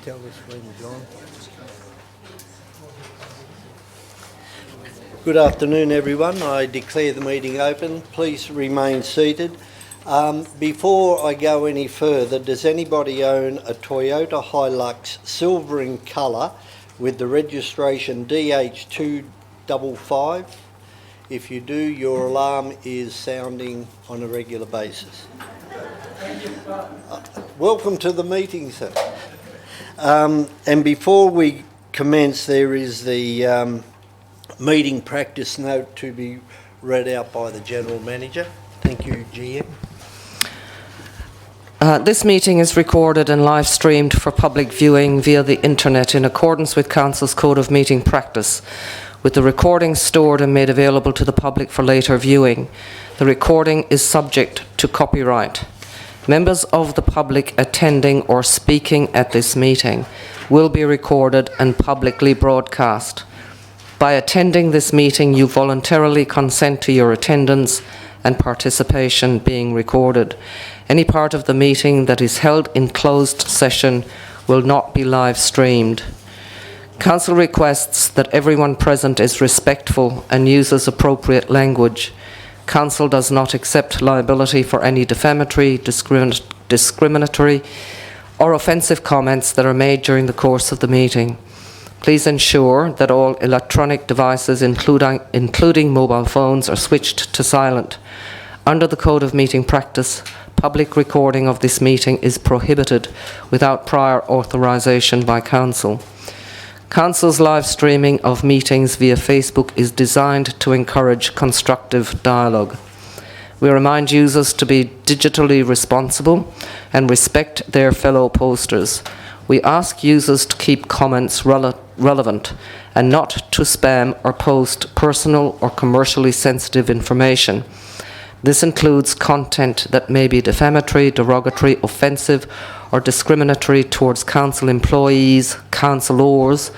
Tell us when you're on. Good afternoon, everyone. I declare the meeting open. Please remain seated. Before I go any further, does anybody own a Toyota Hilux silver in colour with the registration DH255? If you do, your alarm is sounding on a regular basis. Welcome to the meeting, sir. And before we commence, there is the meeting practice note to be read out by the General Manager. Thank you, GM. This meeting is recorded and live streamed for public viewing via the internet in accordance with Council's Code of Meeting Practice, with the recording stored and made available to the public for later viewing. The recording is subject to copyright. Members of the public attending or speaking at this meeting will be recorded and publicly broadcast. By attending this meeting, you voluntarily consent to your attendance and participation being recorded. Any part of the meeting that is held in closed session will not be live streamed. Council requests that everyone present is respectful and uses appropriate language. Council does not accept liability for any defamatory, discriminatory or offensive comments that are made during the course of the meeting. Please ensure that all electronic devices, including mobile phones, are switched to silent. Under the Code of Meeting Practice, public recording of this meeting is prohibited without prior authorisation by Council. Council's live streaming of meetings via Facebook is designed to encourage constructive dialogue. We remind users to be digitally responsible and respect their fellow posters. We ask users to keep comments relevant and not to spam or post personal or commercially sensitive information. This includes content that may be defamatory, derogatory, offensive, or discriminatory towards council employees, councillors,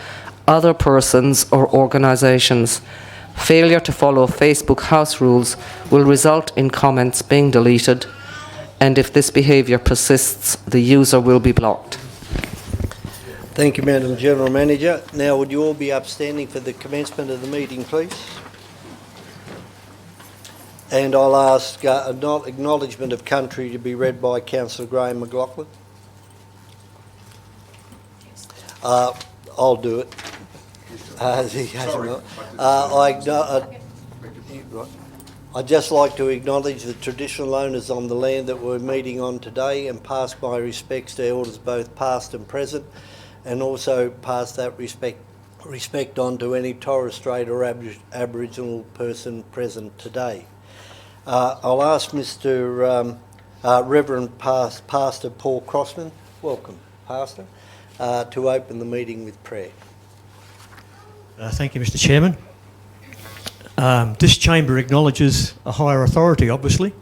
other persons or organisations. Failure to follow Facebook house rules will result in comments being deleted, and if this behaviour persists, the user will be blocked. Thank you, Madam General Manager. Now, would you all be upstanding for the commencement of the meeting, please? And I'll ask acknowledgement of country to be read by Councillor Graham McLaughlin. I'll do it. I'd just like to acknowledge the traditional owners on the land that we're meeting on today and pass my respects to elders both past and present, and also pass that respect on to any Torres Strait or Aboriginal person present today. I'll ask Mr. Reverend Pastor Paul Crossman, welcome, Pastor, to open the meeting with prayer. Thank you, Mr. Chairman. This chamber acknowledges a higher authority, obviously,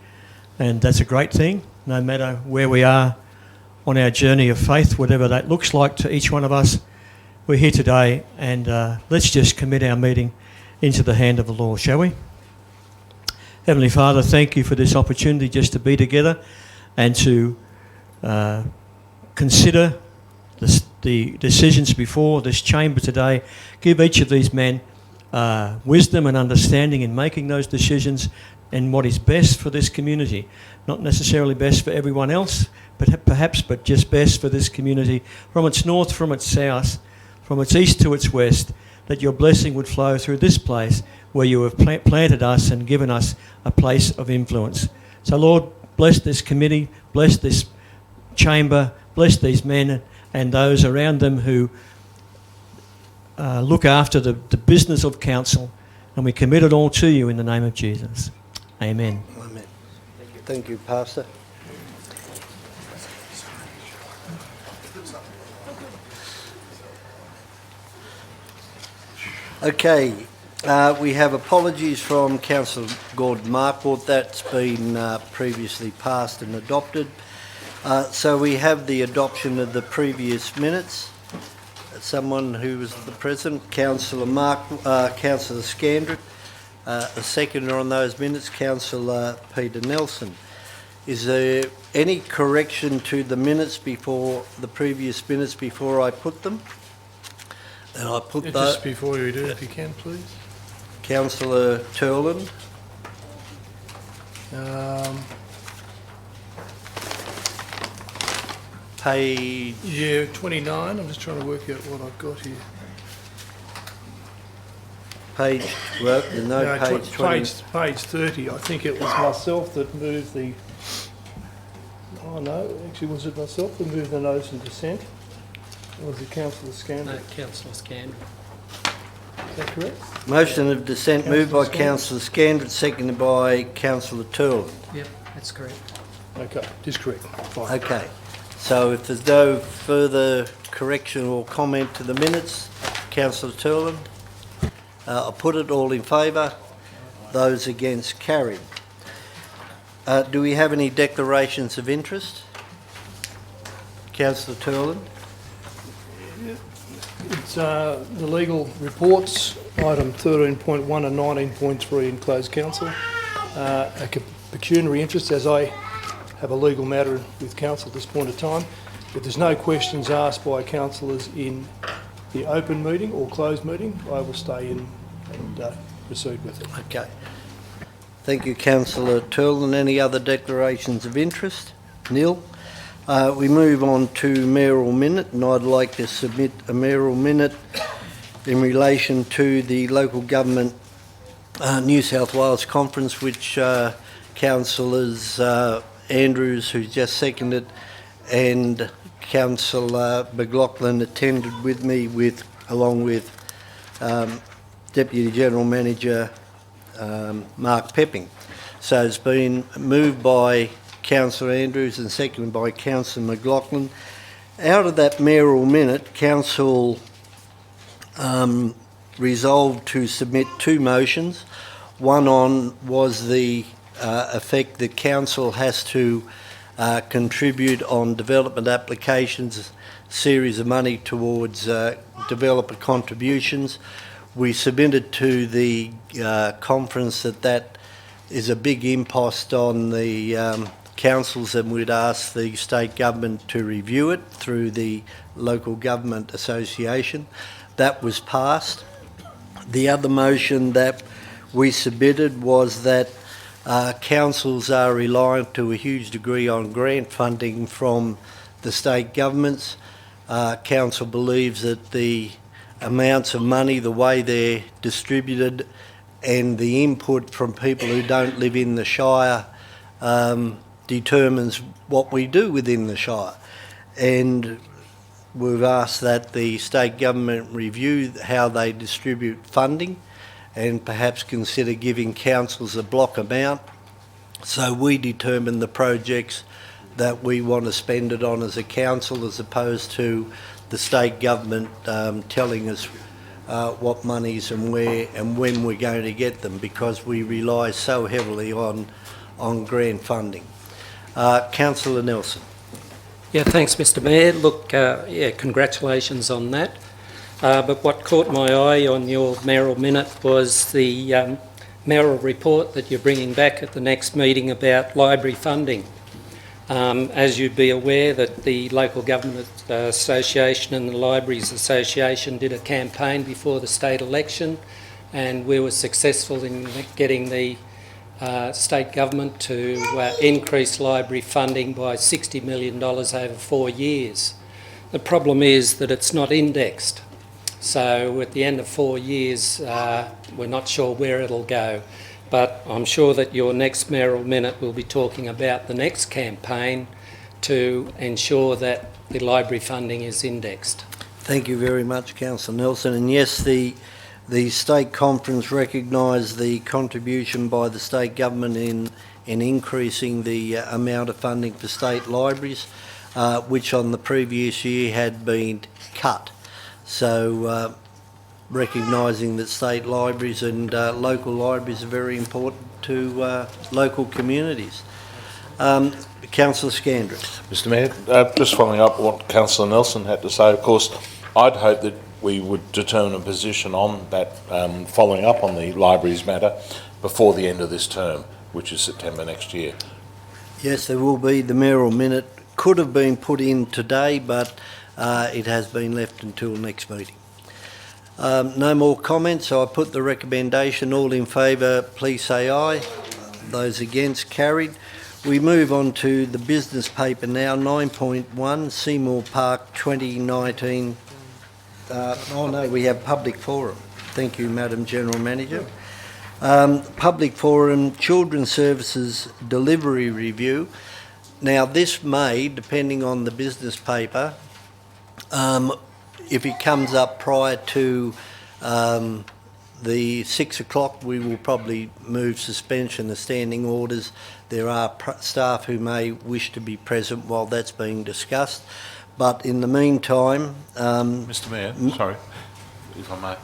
and that's a great thing, no matter where we are on our journey of faith, whatever that looks like to each one of us. We're here today, and let's just commit our meeting into the hand of the Lord, shall we? Heavenly Father, thank you for this opportunity just to be together and to consider the decisions before this chamber today. Give each of these men wisdom and understanding in making those decisions and what is best for this community. Not necessarily best for everyone else, but perhaps just best for this community, from its north, from its south, from its east to its west, that your blessing would flow through this place where you have planted us and given us a place of influence. So Lord, bless this committee, bless this chamber, bless these men and those around them who look after the business of council, and we commit it all to you in the name of Jesus. Amen. Amen. Thank you, Pastor. Okay, we have apologies from Councillor Gordon Markwort. That's been previously passed and adopted. So we have the adoption of the previous minutes. someone who was the President, Councillor Scandrett. A seconder on those minutes, Councillor Peter Nelson. Is there any correction to the minutes before, the previous minutes before I put them? And I put those. Just before you do, if you can, please. Councillor Turland. Page, Yeah, 29. I'm just trying to work out what I've got here. well, there's no No, page 20. page 30. I think it was myself that moved the... Oh, no. Actually, was it myself that moved the notice of dissent? Or was it Councillor Scandal? No, Councillor Scandal. Is that correct? Motion of dissent moved by Councillor Councillor Scandrett, seconded by Councillor Turland. Yep, that's correct. Okay, just correct. Fine. Okay, so if there's no further correction or comment to the minutes, Councillor Turland, I'll put it all in favour. Those against, carried. Do we have any declarations of interest? Councillor Turland? It's the legal reports, item 13.1 and 19.3 in closed council. A pecuniary interest, as I have a legal matter with council at this point of time. If there's no questions asked by councillors in the open meeting or closed meeting, I will stay in and proceed with it. Okay. Thank you, Councillor Turland. Any other declarations of interest? Nil. We move on to mayoral minute, and I'd like to submit a mayoral minute in relation to the local government New South Wales conference, which Councillors Andrews, who just seconded, and Councillor McLaughlin attended with me, along with Deputy General Manager Mark Pepping. So it's been moved by Councillor Andrews and seconded by Councillor McLaughlin. Out of that mayoral minute, Council resolved to submit two motions. One was the effect that Council has to contribute on development applications, a series of money towards developer contributions. We submitted to the conference that is a big impost on the councils, and we'd ask the state government to review it through the Local Government Association. That was passed. The other motion that we submitted was that councils are reliant to a huge degree on grant funding from the state governments. Council believes that the amounts of money, the way they're distributed, and the input from people who don't live in the Shire determines what we do within the Shire. And we've asked that the state government review how they distribute funding and perhaps consider giving councils a block amount, so we determine the projects that we want to spend it on as a council, as opposed to the state government telling us what monies and where and when we're going to get them, because we rely so heavily on grant funding. Councillor Nelson. Yeah, thanks, Mr Mayor. Look, congratulations on that. But what caught my eye on your mayoral minute was the mayoral report that you're bringing back at the next meeting about library funding. As you'd be aware, that the Local Government Association and the Libraries Association did a campaign before the state election, and we were successful in getting the state government to increase library funding by $60 million over 4 years. The problem is that it's not indexed. So at the end of 4 years, we're not sure where it'll go. But I'm sure that your next mayoral minute will be talking about the next campaign to ensure that the library funding is indexed. Thank you very much, Councillor Nelson. And yes, the state conference recognised the contribution by the state government in increasing the amount of funding for state libraries, which on the previous year had been cut. So recognising that state libraries and local libraries are very important to local communities. Councillor Scandrett. Mr Mayor, just following up on what Councillor Nelson had to say, of course, I'd hope that we would determine a position on that, following up on the libraries matter, before the end of this term, which is September next year. Yes, there will be. The mayoral minute could have been put in today, but it has been left until next meeting. No more comments, so I put the recommendation. All in favour, please say aye. Those against, carried. We move on to the business paper now, 9.1, Seymour Park 2019. We have public forum. Thank you, Madam General Manager. Public forum, Children's Services Delivery Review. Now, this may, depending on the business paper, if it comes up prior to the 6 o'clock, we will probably move suspension of standing orders. There are staff who may wish to be present while that's being discussed. But in the meantime... Mr Mayor, sorry, if I may.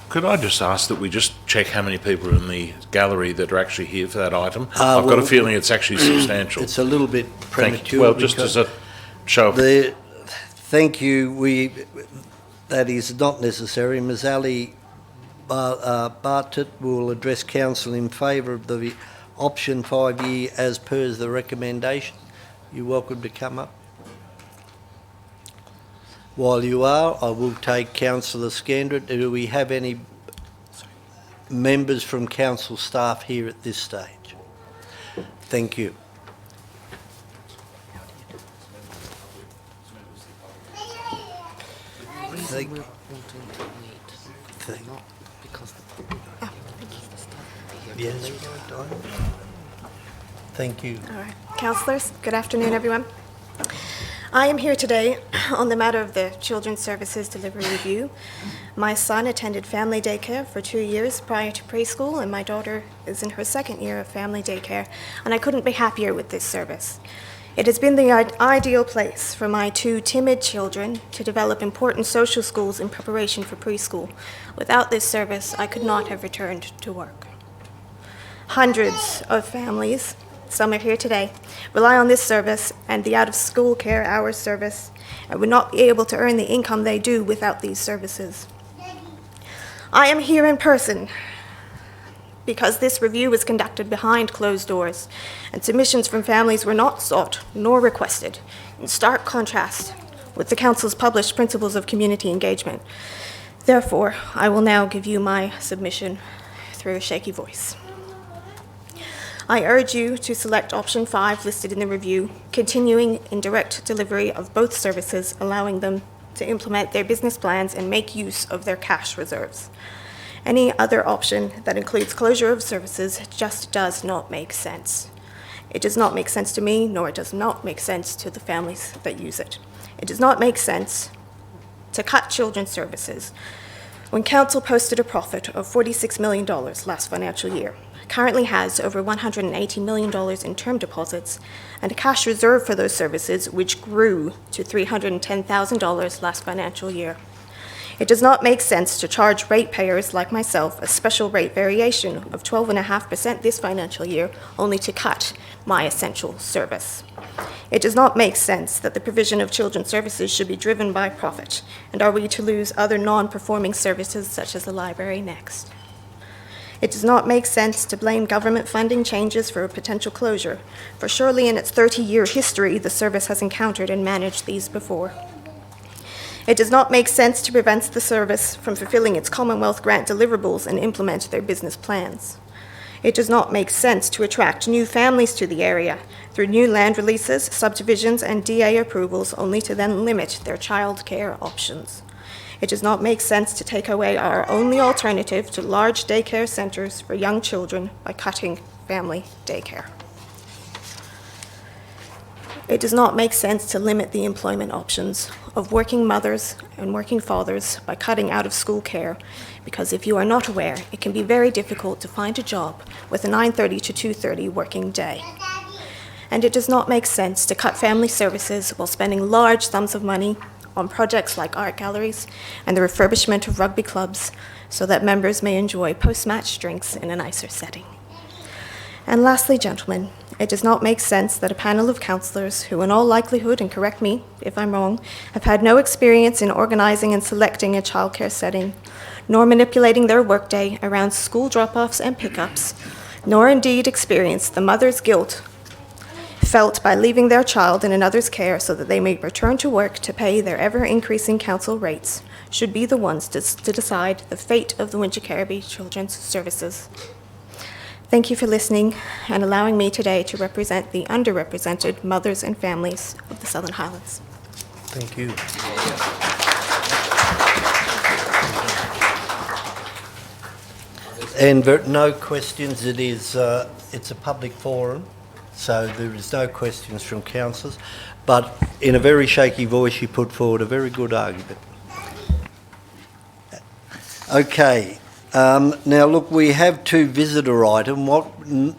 Could I just ask that we just check how many people are in the gallery that are actually here for that item? I've got a feeling it's actually substantial. It's a little bit premature. Well, just as a show of... Thank you. That is not necessary. Ms Ali Bartlett will address council in favour of the option 5-year as per the recommendation. You're welcome to come up. While you are, I will take Councillor Scandrett. Do we have any members from council staff here at this stage? Thank you. Yes. Thank you. All right. Councillors, good afternoon, everyone. I am here today on the matter of the Children's Services Delivery Review. My son attended family daycare for 2 years prior to preschool, and my daughter is in her second year of family daycare, and I couldn't be happier with this service. It has been the ideal place for my 2 timid children to develop important social skills in preparation for preschool. Without this service, I could not have returned to work. Hundreds of families, some are here today, rely on this service and the out-of-school care hours service and would not be able to earn the income they do without these services. I am here in person because this review was conducted behind closed doors and submissions from families were not sought nor requested, in stark contrast with the Council's published principles of community engagement. Therefore, I will now give you my submission through a shaky voice. I urge you to select option 5 listed in the review, continuing in direct delivery of both services, allowing them to implement their business plans and make use of their cash reserves. Any other option that includes closure of services just does not make sense. It does not make sense to me, nor it does not make sense to the families that use it. It does not make sense to cut children's services when Council posted a profit of $46 million last financial year, currently has over $180 million in term deposits, and a cash reserve for those services which grew to $310,000 last financial year. It does not make sense to charge ratepayers like myself a special rate variation of 12.5% this financial year, only to cut my essential service. It does not make sense that the provision of children's services should be driven by profit, and are we to lose other non-performing services such as the library next? It does not make sense to blame government funding changes for a potential closure, for surely in its 30-year history the service has encountered and managed these before. It does not make sense to prevent the service from fulfilling its Commonwealth grant deliverables and implement their business plans. It does not make sense to attract new families to the area through new land releases, subdivisions, and DA approvals, only to then limit their childcare options. It does not make sense to take away our only alternative to large daycare centres for young children by cutting family daycare. It does not make sense to limit the employment options of working mothers and working fathers by cutting out-of-school care, because if you are not aware, it can be very difficult to find a job with a 9:30 to 2:30 working day. And it does not make sense to cut family services while spending large sums of money on projects like art galleries and the refurbishment of rugby clubs so that members may enjoy post-match drinks in a nicer setting. And lastly, gentlemen, it does not make sense that a panel of councillors who, in all likelihood, and correct me if I'm wrong, have had no experience in organising and selecting a childcare setting, nor manipulating their workday around school drop-offs and pickups, nor indeed experienced the mother's guilt felt by leaving their child in another's care so that they may return to work to pay their ever-increasing council rates, should be the ones to decide the fate of the Winter Carriby Children's Services. Thank you for listening and allowing me today to represent the underrepresented mothers and families of the Southern Highlands. Thank you. And no questions. It's a public forum, so there is no questions from councillors. But in a very shaky voice, you put forward a very good argument. Okay. Now, look, we have two visitor items.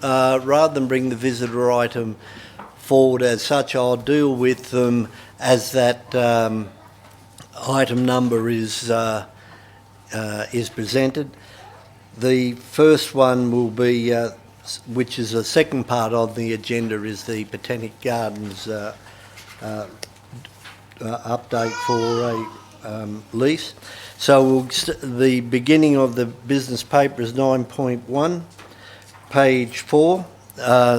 Rather than bring the visitor item forward as such, I'll deal with them as that item number is presented. The first one will be, which is the second part of the agenda, is the Botanic Gardens update for a lease. So the beginning of the business paper is 9.1, page 4,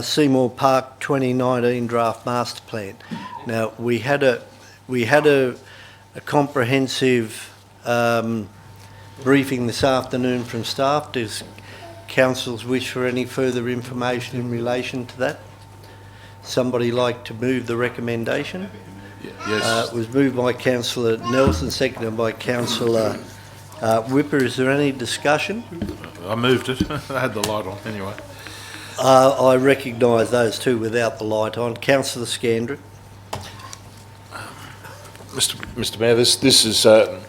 Seymour Park 2019 Draft Master Plan. Now we had a comprehensive briefing this afternoon from staff. Does council's wish for any further information in relation to that? Somebody like to move the recommendation? Yes. It was moved by Councillor Nelson, seconded by Councillor Whipper. Is there any discussion? I moved it. I had the light on anyway. I recognise those two without the light on. Councillor Scandrick. Mr Mayor, this is a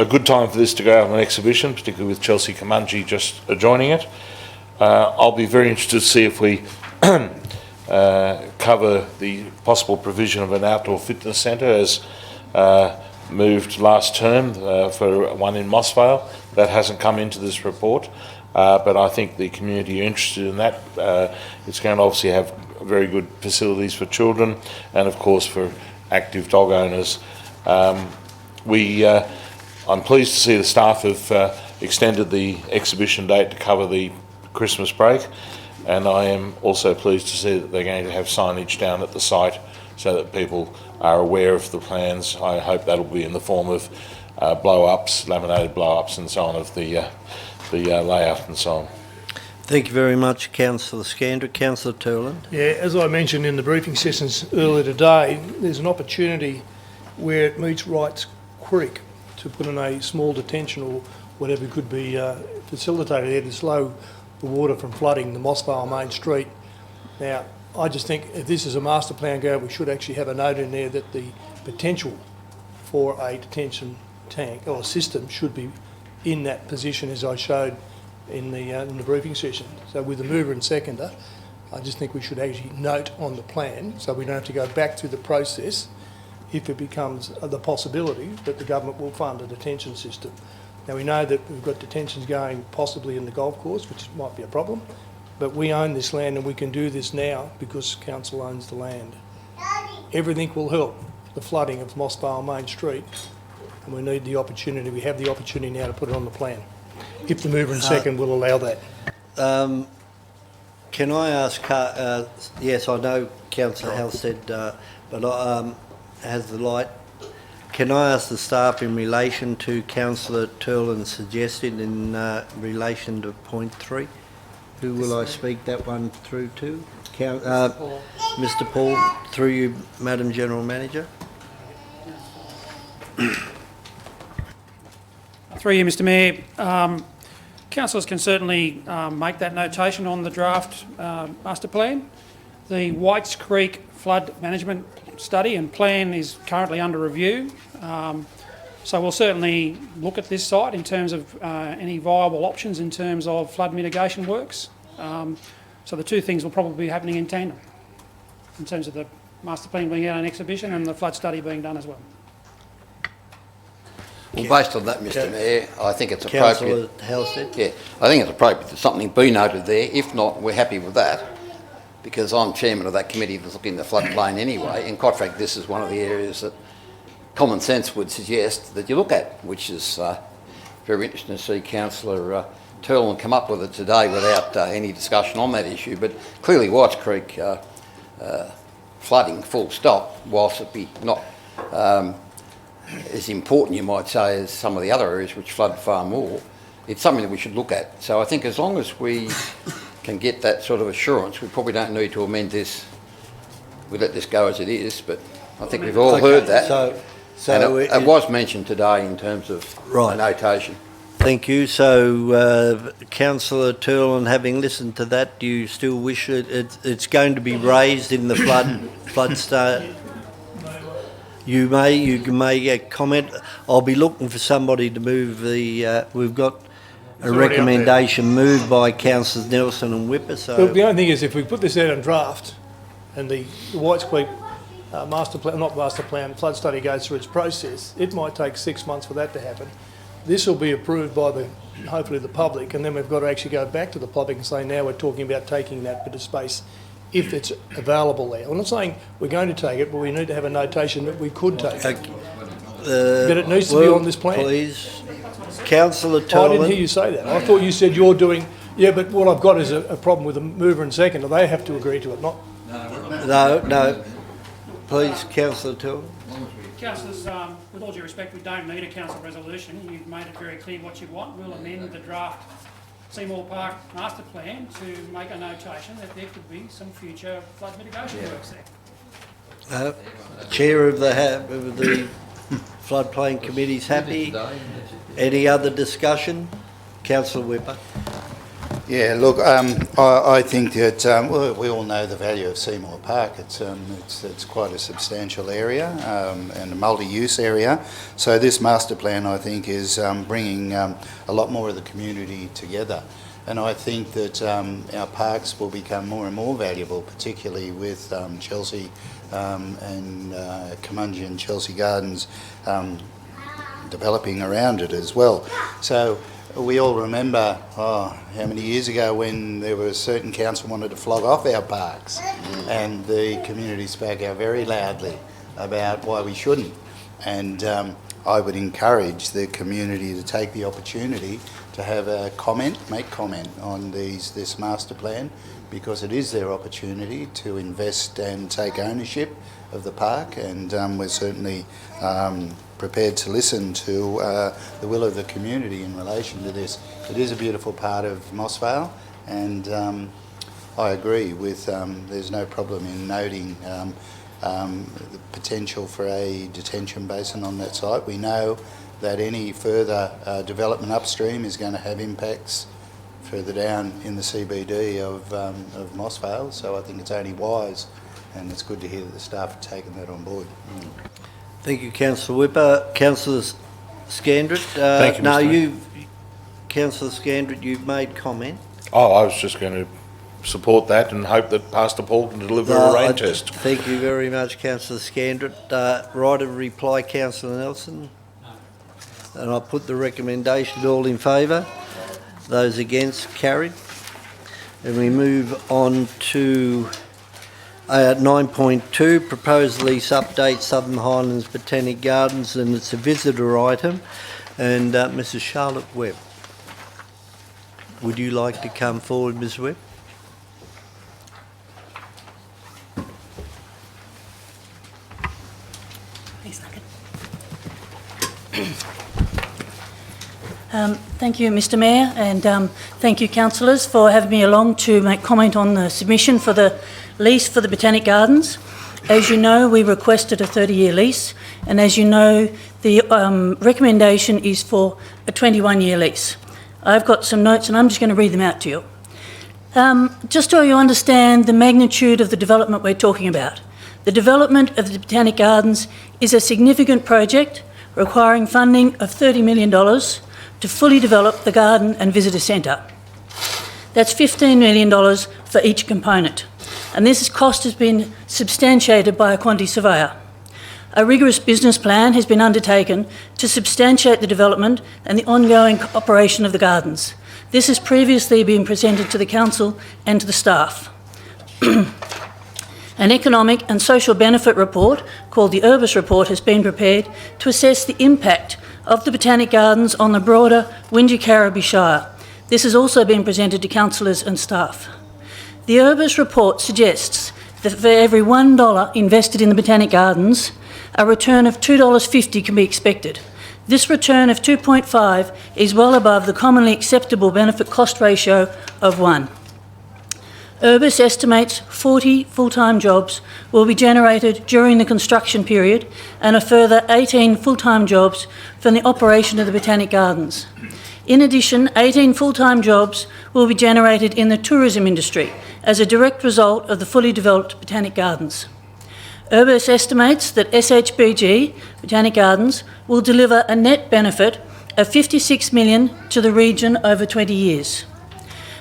good time for this to go out on an exhibition, particularly with Chelsea Kamunji just joining it. I'll be very interested to see if we cover the possible provision of an outdoor fitness centre as moved last term for one in Mossvale. That hasn't come into this report, but I think the community are interested in that. It's going to obviously have very good facilities for children and of course for active dog owners. I'm pleased to see the staff have extended the exhibition date to cover the Christmas break. And I am also pleased to see that they're going to have signage down at the site so that people are aware of the plans. I hope that'll be in the form of blow-ups, laminated blow-ups and so on of the layout and so on. Thank you very much, Councillor Scandrick. Councillor Turland. Yeah, as I mentioned in the briefing sessions earlier today, there's an opportunity where it meets Wrights Creek to put in a small detention or whatever could be facilitated there to slow the water from flooding the Mossvale main street. Now, I just think if this is a master plan go, we should actually have a note in there that the potential for a detention tank or system should be in that position as I showed in the briefing session. So with the mover and seconder, I just think we should actually note on the plan so we don't have to go back through the process if it becomes the possibility that the government will fund a detention system. Now, we know that we've got detentions going possibly in the golf course, which might be a problem, but we own this land and we can do this now because council owns the land. Everything will help the flooding of Mossvale Main Street, and we need the opportunity, we have the opportunity now to put it on the plan, if the mover and second will allow that. Can I ask, yes, I know Councillor Halstead, but has the light. Can I ask the staff in relation to Councillor Turland's suggestion in relation to point 3? Who will I speak that one through to? Mr. Paul, through you, Madam General Manager. Through you, Mr Mayor. Councillors can certainly make that notation on the draft master plan. The Whites Creek flood management study and plan is currently under review. So we'll certainly look at this site in terms of any viable options in terms of flood mitigation works. So the two things will probably be happening in tandem in terms of the master plan being out on exhibition and the flood study being done as well. Well, based on that, Mr Mayor, I think it's appropriate. Councillor Halstead? Yeah, I think it's appropriate that something be noted there. If not, we're happy with that, because I'm chairman of that committee that's looking at the floodplain anyway, and quite frankly, this is one of the areas that common sense would suggest that you look at, which is very interesting to see Councillor Turlin come up with it today without any discussion on that issue. But clearly Whites Creek flooding, full stop, whilst it be not as important, you might say, as some of the other areas which flood far more, it's something that we should look at. So I think as long as we can get that sort of assurance, we probably don't need to amend this. We let this go as it is, but I think we've all heard that. So it was mentioned today in terms of Right. notation. Thank you. So, Councillor Turlin, having listened to that, do you still wish it's going to be raised in the flood state? You may comment. I'll be looking for somebody to move the. We've got a already up there. recommendation moved by Councillors Nelson and Whipper. So The only thing is, if we put this out on draft and the Whites Creek flood study goes through its process, it might take 6 months for that to happen. This will be approved by hopefully the public, and then we've got to actually go back to the public and say, now we're talking about taking that bit of space if it's available there. I'm not saying we're going to take it, but we need to have a notation that we could take it. But it needs to be on this plan. Please, Councillor I didn't hear Turlin. you say that. I thought you said you're doing, yeah, but what I've got is a problem with the mover and seconder. They have to agree to it, not... No. Please, Councillor Turlin. Councillors, with all due respect, we don't need a council resolution. You've made it very clear what you want. We'll amend the draft Seymour Park master plan to make a notation that there could be some future flood mitigation works there. Chair of the floodplain committee's happy. Any other discussion? Councillor Whipper. Yeah, look, I think that we all know the value of Seymour Park. It's quite a substantial area and a multi-use area. So this master plan, I think, is bringing a lot more of the community together. And I think that our parks will become more and more valuable, particularly with Chelsea and Kamunji and Chelsea Gardens developing around it as well. So we all remember, how many years ago when there was a certain council wanted to flog off our parks, and the community spoke out very loudly about why we shouldn't. And I would encourage the community to take the opportunity to have a make comment on this master plan, because it is their opportunity to invest and take ownership of the park, and we're certainly prepared to listen to the will of the community in relation to this. It is a beautiful part of Moss Vale, and I agree with there's no problem in noting the potential for a detention basin on that site. We know that any further development upstream is going to have impacts further down in the CBD of Moss Vale, so I think it's only wise, and it's good to hear that the staff have taken that on board. Thank you, Councillor Whipper. Councillor Scandrett. Thank you, No, Mr. Mayor. Councillor Scandrett, you've made comment. Oh, I was just going to support that and hope that Pastor Paul can deliver a rain test. Thank you very much, Councillor Scandrett. Right of reply, Councillor Nelson. And I'll put the recommendation. All in favour? Those against? Carried. And we move on to 9.2, proposed lease update, Southern Highlands Botanic Gardens, and it's a visitor item. And Mrs. Charlotte Webb, would you like to come forward, Ms. Webb? Thank you, Mr Mayor, and thank you, councillors, for having me along to make comment on the submission for the lease for the Botanic Gardens. As you know, we requested a 30-year lease, and as you know, the recommendation is for a 21-year lease. I've got some notes, and I'm just going to read them out to you. Just so you understand the magnitude of the development we're talking about. The development of the Botanic Gardens is a significant project requiring funding of $30 million to fully develop the garden and visitor centre. That's $15 million for each component, and this cost has been substantiated by a quantity surveyor. A rigorous business plan has been undertaken to substantiate the development and the ongoing operation of the gardens. This has previously been presented to the Council and to the staff. An economic and social benefit report called the Urbis Report has been prepared to assess the impact of the Botanic Gardens on the broader Wingecarribee Shire. This has also been presented to councillors and staff. The Urbis Report suggests that for every $1 invested in the Botanic Gardens, a return of $2.50 can be expected. This return of 2.5 is well above the commonly acceptable benefit-cost ratio of 1. Urbis estimates 40 full-time jobs will be generated during the construction period and a further 18 full-time jobs from the operation of the Botanic Gardens. In addition, 18 full-time jobs will be generated in the tourism industry as a direct result of the fully developed Botanic Gardens. Urbis estimates that SHBG, Botanic Gardens, will deliver a net benefit of $56 million to the region over 20 years.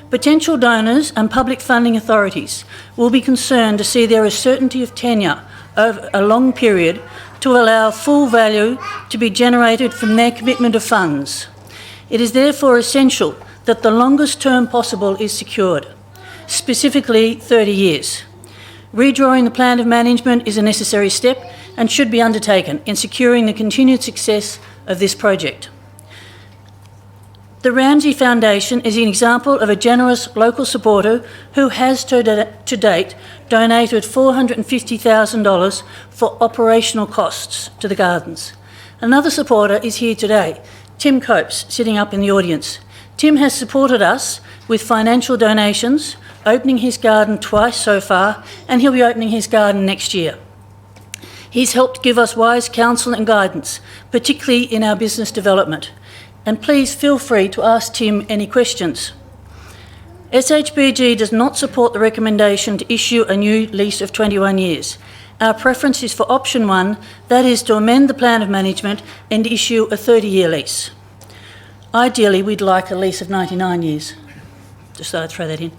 Potential donors and public funding authorities will be concerned to see there is certainty of tenure over a long period to allow full value to be generated from their commitment of funds. It is therefore essential that the longest term possible is secured, specifically 30 years. Redrawing the plan of management is a necessary step and should be undertaken in securing the continued success of this project. The Ramsay Foundation is an example of a generous local supporter who has to date donated $450,000 for operational costs to the gardens. Another supporter is here today, Tim Copes, sitting up in the audience. Tim has supported us with financial donations, opening his garden twice so far, and he'll be opening his garden next year. He's helped give us wise counsel and guidance, particularly in our business development. And please feel free to ask Tim any questions. SHBG does not support the recommendation to issue a new lease of 21 years. Our preference is for option 1, that is to amend the plan of management and issue a 30-year lease. Ideally, we'd like a lease of 99 years. Just thought I'd throw that in.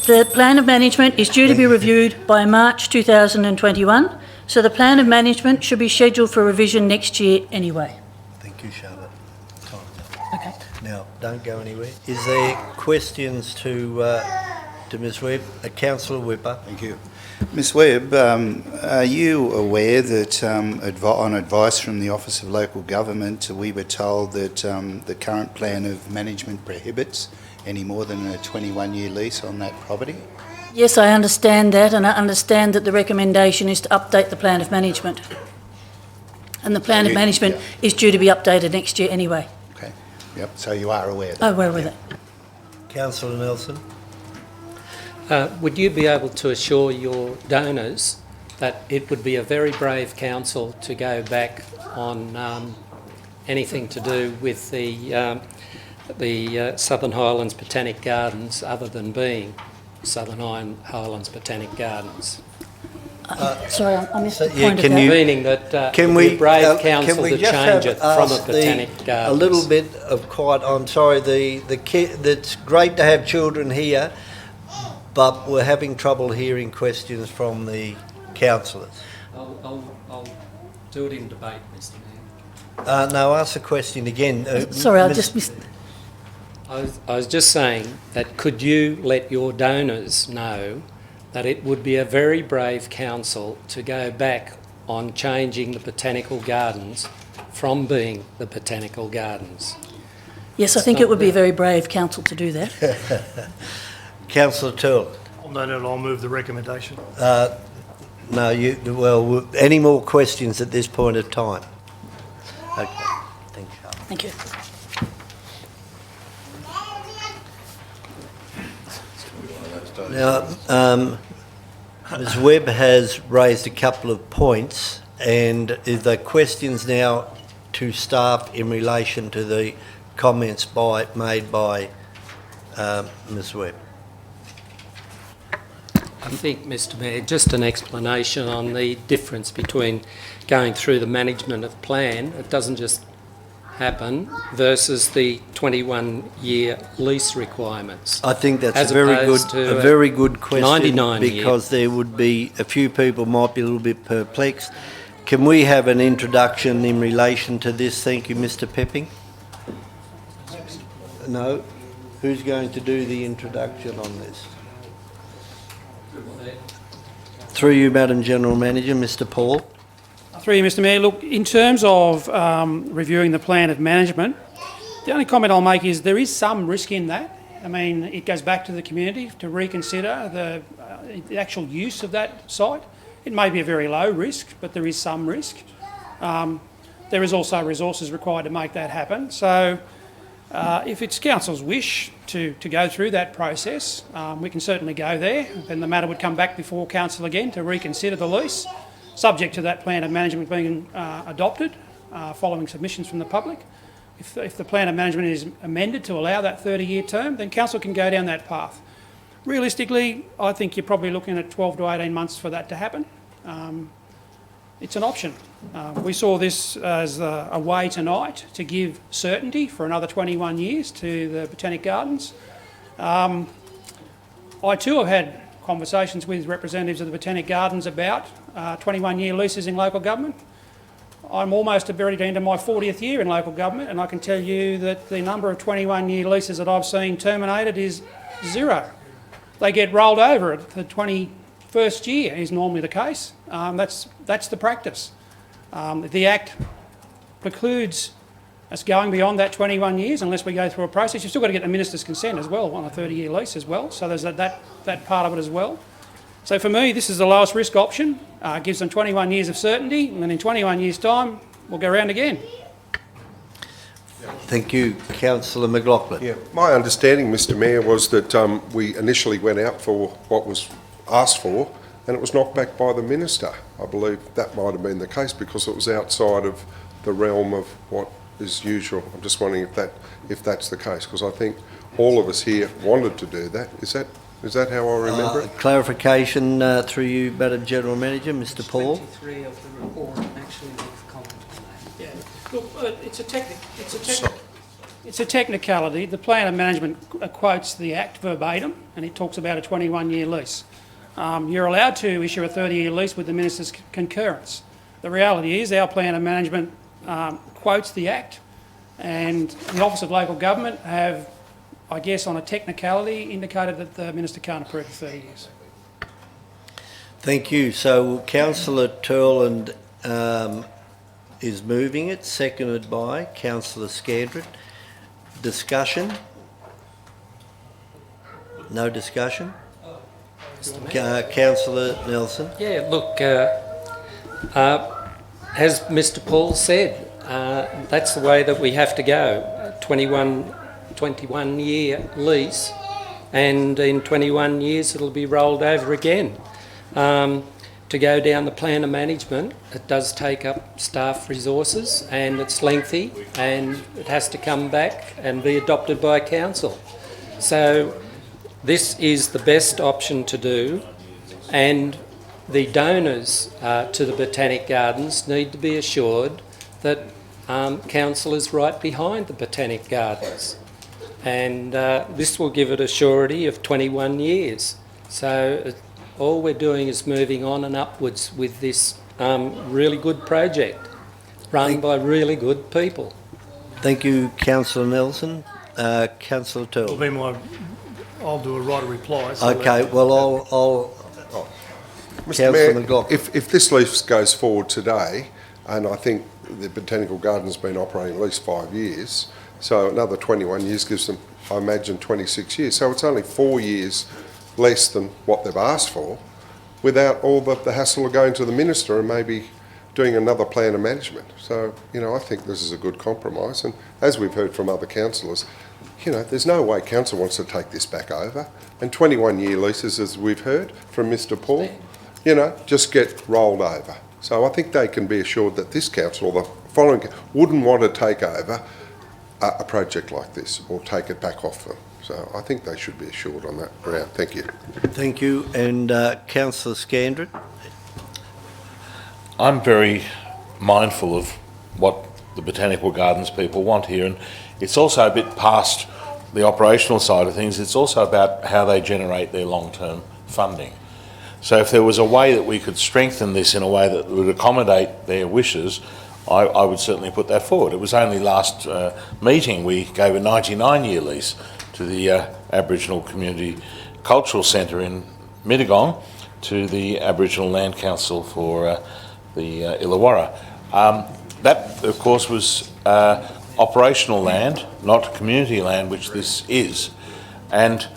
The plan of management is due to be reviewed by March 2021, so the plan of management should be scheduled for revision next year anyway. Thank you, Charlotte. Okay. Now, don't go anywhere. Is there questions to Ms Webb? Councillor Whipper. Thank you. Ms Webb, are you aware that on advice from the Office of Local Government, we were told that the current plan of management prohibits any more than a 21-year lease on that property? Yes, I understand that, and I understand that the recommendation is to update the plan of management. And the plan of management is due to be updated next year anyway. Okay, yep, so you are aware of that? Oh, aware of that. Councillor Nelson. Would you be able to assure your donors that it would be a very brave council to go back on anything to do with the Southern Highlands Botanic Gardens other than being Southern Highlands Botanic Gardens? Sorry, I missed the yeah, point can of that. you- Meaning that Can it would we be a brave can council we to just change it from a ask Botanic Gardens? a little bit of quiet? I'm sorry. It's great to have children here, but we're having trouble hearing questions from the councillors. I'll do it in debate, Mr Mayor. No, ask the question again. Sorry, I Ms- just missed... I was just saying that could you let your donors know that it would be a very brave council to go back on changing the Botanical Gardens from being the Botanical Gardens? Yes, I think it would be a very brave council to do that. Councillor Turl. On that note, I'll move the recommendation. No, any more questions at this point of time? Okay, thank you. Thank you. Now, Ms Webb has raised a couple of points, and is there questions now to staff in relation to the comments made by Ms Webb? I think, Mr Mayor, just an explanation on the difference between going through the management of plan, it doesn't just happen, versus the 21-year lease requirements. I think that's As a very opposed good, to a very good question, 99 year. because there would be a few people might be a little bit perplexed. Can we have an introduction in relation to this? Thank you, Mr. Pepping. No? Who's going to do the introduction on this? Through you, Madam General Manager, Mr. Paul. Through you, Mr Mayor. Look, in terms of reviewing the plan of management, the only comment I'll make is there is some risk in that. I mean, it goes back to the community to reconsider the actual use of that site. It may be a very low risk, but there is some risk. There is also resources required to make that happen. So if it's council's wish to go through that process, we can certainly go there. Then the matter would come back before council again to reconsider the lease, subject to that plan of management being adopted following submissions from the public. If the plan of management is amended to allow that 30-year term, then council can go down that path. Realistically, I think you're probably looking at 12 to 18 months for that to happen. It's an option. We saw this as a way tonight to give certainty for another 21 years to the Botanic Gardens. I too have had conversations with representatives of the Botanic Gardens about 21-year leases in local government. I'm almost at the end of my 40th year in local government, and I can tell you that the number of 21-year leases that I've seen terminated is 0. They get rolled over at the 21st year is normally the case. That's the practice. The Act precludes us going beyond that 21 years unless we go through a process. You've still got to get the Minister's consent as well on a 30-year lease as well, so there's that part of it as well. So for me, this is the lowest risk option. Gives them 21 years of certainty, and then in 21 years' time, we'll go around again. Thank you, Councillor McLaughlin. Yeah, my understanding, Mr Mayor, was that we initially went out for what was asked for, and it was knocked back by the Minister. I believe that might have been the case because it was outside of the realm of what is usual. I'm just wondering if that's the case, because I think all of us here wanted to do that. Is that how I remember it? Clarification through you, Madam General Manager, Mr. Paul. 23 of the report actually makes comment on that. Yeah. Look, it's a technicality. The plan of management quotes the Act verbatim, and it talks about a 21-year lease. You're allowed to issue a 30-year lease with the Minister's concurrence. The reality is our plan of management quotes the Act, and the Office of Local Government have, I guess on a technicality, indicated that the Minister can't approve the 30 years. Thank you. So Councillor Turland is moving it, seconded by Councillor Scandrett. Discussion? No discussion? Councillor Nelson? Yeah, look, as Mr Paul said, that's the way that we have to go. 21-year lease, and in 21 years it'll be rolled over again. To go down the plan of management, it does take up staff resources, and it's lengthy, and it has to come back and be adopted by council. So this is the best option to do, and the donors to the Botanic Gardens need to be assured that council is right behind the Botanic Gardens. And this will give it a surety of 21 years. So all we're doing is moving on and upwards with this really good project run by really good people. Thank you, Councillor Nelson. Councillor Turl. I'll do a right of reply. So Okay, well, I'll Mr Councillor Mayor, McLaughlin. if this lease goes forward today, and I think the Botanical Garden's been operating at least 5 years, so another 21 years gives them, I imagine, 26 years. So it's only 4 years less than what they've asked for, without all the hassle of going to the Minister and maybe doing another plan of management. So, I think this is a good compromise. And as we've heard from other councillors, there's no way council wants to take this back over. And 21-year leases, as we've heard from Mr Paul, just get rolled over. So I think they can be assured that this council or the following wouldn't want to take over a project like this or take it back off them. So I think they should be assured on that ground. Thank you. Thank you. And Councillor Scandrett? I'm very mindful of what the Botanical Gardens people want here, and it's also a bit past the operational side of things. It's also about how they generate their long-term funding. So if there was a way that we could strengthen this in a way that would accommodate their wishes, I would certainly put that forward. It was only last meeting we gave a 99-year lease to the Aboriginal Community Cultural Centre in Mittagong to the Aboriginal Land Council for the Illawarra. That, of course, was operational land, not community land, which this is. And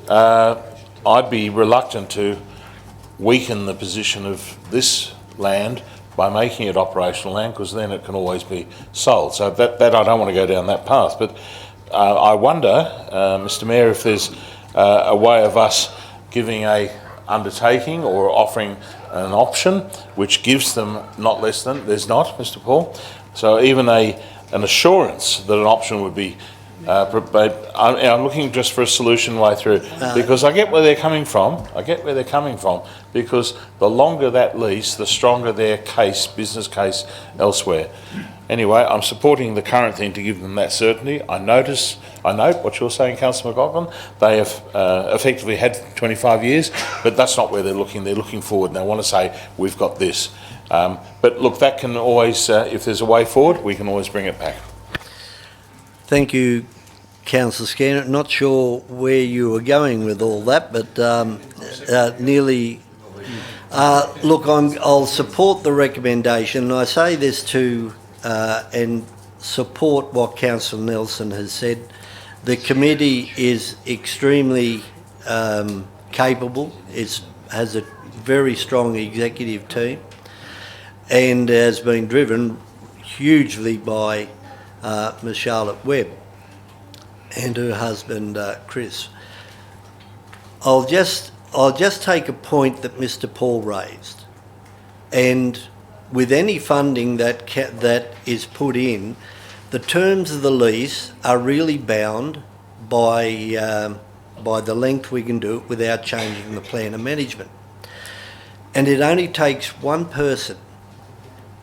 I'd be reluctant to weaken the position of this land by making it operational land, because then it can always be sold. So that I don't want to go down that path. But I wonder, Mr Mayor, if there's a way of us giving a undertaking or offering an option which gives them not less than, there's not, Mr Paul. So even an assurance that an option would be, but I'm looking just for a solution way through, because I get where they're coming from. Because the longer that lease, the stronger their case, business case elsewhere. Anyway, I'm supporting the current thing to give them that certainty. I note what you're saying, Councillor McLaughlin. They have effectively had 25 years, but that's not where they're looking. They're looking forward, and they want to say, we've got this. But look, that can always, if there's a way forward, we can always bring it back. Thank you, Councillor Scanner. Not sure where you were going with all that, but nearly... look, I'll support the recommendation. I say this to and support what Councillor Nelson has said. The committee is extremely capable. It has a very strong executive team and has been driven hugely by Ms Charlotte Webb and her husband Chris. I'll just take a point that Mr Paul raised, and with any funding that is put in, the terms of the lease are really bound by the length we can do it without changing the plan of management. And it only takes one person,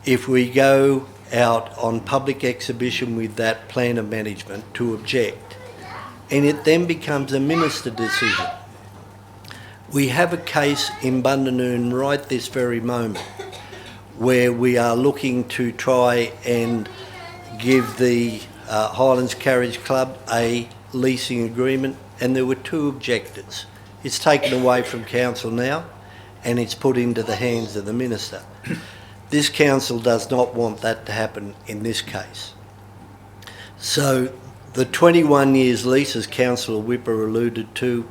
if we go out on public exhibition with that plan of management, to object, and it then becomes a minister decision. We have a case in Bundanoon right this very moment where we are looking to try and give the Highlands Carriage Club a leasing agreement, and there were two objectors. It's taken away from council now and it's put into the hands of the minister. This council does not want that to happen in this case. So the 21 years lease, as Councillor Whipper alluded to,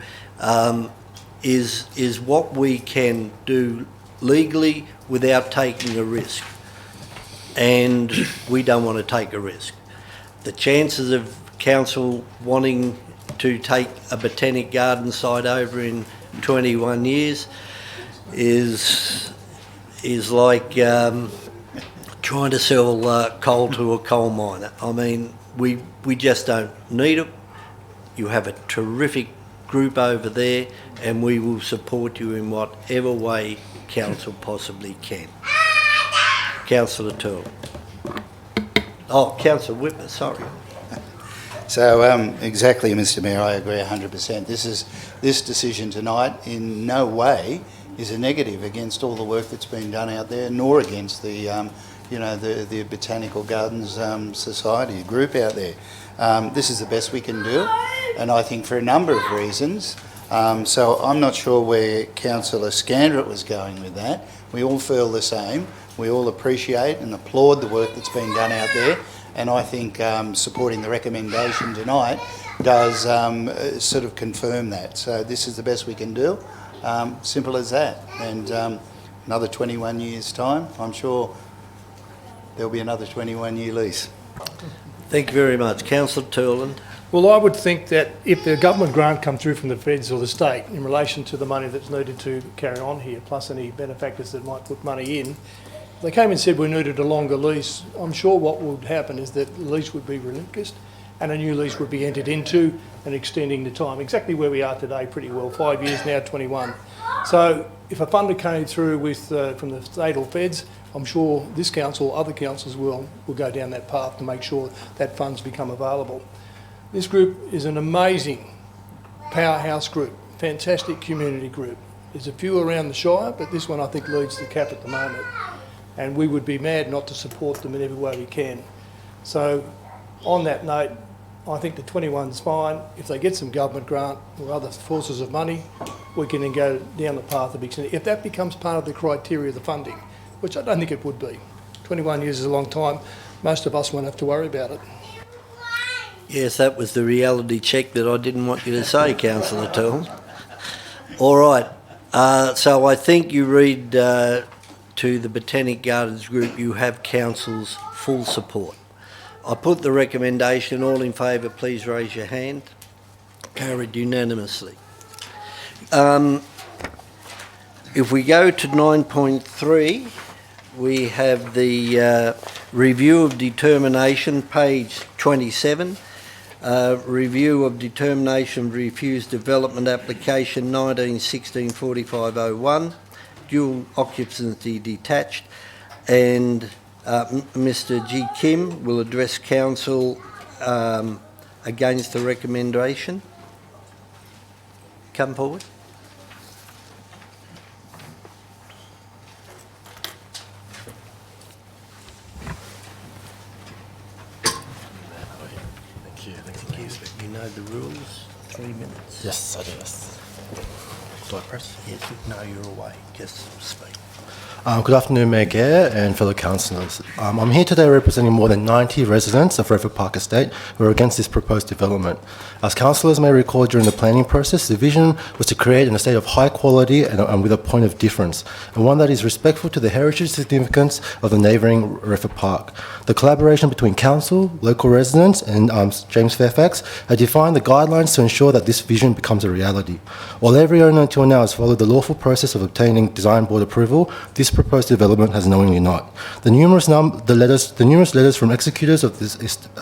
is what we can do legally without taking a risk. And we don't want to take a risk. The chances of council wanting to take a botanic garden site over in 21 years is like trying to sell coal to a coal miner. I mean, we just don't need it. You have a terrific group over there, and we will support you in whatever way council possibly can. Councillor Turl. Oh, Councillor Whitmer, sorry. So exactly, Mr Mayor, I agree 100%. This decision tonight in no way is a negative against all the work that's been done out there, nor against the the Botanical Gardens Society group out there. This is the best we can do, and I think for a number of reasons. So I'm not sure where Councillor Scandrett was going with that. We all feel the same. We all appreciate and applaud the work that's been done out there, and I think supporting the recommendation tonight does sort of confirm that. So this is the best we can do. Simple as that. And another 21 years' time, I'm sure there'll be another 21-year lease. Thank you very much. Councillor Turland. Well, I would think that if the government grant comes through from the feds or the state in relation to the money that's needed to carry on here, plus any benefactors that might put money in, they came and said we needed a longer lease. I'm sure what would happen is that the lease would be relinquished and a new lease would be entered into and extending the time. Exactly where we are today pretty well, 5 years now, 21. So if a funder came through with from the state or feds, I'm sure this council, other councils will go down that path to make sure that funds become available. This group is an amazing powerhouse group, fantastic community group. There's a few around the Shire, but this one I think leads the cap at the moment. And we would be mad not to support them in every way we can. So on that note, I think the 21's fine. If they get some government grant or other sources of money, we can then go down the path of extending. If that becomes part of the criteria of the funding, which I don't think it would be. 21 years is a long time. Most of us won't have to worry about it. Yes, that was the reality check that I didn't want you to say, Councillor Tooham. All right. So I think you read to the Botanic Gardens group, you have council's full support. I put the recommendation. All in favour, please raise your hand. Carried unanimously. If we go to 9.3, we have the review of determination, page 27. Review of determination of refused development application 1916-4501, dual occupancy detached, and Mr G. Kim will address council against the recommendation. Come forward. You know the rules, 3 minutes. Yes, I do. Yes. Do I press? Yes, no, you're away. Just speak. Good afternoon, Mayor Gare and fellow councillors. I'm here today representing more than 90 residents of Redford Park Estate who are against this proposed development. As councillors may recall, during the planning process, the vision was to create an estate of high quality and with a point of difference, and one that is respectful to the heritage significance of the neighbouring Redford Park. The collaboration between council, local residents and James Fairfax had defined the guidelines to ensure that this vision becomes a reality. While every owner until now has followed the lawful process of obtaining design board approval, this proposed development has knowingly not. The numerous letters from executors of this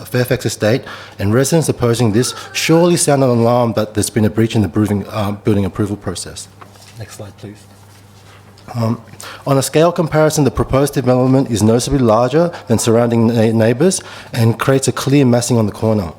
Fairfax estate and residents opposing this surely sound an alarm that there's been a breach in the building approval process. Next slide, please. On a scale comparison, the proposed development is noticeably larger than surrounding neighbours and creates a clear massing on the corner.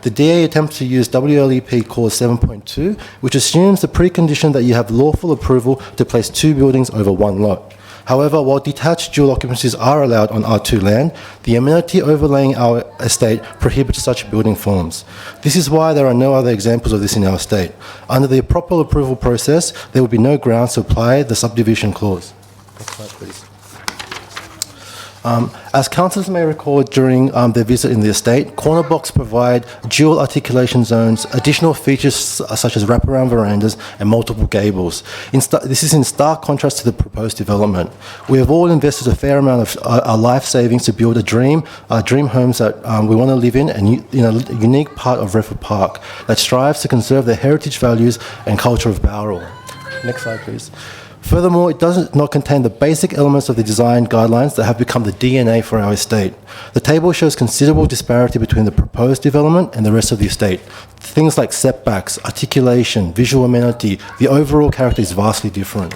The DA attempts to use WLEP clause 7.2, which assumes the precondition that you have lawful approval to place two buildings over one lot. However, while detached dual occupancies are allowed on R2 land, the amenity overlaying our estate prohibits such building forms. This is why there are no other examples of this in our estate. Under the proper approval process, there would be no grounds to apply the subdivision clause. Next slide, please. As councillors may recall during their visit in the estate, corner blocks provide dual articulation zones, additional features such as wraparound verandas and multiple gables. This is in stark contrast to the proposed development. We have all invested a fair amount of our life savings to build dream homes that we want to live in, and in a unique part of Redford Park that strives to conserve the heritage values and culture of Bowral. Next slide, please. Furthermore, it does not contain the basic elements of the design guidelines that have become the DNA for our estate. The table shows considerable disparity between the proposed development and the rest of the estate. Things like setbacks, articulation, visual amenity, the overall character is vastly different.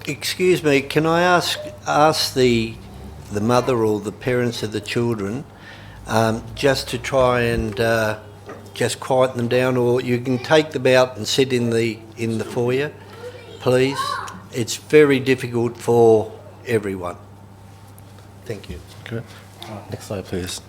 Excuse me, can I ask the mother or the parents of the children just to try and just quieten them down, or you can take them out and sit in the foyer, please. It's very difficult for everyone. Thank you. Okay. Next slide, please.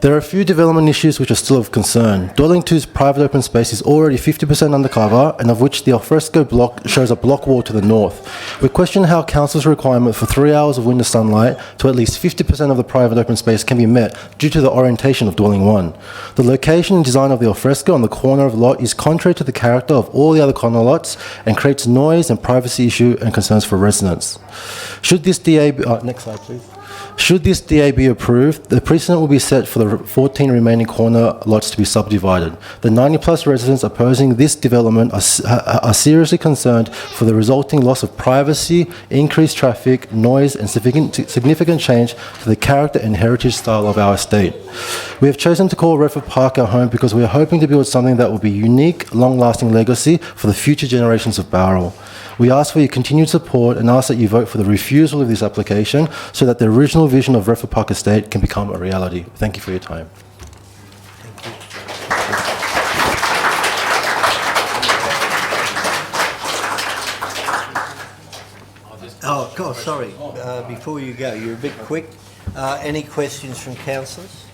There are a few development issues which are still of concern. Dwelling 2's private open space is already 50% undercover, and of which the alfresco block shows a block wall to the north. We question how council's requirement for 3 hours of window sunlight to at least 50% of the private open space can be met due to the orientation of dwelling 1. The location and design of the alfresco on the corner of the lot is contrary to the character of all the other corner lots and creates noise and privacy issue and concerns for residents. Should this DA be, next slide, please. Should this DA be approved, the precedent will be set for the 14 remaining corner lots to be subdivided. The 90-plus residents opposing this development are seriously concerned for the resulting loss of privacy, increased traffic, noise, and significant change to the character and heritage style of our estate. We have chosen to call Redford Park our home because we are hoping to build something that will be unique, long-lasting legacy for the future generations of Bowral. We ask for your continued support and ask that you vote for the refusal of this application so that the original vision of Redford Park Estate can become a reality. Thank you for your time. Oh, sorry, before you go, you're a bit quick. Any questions from councillors?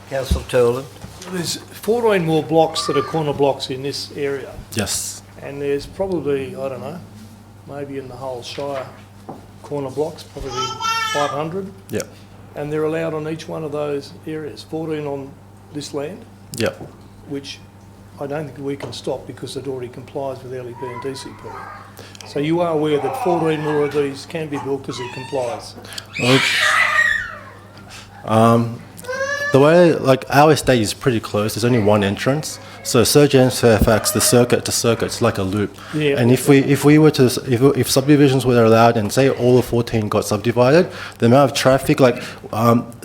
Councillor Turland. There's 14 more blocks that are corner blocks in this area, Yes. and there's probably, I don't know, maybe in the whole Shire, corner blocks, probably 500, Yep. and they're allowed on each one of those areas, 14 on this land, Yep. which I don't think we can stop because it already complies with LEP and DCP. So you are aware that 14 more of these can be built because it complies. The way, like, our estate is pretty close. There's only one entrance. So Sir James Fairfax, the circuit to circuit, it's like a loop. Yeah. And if we were to, if subdivisions were allowed and say all the 14 got subdivided, the amount of traffic, like,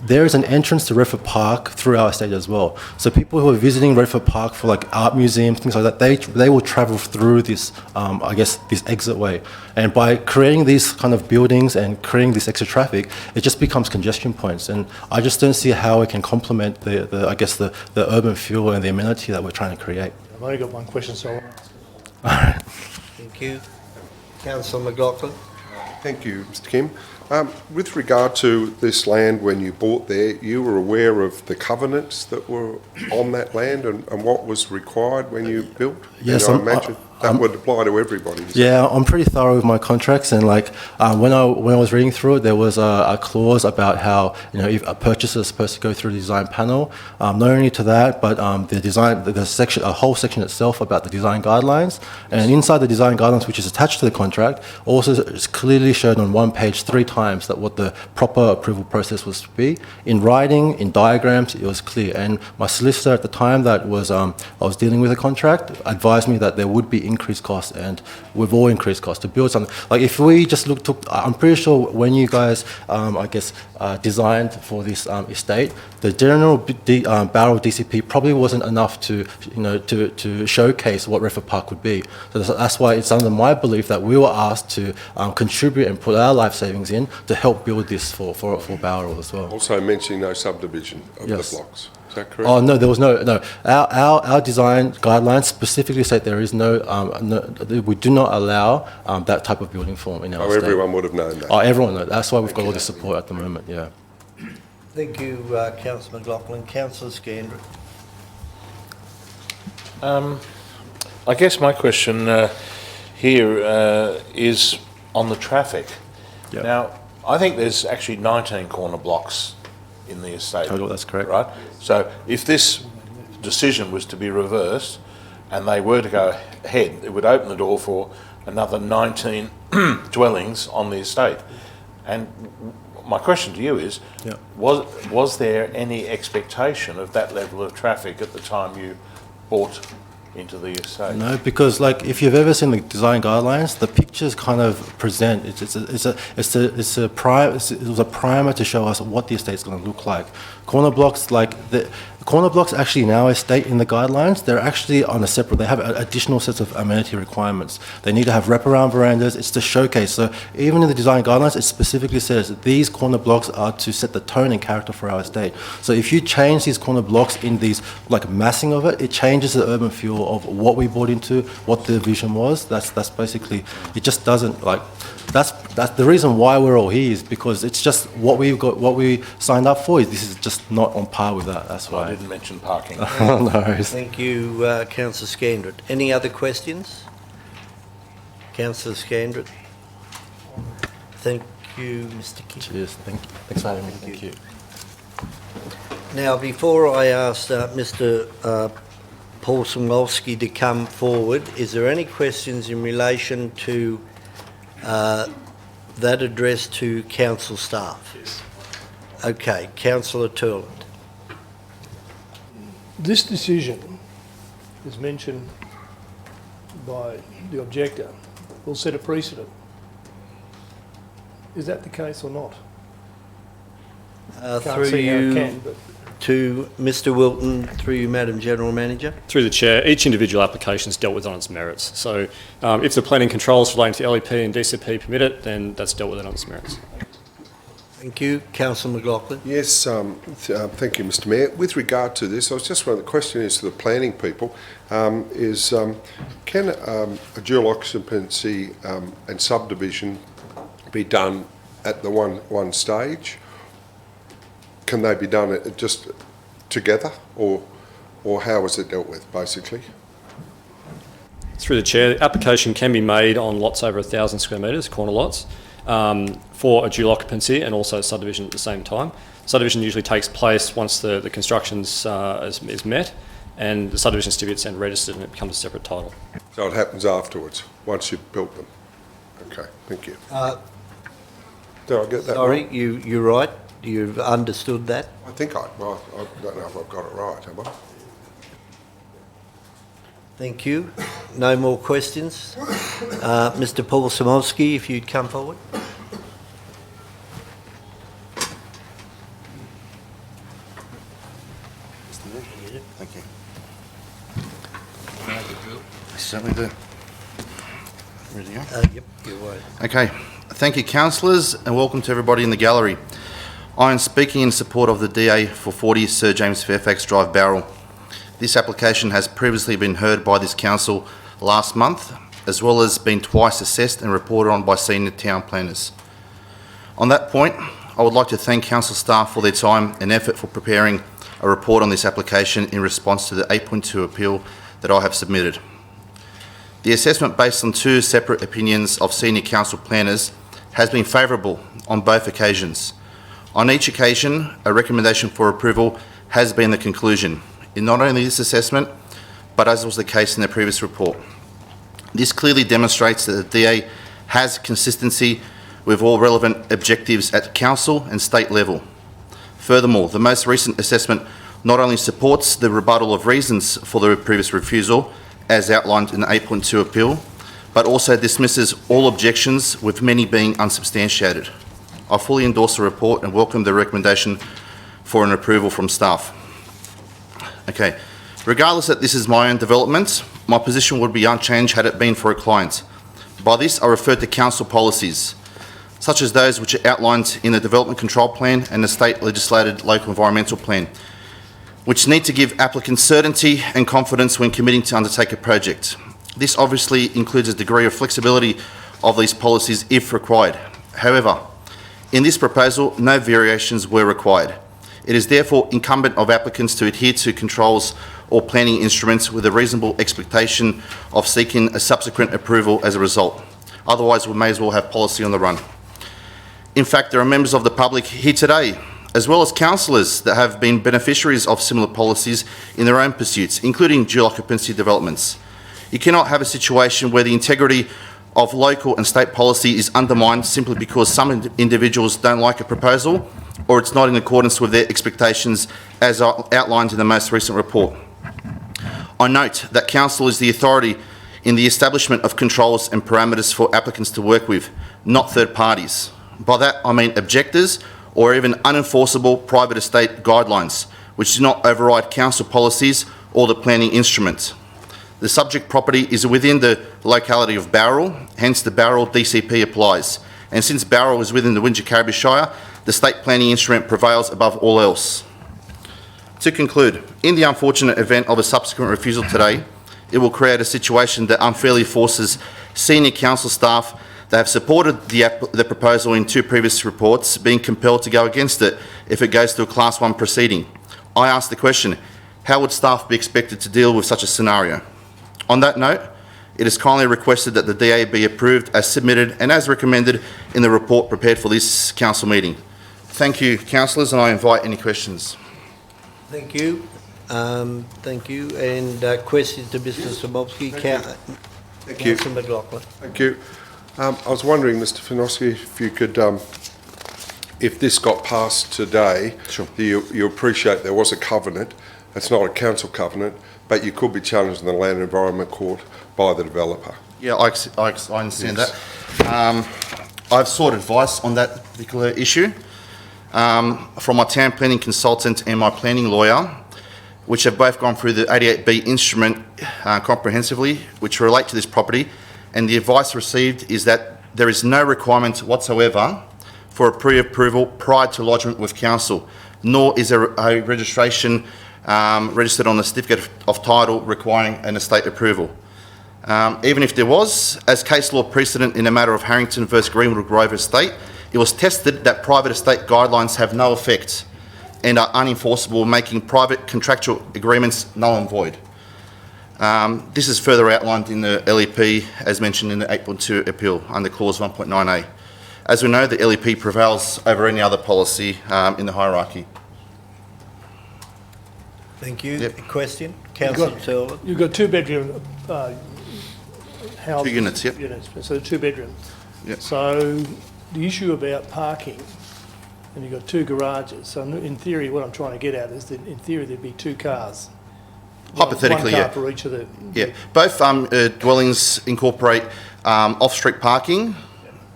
there is an entrance to Redford Park through our estate as well. So people who are visiting Redford Park for like art museums, things like that, they will travel through this, I guess, this exit way. And by creating these kind of buildings and creating this extra traffic, it just becomes congestion points. And I just don't see how it can complement the I guess, the urban feel and the amenity that we're trying to create. I've only got one question, so I'll ask. Thank you. Councillor McLaughlin. Thank you, Mr Kim. With regard to this land, when you bought there, you were aware of the covenants that were on that land and what was required when you built? Yes, and I imagine that would apply to everybody. Yeah, I'm pretty thorough with my contracts, and like when I was reading through it, there was a clause about how, you know, if a purchaser is supposed to go through the design panel. Not only to that, but the design, the section, a whole section itself about the design guidelines, and inside the design guidelines, which is attached to the contract, also is clearly shown on one page 3 times that what the proper approval process was to be. In writing, in diagrams, it was clear. And my solicitor at the time that was I was dealing with the contract advised me that there would be increased costs, and we've all increased costs to build something. Like if we just took, I'm pretty sure when you guys, I guess, designed for this estate, the general barrel DCP probably wasn't enough to, you know, to showcase what Redford Park would be. So that's why it's under my belief that we were asked to contribute and put our life savings in to help build this for Bowral as well. Also mentioning no subdivision of Yes. the blocks. Is that correct? Oh no, there was no. Our design guidelines specifically state there is no, we do not allow that type of building form in our Oh, estate. everyone would have known that. Oh, everyone knows. That's why we've got all this support at the moment. Yeah. Thank you, Councillor McLaughlin. Councillor Scandrett. I guess my question here is on the traffic. Yep. Now, I think there's actually 19 corner blocks in the estate. Total, that's correct. Right? So if this decision was to be reversed and they were to go ahead, it would open the door for another 19 dwellings on the estate. And my question to you is, Yep. was there any expectation of that level of traffic at the time you bought into the estate? No, because like if you've ever seen the design guidelines, the pictures kind of present. It was a primer to show us what the estate's going to look like. Corner blocks, like the corner blocks, actually in our estate in the guidelines, they're actually on a separate. They have additional sets of amenity requirements. They need to have wraparound verandas. It's to showcase. So even in the design guidelines, it specifically says that these corner blocks are to set the tone and character for our estate. So if you change these corner blocks in these like massing of it, it changes the urban feel of what we bought into, what the vision was. That's basically, it just doesn't like. That's the reason why we're all here, is because it's just what we've got, what we signed up for. This is just not on par with that. That's why. I didn't mention parking. No. Thank you, Councillor Scandrett. Any other questions? Councillor Scandrett. Thank you, Mr. King. Cheers. Thanks for having me. Thank you. Now, before I ask Mr. Paul Samolsky to come forward, is there any questions in relation to that address to council staff? Yes. Okay, Councillor Turland. This decision, as mentioned by the objector, will set a precedent. Is that the case or not? Can't Through see how it you can, but to Mr. Wilton, through you, Madam General Manager. Through the Chair, each individual application is dealt with on its merits. So if the planning controls relating to LEP and DCP permit it, then that's dealt with on its merits. Thank you. Councillor McLaughlin. Yes, thank you, Mr Mayor. With regard to this, I was just wondering, the question is to the planning people, can a dual occupancy and subdivision be done at the one stage? Can they be done just together, or how is it dealt with, basically? Through the chair, the application can be made on lots over 1,000 square metres, corner lots, for a dual occupancy and also subdivision at the same time. Subdivision usually takes place once the construction is met, and the subdivision certificate's then registered and it becomes a separate title. So it happens afterwards, once you've built them? Okay, thank you. Did I get that Sorry, right? you're right. You've understood that. I think I don't know if I've got it right, have I? Thank you. No more questions. Mr Paul Samowski, if you'd come forward. Thank you. I certainly do. Ready to go? Yep, you're right. Okay. Thank you, councillors, and welcome to everybody in the gallery. I am speaking in support of the DA for 40 Sir James Fairfax Drive, Bowral. This application has previously been heard by this council last month, as well as been twice assessed and reported on by senior town planners. On that point, I would like to thank council staff for their time and effort for preparing a report on this application in response to the 8.2 appeal that I have submitted. The assessment, based on two separate opinions of senior council planners, has been favourable on both occasions. On each occasion, a recommendation for approval has been the conclusion in not only this assessment, but as was the case in the previous report. This clearly demonstrates that the DA has consistency with all relevant objectives at council and state level. Furthermore, the most recent assessment not only supports the rebuttal of reasons for the previous refusal, as outlined in the 8.2 appeal, but also dismisses all objections, with many being unsubstantiated. I fully endorse the report and welcome the recommendation for an approval from staff. Okay, regardless that this is my own development, my position would be unchanged had it been for a client. By this, I refer to council policies, such as those which are outlined in the Development Control Plan and the State Legislated Local Environmental Plan, which need to give applicants certainty and confidence when committing to undertake a project. This obviously includes a degree of flexibility of these policies if required. However, in this proposal, no variations were required. It is therefore incumbent of applicants to adhere to controls or planning instruments with a reasonable expectation of seeking a subsequent approval as a result. Otherwise, we may as well have policy on the run. In fact, there are members of the public here today, as well as councillors, that have been beneficiaries of similar policies in their own pursuits, including dual occupancy developments. You cannot have a situation where the integrity of local and state policy is undermined simply because some individuals don't like a proposal or it's not in accordance with their expectations as outlined in the most recent report. I note that council is the authority in the establishment of controls and parameters for applicants to work with, not third parties. By that I mean objectors or even unenforceable private estate guidelines, which do not override council policies or the planning instrument. The subject property is within the locality of Bowral, hence the Bowral DCP applies. And since Bowral is within the Wingecarribee Shire, the state planning instrument prevails above all else. To conclude, in the unfortunate event of a subsequent refusal today, it will create a situation that unfairly forces senior council staff that have supported the proposal in two previous reports being compelled to go against it if it goes to a Class 1 proceeding. I ask the question, how would staff be expected to deal with such a scenario? On that note, it is kindly requested that the DA be approved as submitted and as recommended in the report prepared for this council meeting. Thank you, councillors, and I invite any questions. Thank you. Thank you. And questions to Mr Samowski? Thank you. Councillor McLaughlin. Thank you. I was wondering, Mr Finosky, if you could, if this got passed today, sure. You appreciate there was a covenant. It's not a council covenant, but you could be challenged in the Land and Environment Court by the developer. Yeah, I understand that. I've sought advice on that particular issue from my town planning consultant and my planning lawyer, which have both gone through the 88B instrument comprehensively, which relate to this property, and the advice received is that there is no requirement whatsoever for a pre-approval prior to lodgement with council, nor is there a registration registered on the certificate of title requiring an estate approval. Even if there was, as case law precedent in the matter of Harrington versus Greenwood Grove Estate, it was tested that private estate guidelines have no effect and are unenforceable, making private contractual agreements null and void. This is further outlined in the LEP, as mentioned in the 8.2 appeal under clause 1.9a. As we know, the LEP prevails over any other policy in the hierarchy. Thank you. Yep. Question? Councillor Turley. You've got two-bedroom houses. 2 units, yep. Units, so two-bedroom. Yep. So the issue about parking, and you've got 2 garages, so in theory, what I'm trying to get at is that in theory there'd be 2 cars. Hypothetically, one car yeah. for each of the... Yeah, both dwellings incorporate off-street parking,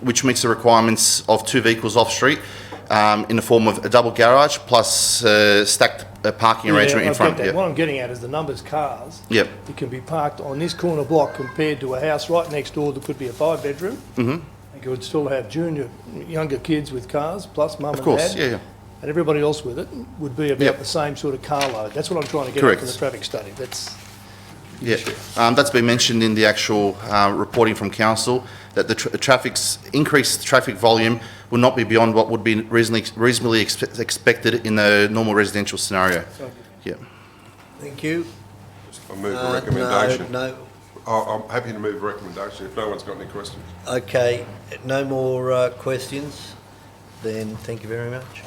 which meets the requirements of 2 vehicles off-street in the form of a double garage plus stacked parking arrangement in front. Get that. What I'm getting at is the numbers of cars Yep. that can be parked on this corner block compared to a house right next door that could be a 5-bedroom. Mm-hmm. You would still have younger kids with cars, plus mum and dad. Of course, yeah. And everybody else with it would be about Yep. the same sort of car load. That's what I'm trying to get Correct. at from the traffic study. That's Yeah, that's been mentioned in the actual reporting from council, that the increased traffic volume will not be beyond what would be reasonably expected in the normal residential scenario. Yeah. Thank you. I move a recommendation. No. I'm happy to move a recommendation if no one's got any questions. Okay, no more questions, then thank you very much.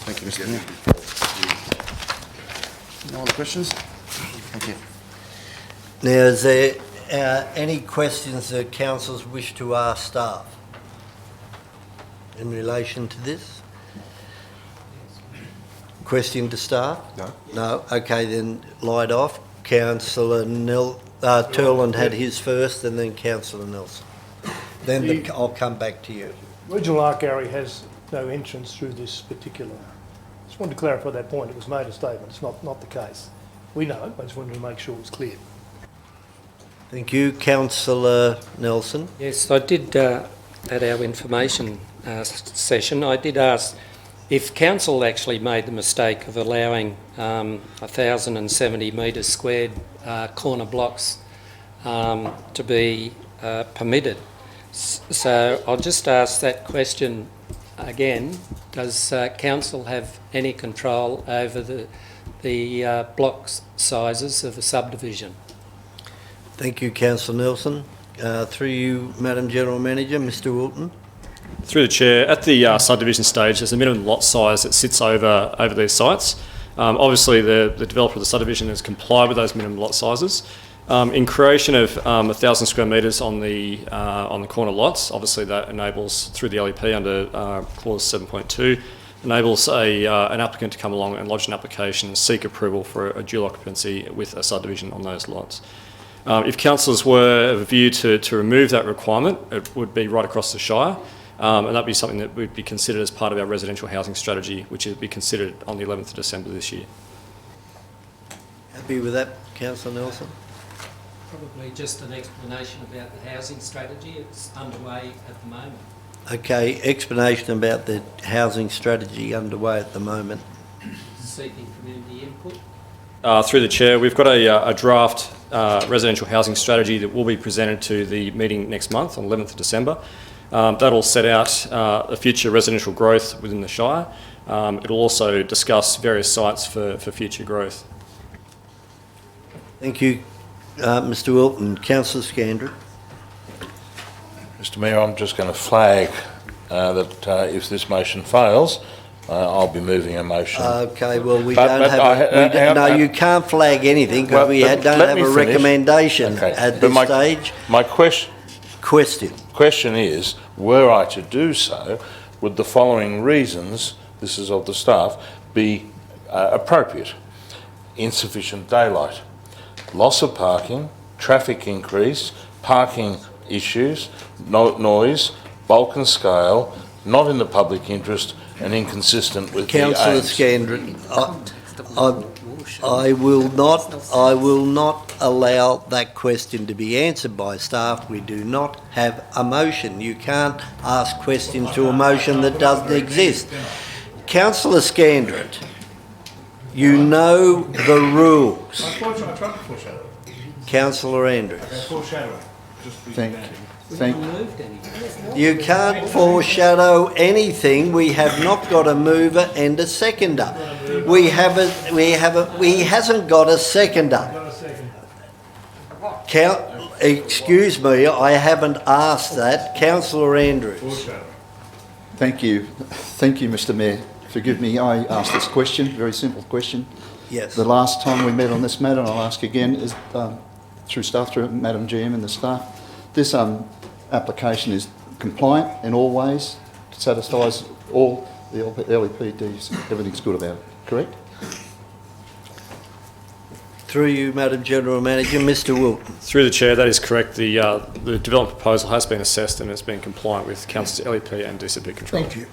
Thank you, Mr. Mayor. No other questions? Thank you. Now, is there any questions that councillors wish to ask staff in relation to this? Question to staff? No. No? Okay, then light off. Councillor Turland had his first, and then Councillor Nelson. Then I'll come back to you. Regional Art Gallery has no entrance through this particular. Just wanted to clarify that point. It was made a statement. It's not the case. We know it, but I just wanted to make sure it was clear. Thank you. Councillor Nelson. Yes, I did, at our information session, I did ask if council actually made the mistake of allowing 1,070 metres squared corner blocks to be permitted. So I'll just ask that question again. Does council have any control over the block sizes of a subdivision? Thank you, Councillor Nelson. Through you, Madam General Manager, Mr Wilton. Through the chair, at the subdivision stage, there's a minimum lot size that sits over these sites. Obviously, the developer of the subdivision has complied with those minimum lot sizes. In creation of 1,000 square metres on the corner lots, obviously that enables, through the LEP under clause 7.2, enables an applicant to come along and lodge an application and seek approval for a dual occupancy with a subdivision on those lots. If councillors were of a view to remove that requirement, it would be right across the Shire, and that'd be something that would be considered as part of our residential housing strategy, which would be considered on the 11th of December this year. Happy with that, Councillor Nelson? Probably just an explanation about the housing strategy. It's underway at the moment. Okay, explanation about the housing strategy underway at the moment. Seeking community input. Through the chair, we've got a draft residential housing strategy that will be presented to the meeting next month on 11th of December. That'll set out a future residential growth within the Shire. It'll also discuss various sites for future growth. Thank you, Mr Wilton. Councillor Scandrett. Mr Mayor, I'm just going to flag that if this motion fails, I'll be moving a motion. Okay, well, we don't have... No, you can't flag anything because we don't have a recommendation at this stage. My question is, were I to do so, would the following reasons, this is of the staff, be appropriate? Insufficient daylight, loss of parking, traffic increase, parking issues, noise, bulk and scale, not in the public interest and inconsistent with Councillor the aims. Scandrett, I will not allow that question to be answered by staff. We do not have a motion. You can't ask questions to a motion that doesn't exist. Councillor Scandrett, you know the rules. Councillor Andrews. Thank you. You can't foreshadow anything. We have not got a mover and a seconder. He hasn't got a seconder. Excuse me, I haven't asked that. Councillor Andrews. Thank you. Thank you, Mr Mayor. Forgive me, I asked this question, very simple question. Yes. The last time we met on this matter, and I'll ask again, is through Madam GM and the staff, this application is compliant in all ways, satisfies all the LEPDs, everything's good about it, correct? Through you, Madam General Manager, Mr Wilton. Through the Chair, that is correct. The development proposal has been assessed and it's been compliant with Council's LEP and DCP control. Thank you.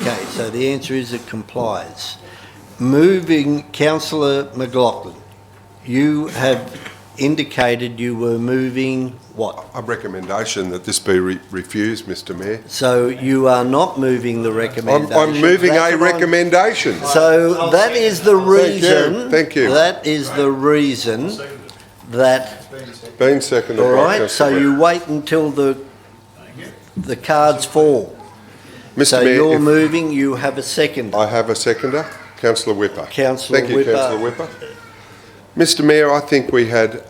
Okay, so the answer is it complies. Moving, Councillor McLaughlin, you have indicated you were moving what? A recommendation that this be refused, Mr Mayor. So you are not moving the recommendation. I'm moving a recommendation. So that is the reason. Thank you. That is the reason that. Been seconded. All right. So you wait until the cards fall. Mr So Mayor, you're moving. You have a second. I have a seconder, Councillor Whipper. Councillor Thank you, Whipper. Councillor Whipper. Mr Mayor, I think we had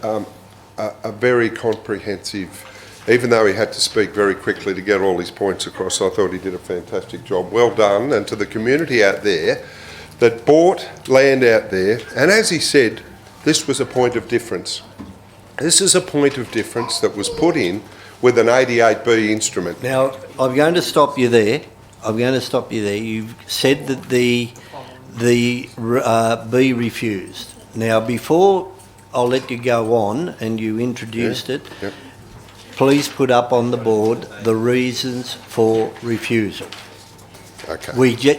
a very comprehensive, even though he had to speak very quickly to get all his points across, I thought he did a fantastic job. Well done. And to the community out there that bought land out there, and as he said, this was a point of difference. This is a point of difference that was put in with an 88B instrument. Now, I'm going to stop you there. You've said that the be refused. Now, before I'll let you go on, and you introduced it, please put up on the board the reasons for refusal. Okay.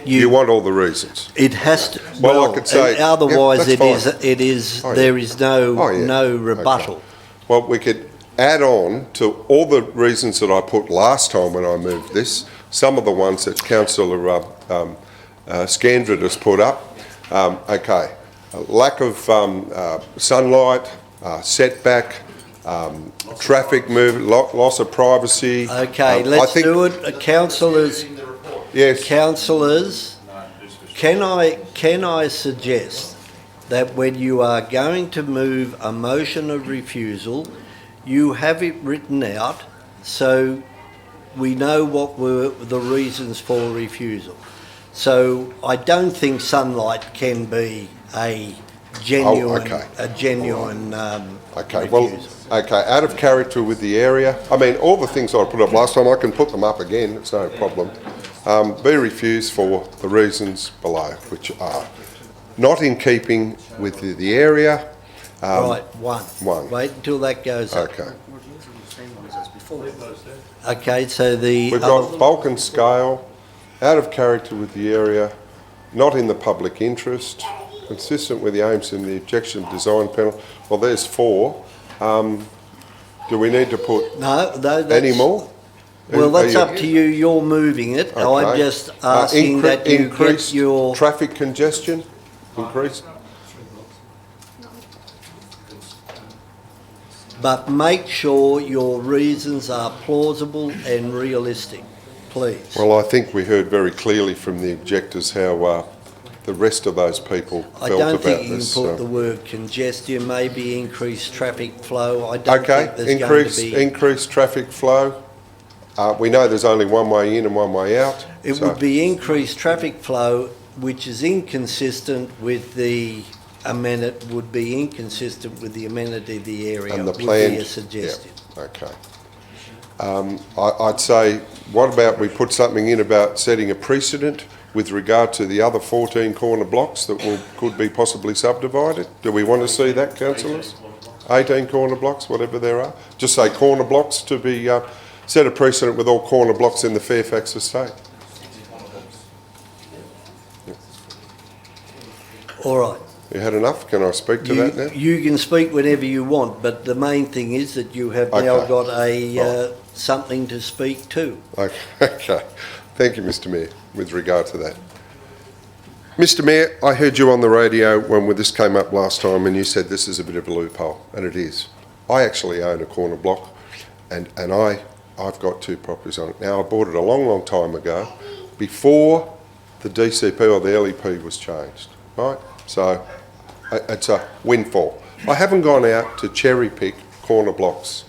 You want all the reasons? It has to. Well, I could say. Otherwise, yeah, it is. Oh, yeah. There is no Oh, rebuttal. Okay. Well, we could add on to all the reasons that I put last time when I moved this. Some of the ones that Councillor Scandrett has put up. Okay. Lack of sunlight, setback, traffic movement, loss of privacy. Okay, let's do it. Councillors. Yes. Councillors, can I suggest that when you are going to move a motion of refusal, you have it written out so we know what were the reasons for refusal. So I don't think sunlight can be a genuine, Okay, well, okay, out of character with the area. I mean, all the things I put up last time, I can put them up again, it's no problem. Be refused for the reasons below, which are not in keeping with the area. Right, one. Wait until that goes up. Okay. Okay, so We've got bulk and scale, out of character with the area, not in the public interest, consistent with the aims and the objection design panel. Well, there's 4. Do we need to put any more? Well, that's up to you. You're moving it. Okay. I'm just asking that you increased get your traffic congestion. Increased. But make sure your reasons are plausible and realistic, please. Well, I think we heard very clearly from the objectors how the rest of those people felt about this. I don't think you can put the word congestion, maybe increased traffic flow. I don't think there's going to be... increased traffic flow. We know there's only one way in and one way out. It would be increased traffic flow, which is inconsistent with the amenity, would be inconsistent with the amenity of the area, And the would plan. be a suggestion. Yeah, okay. I'd say, what about we put something in about setting a precedent with regard to the other 14 corner blocks that could be possibly subdivided? Do we want to see that, councillors? 18 corner blocks, whatever there are. Just say corner blocks to be set a precedent with all corner blocks in the Fairfax estate. All right. You had enough? Can I speak to that now? You can speak whenever you want, but the main thing is that you have now Okay. got a something to speak to. Okay. Thank you, Mr Mayor, with regard to that. Mr Mayor, I heard you on the radio when this came up last time and you said this is a bit of a loophole, and it is. I actually own a corner block and I've got 2 properties on it. Now, I bought it a long, long time ago, before the DCP or the LEP was changed, right? So it's a windfall. I haven't gone out to cherry pick corner blocks.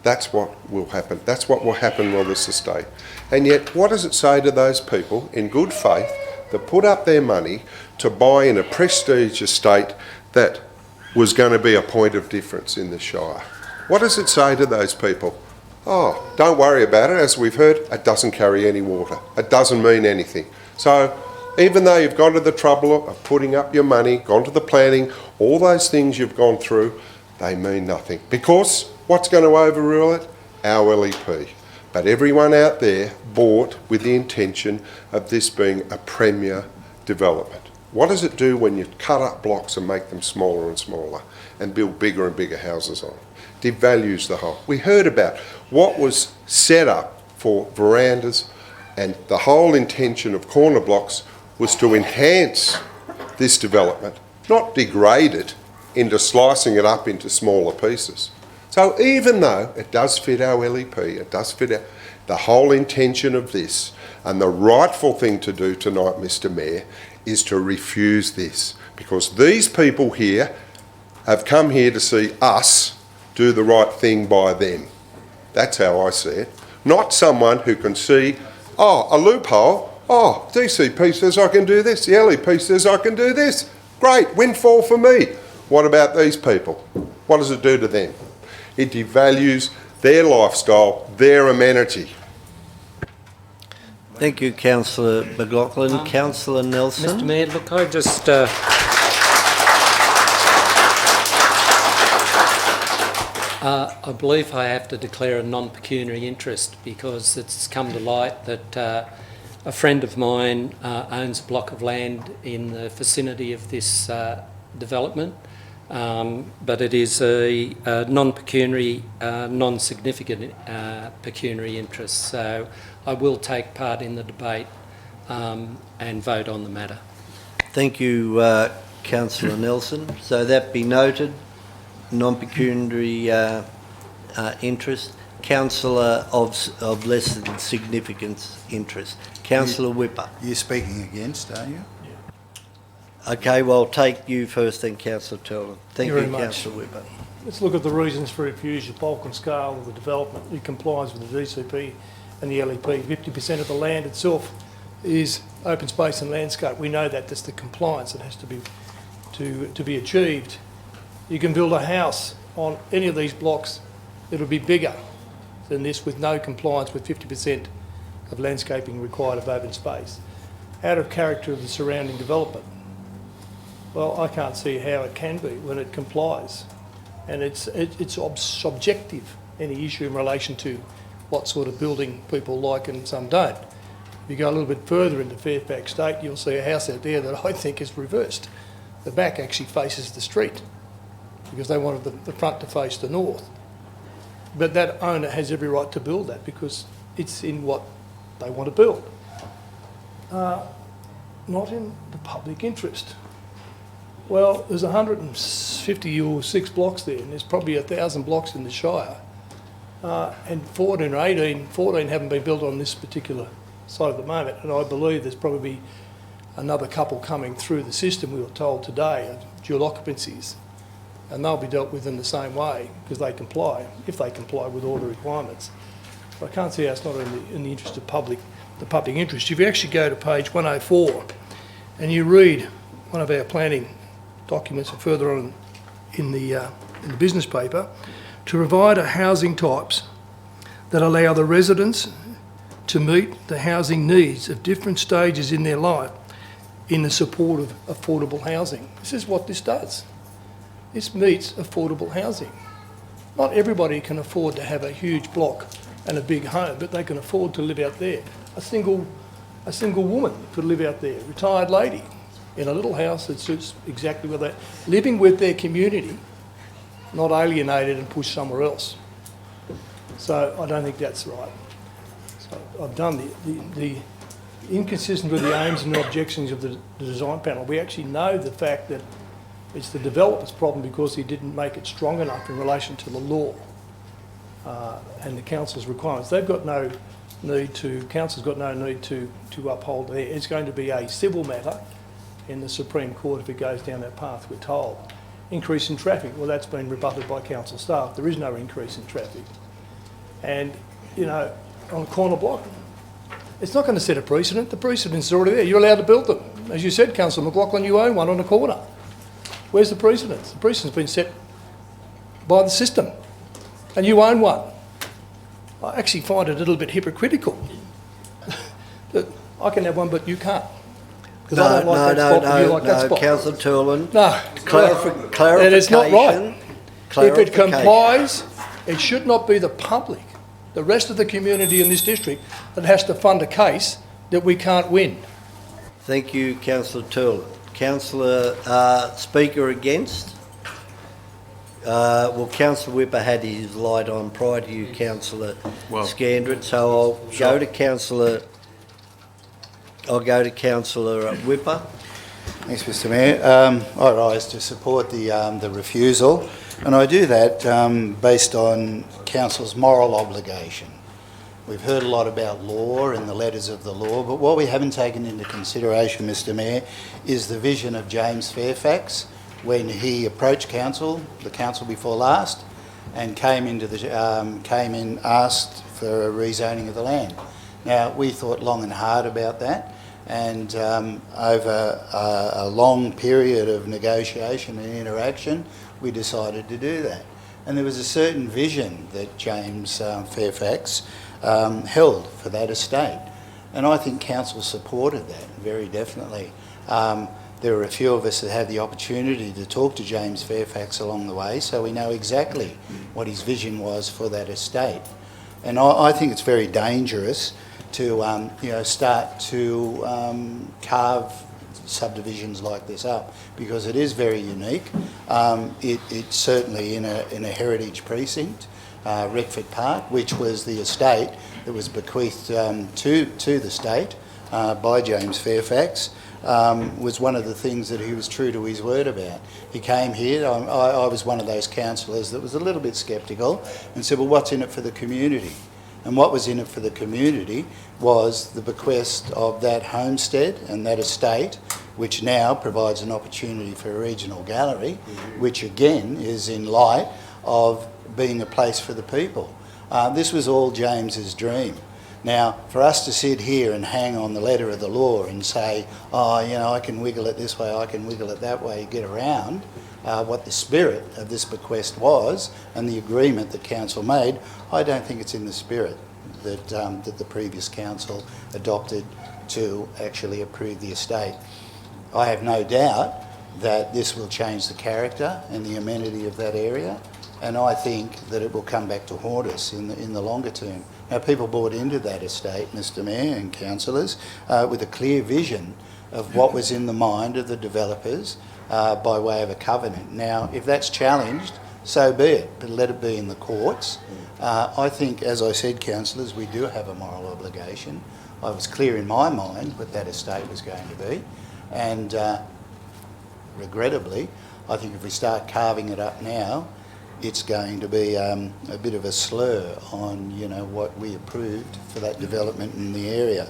That's what will happen. That's what will happen on this estate. And yet, what does it say to those people in good faith that put up their money to buy in a prestige estate that was going to be a point of difference in the Shire? What does it say to those people? Oh, don't worry about it. As we've heard, it doesn't carry any water. It doesn't mean anything. So even though you've gone to the trouble of putting up your money, gone to the planning, all those things you've gone through, they mean nothing. Because what's going to overrule it? Our LEP. But everyone out there bought with the intention of this being a premier development. What does it do when you cut up blocks and make them smaller and smaller and build bigger and bigger houses on? Devalues the whole. We heard about what was set up for verandas, and the whole intention of corner blocks was to enhance this development, not degrade it into slicing it up into smaller pieces. So even though it does fit our LEP, it does fit the whole intention of this, and the rightful thing to do tonight, Mr Mayor, is to refuse this, because these people here have come here to see us do the right thing by them. That's how I see it. Not someone who can see, oh, a loophole, oh, DCP says I can do this, the LEP says I can do this. Great, windfall for me. What about these people? What does it do to them? It devalues their lifestyle, their amenity. Thank you, Councillor McLaughlin. Councillor Nelson. Mr Mayor, look, I just... I believe I have to declare a non-pecuniary interest because it's come to light that a friend of mine owns a block of land in the vicinity of this development, but it is a non-pecuniary, non-significant pecuniary interest. So I will take part in the debate and vote on the matter. Thank you, Councillor Nelson. So that be noted. Non-pecuniary interest. Councillor of less than significance interest. Councillor Whipper. You're speaking against, are you? Okay, well, I'll take you first, then Councillor Turlin. Thank you, very much. Councillor Whipper. Let's look at the reasons for refusal, bulk and scale of the development. It complies with the DCP and the LEP. 50% of the land itself is open space and landscape. We know that. That's the compliance that has to be achieved. You can build a house on any of these blocks. It'll be bigger than this with no compliance with 50% of landscaping required of open space. Out of character of the surrounding development. Well, I can't see how it can be when it complies. And it's subjective, any issue in relation to what sort of building people like and some don't. If you go a little bit further into Fairfax State, you'll see a house out there that I think is reversed. The back actually faces the street because they wanted the front to face the north. But that owner has every right to build that because it's in what they want to build. Not in the public interest. Well, there's 156 blocks there, and there's probably 1,000 blocks in the Shire. And 14 haven't been built on this particular site at the moment, and I believe there's probably another couple coming through the system, we were told today, of dual occupancies. And they'll be dealt with in the same way because they comply, if they comply with all the requirements. But I can't see how it's not in the interest of the public interest. If you actually go to page 104 and you read one of our planning documents and further on in the business paper, to provide a housing types that allow the residents to meet the housing needs of different stages in their life in the support of affordable housing. This is what this does. This meets affordable housing. Not everybody can afford to have a huge block and a big home, but they can afford to live out there. A single woman could live out there, retired lady. in a little house that suits exactly what they, living with their community, not alienated and pushed somewhere else. So I don't think that's right. So I've done the inconsistent with the aims and the objections of the design panel. We actually know the fact that it's the developer's problem because he didn't make it strong enough in relation to the law and the council's requirements. They've got no need to, council's got no need to uphold there. It's going to be a civil matter in the Supreme Court if it goes down that path, we're told. Increase in traffic, well, that's been rebutted by council staff. There is no increase in traffic. And, you know, on a corner block, it's not going to set a precedent. The precedent's already there. You're allowed to build them. As you said, Councillor McLaughlin, you own one on a corner. Where's the precedent? The precedent's been set by the system. And you own one. I actually find it a little bit hypocritical that I can have one but you can't. Because I don't like that spot and you like that spot. Councillor Turlin. No. Clarification. And it's not right. If it Clarification. complies, it should not be the public, the rest of the community in this district, that has to fund a case that we can't win. Thank you, Councillor Turlin. Councillor Speaker against? Well, Councillor Whipper had his light on prior to you, Councillor Scandrett, so I'll go to Councillor Whipper. Thanks, Mr Mayor. I rise to support the refusal, and I do that based on Council's moral obligation. We've heard a lot about law and the letters of the law, but what we haven't taken into consideration, Mr Mayor, is the vision of James Fairfax when he approached council, the council before last, and came in, asked for a rezoning of the land. Now, we thought long and hard about that, and over a long period of negotiation and interaction, we decided to do that. And there was a certain vision that James Fairfax held for that estate. And I think council supported that very definitely. There were a few of us that had the opportunity to talk to James Fairfax along the way, so we know exactly what his vision was for that estate. And I think it's very dangerous to start to carve subdivisions like this up, because it is very unique. It's certainly in a heritage precinct. Retford Park, which was the estate that was bequeathed to the state by James Fairfax, was one of the things that he was true to his word about. He came here, I was one of those councillors that was a little bit sceptical and said, well, what's in it for the community? And what was in it for the community was the bequest of that homestead and that estate, which now provides an opportunity for a regional gallery, which again is in light of being a place for the people. This was all James's dream. Now, for us to sit here and hang on the letter of the law and say, oh, you know, I can wiggle it this way, I can wiggle it that way, get around what the spirit of this bequest was and the agreement that council made, I don't think it's in the spirit that, that the previous council adopted to actually approve the estate. I have no doubt that this will change the character and the amenity of that area, and I think that it will come back to haunt us in the longer term. Now, people bought into that estate, Mr Mayor and councillors, with a clear vision of what was in the mind of the developers by way of a covenant. Now, if that's challenged, so be it, but let it be in the courts. I think, as I said, councillors, we do have a moral obligation. I was clear in my mind what that estate was going to be, and regrettably, I think if we start carving it up now, it's going to be a bit of a slur on, you know, what we approved for that development in the area.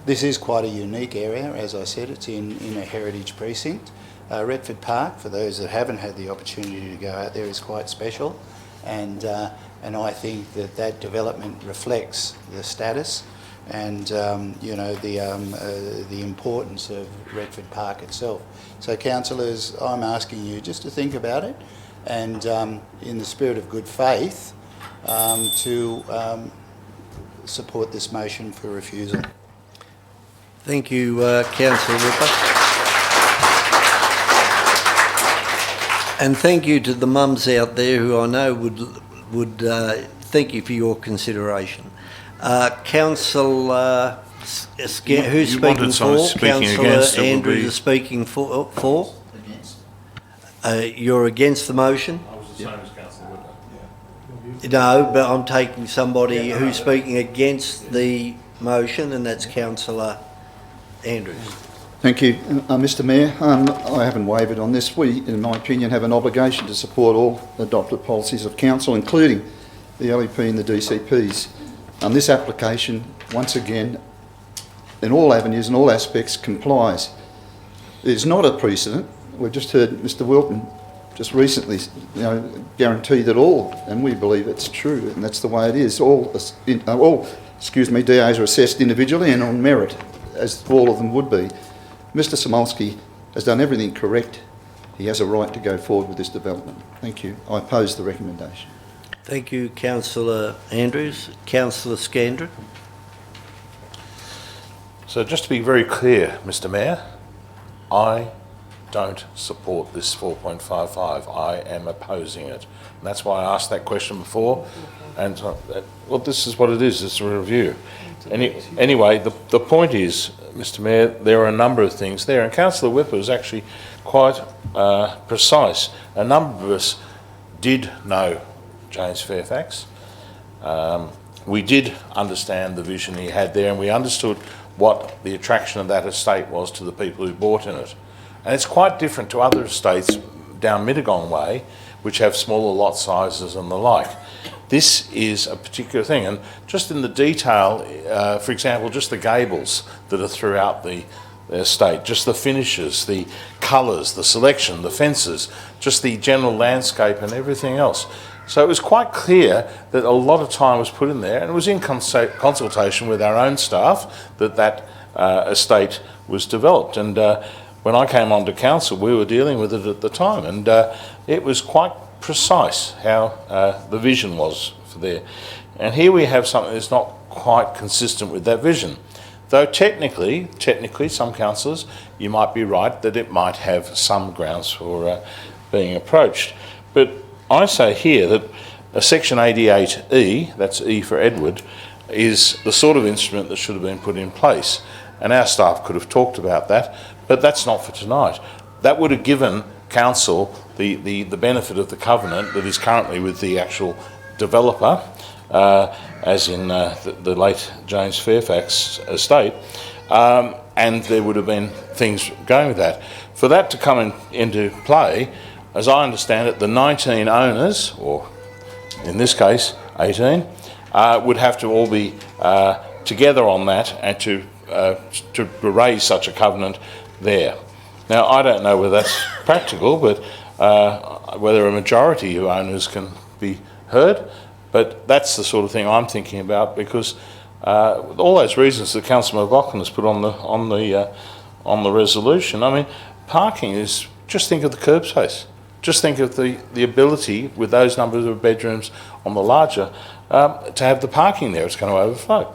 This is quite a unique area, as I said, it's in a heritage precinct. Retford Park, for those that haven't had the opportunity to go out there, is quite special, and I think that that development reflects the status and you know, the importance of Retford Park itself. So, councillors, I'm asking you just to think about it, and in the spirit of good faith, to support this motion for refusal. Thank you, Councillor Whipper. And thank you to the mums out there who I know would thank you for your consideration. Councillor Who's You speaking wanted someone for? speaking Councillor against, it would Andrews be- is speaking for? You're against the motion? I was the same as Councillor Whipper. No, but I'm taking somebody who's speaking against the motion, and that's Councillor Andrews. Thank you, Mr Mayor. I haven't wavered on this. We, in my opinion, have an obligation to support all adopted policies of council, including the LEP and the DCPs. This application, once again, in all avenues and all aspects, complies. It is not a precedent. We've just heard Mr Wilton just recently, guarantee that all, and we believe it's true, and that's the way it is. All DAs are assessed individually and on merit, as all of them would be. Mr Samolsky has done everything correct. He has a right to go forward with this development. Thank you. I oppose the recommendation. Thank you, Councillor Andrews. Councillor Scandron. So just to be very clear, Mr Mayor, I don't support this 4.55. I am opposing it. And that's why I asked that question before. And well, this is what it is. It's a review. Anyway, the point is, Mr Mayor, there are a number of things there. And Councillor Whipper was actually quite precise. A number of us did know James Fairfax. We did understand the vision he had there, and we understood what the attraction of that estate was to the people who bought in it. And it's quite different to other estates down Mittagong Way, which have smaller lot sizes and the like. This is a particular thing, and just in the detail, for example, just the gables that are throughout the estate, just the finishes, the colours, the selection, the fences, just the general landscape and everything else. So it was quite clear that a lot of time was put in there, and it was in consultation with our own staff that estate was developed. And when I came onto council, we were dealing with it at the time, and it was quite precise how the vision was for there. And here we have something that's not quite consistent with that vision. Though technically, some councillors, you might be right that it might have some grounds for being approached. But I say here that Section 88E, that's E for Edward, is the sort of instrument that should have been put in place. And our staff could have talked about that, but that's not for tonight. That would have given council the benefit of the covenant that is currently with the actual developer, as in the late James Fairfax estate, and there would have been things going with that. For that to come into play, as I understand it, the 19 owners, or in this case 18, would have to all be together on that and to raise such a covenant there. Now, I don't know whether that's practical, but whether a majority of owners can be heard, but that's the sort of thing I'm thinking about, because all those reasons that Councillor McLaughlin has put on the resolution. I mean, parking is, just think of the curb space. Just think of the ability with those numbers of bedrooms on the larger to have the parking there. It's going to overflow.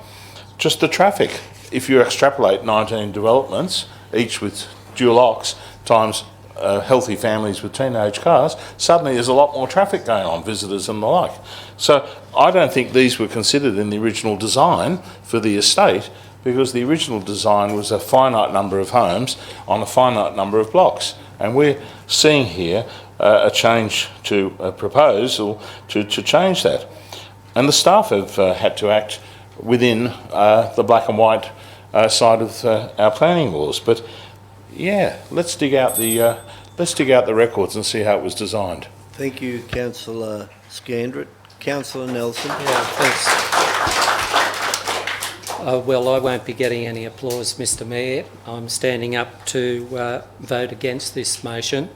Just the traffic. If you extrapolate 19 developments, each with dual locks, times healthy families with teenage cars, suddenly there's a lot more traffic going on, visitors and the like. So I don't think these were considered in the original design for the estate, because the original design was a finite number of homes on a finite number of blocks. And we're seeing here a change to a proposal to change that. And the staff have had to act within the black and white side of our planning laws. But yeah, let's dig out the records and see how it was designed. Thank you, Councillor Scandrett. Councillor Nelson. Yeah, thanks. Well, I won't be getting any applause, Mr Mayor. I'm standing up to vote against this motion.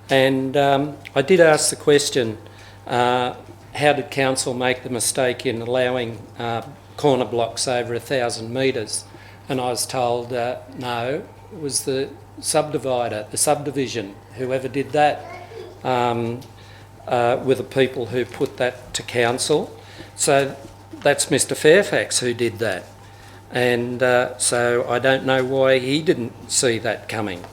And I did ask the question, how did council make the mistake in allowing corner blocks over 1,000 metres? And I was told, no, it was the subdivider, the subdivision, whoever did that, were the people who put that to council. So that's Mr Fairfax who did that. And so I don't know why he didn't see that coming.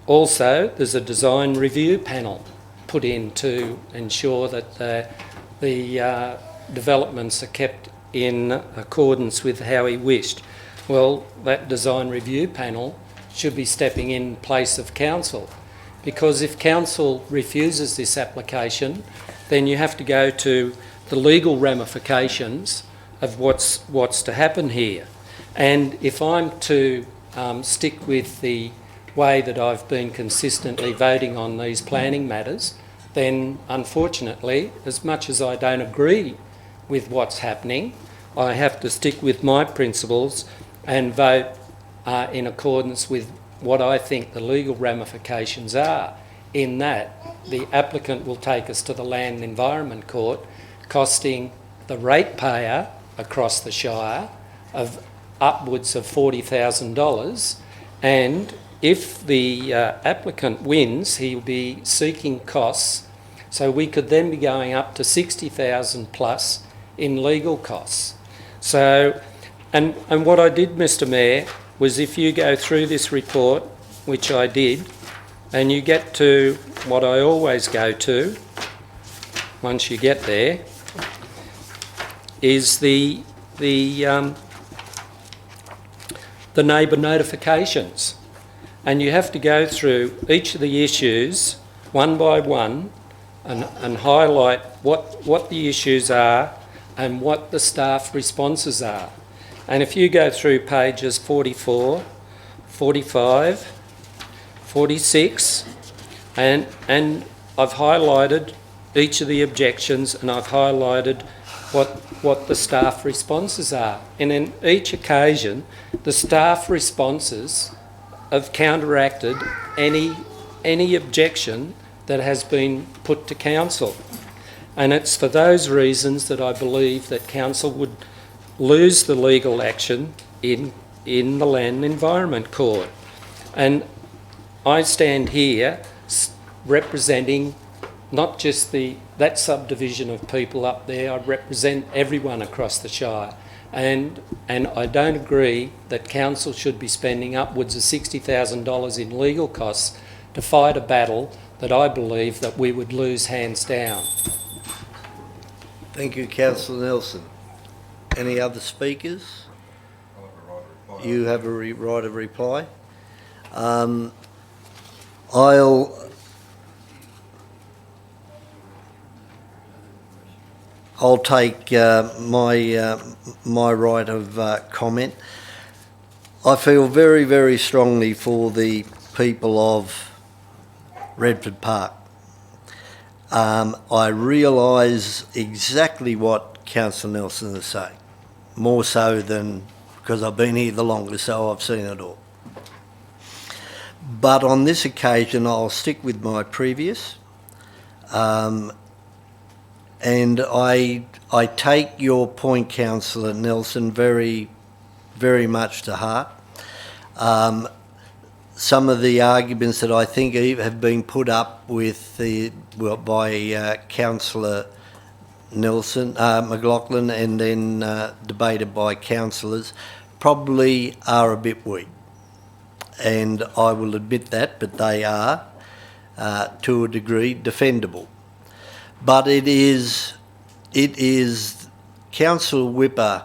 Also, there's a design review panel put in to ensure that the developments are kept in accordance with how he wished. Well, that design review panel should be stepping in place of council, because if council refuses this application, then you have to go to the legal ramifications of what's to happen here. And if I'm to stick with the way that I've been consistently voting on these planning matters, then unfortunately, as much as I don't agree with what's happening, I have to stick with my principles and vote in accordance with what I think the legal ramifications are, in that the applicant will take us to the Land and Environment Court, costing the ratepayer across the Shire of upwards of $40,000, and if the applicant wins, he'll be seeking costs, so we could then be going up to $60,000 plus in legal costs. So, and what I did, Mr. Mayor, was if you go through this report, which I did, and you get to what I always go to, once you get there, is the neighbour notifications. And you have to go through each of the issues one by one and highlight what the issues are and what the staff responses are. And if you go through pages 44, 45, 46, and I've highlighted each of the objections, and I've highlighted what the staff responses are. And in each occasion, the staff responses have counteracted any objection that has been put to council. And it's for those reasons that I believe that council would lose the legal action in the Land and Environment Court. And I stand here representing not just that subdivision of people up there, I represent everyone across the Shire. And I don't agree that council should be spending upwards of $60,000 in legal costs to fight a battle that I believe that we would lose hands down. Thank you, Councillor Nelson. Any other speakers? You have a right of reply. I'll take my right of comment. I feel very, very strongly for the people of Redford Park. I realise exactly what Councillor Nelson is saying, more so than because I've been here the longest, so I've seen it all. But on this occasion, I'll stick with my previous. And I take your point, Councillor Nelson, very, very much to heart. Some of the arguments that I think have been put up with by Councillor Nelson, McLaughlin, and then debated by councillors, probably are a bit weak. And I will admit that, but they are, to a degree, defendable. But it is Councillor Whipper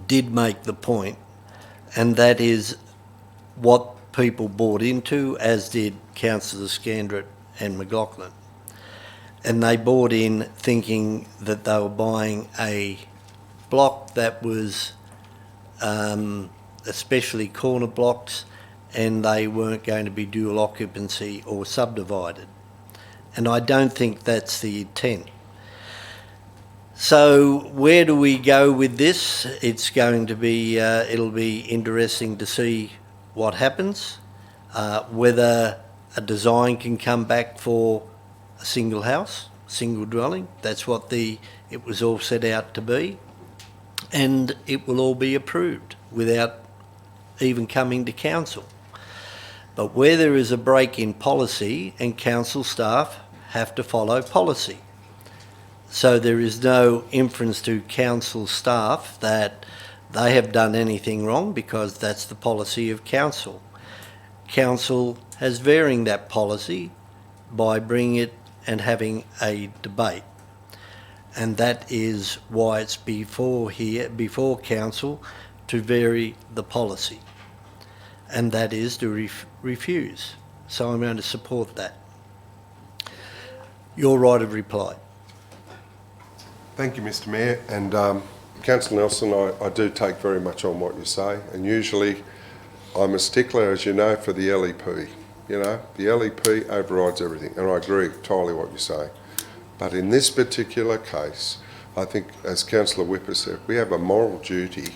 did make the point, and that is what people bought into, as did Councillor Scandrett and McLaughlin. And they bought in thinking that they were buying a block that was especially corner blocks, and they weren't going to be dual occupancy or subdivided. And I don't think that's the intent. So where do we go with this? It's going to be, it'll be interesting to see what happens, whether a design can come back for a single house, single dwelling. That's what it was all set out to be. And it will all be approved without even coming to council. But where there is a break in policy, and council staff have to follow policy. So there is no inference to council staff that they have done anything wrong, because that's the policy of council. Council has varying that policy by bringing it and having a debate. and that is why it's before council to vary the policy, and that is to refuse. So I'm going to support that. Your right of reply. Thank you, Mr Mayor. And Councillor Nelson, I do take very much on what you say, and usually I'm a stickler, as you know, for the LEP. You know, the LEP overrides everything, and I agree entirely what you say. But in this particular case, I think, as Councillor Whipper said, we have a moral duty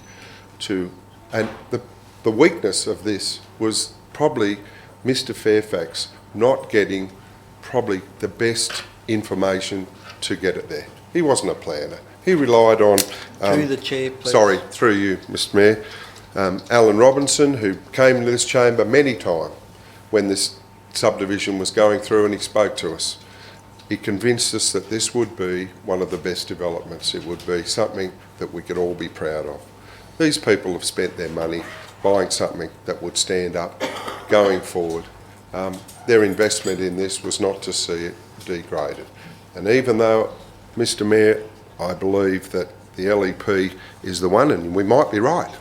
to, and the weakness of this was probably Mr Fairfax not getting probably the best information to get it there. He wasn't a planner. He relied on... Through the chair, please. Sorry, through you, Mr Mayor. Alan Robinson, who came to this chamber many times when this subdivision was going through, and he spoke to us. He convinced us that this would be one of the best developments. It would be something that we could all be proud of. These people have spent their money buying something that would stand up going forward. Their investment in this was not to see it degraded. And even though, Mr Mayor, I believe that the LEP is the one, and we might be right.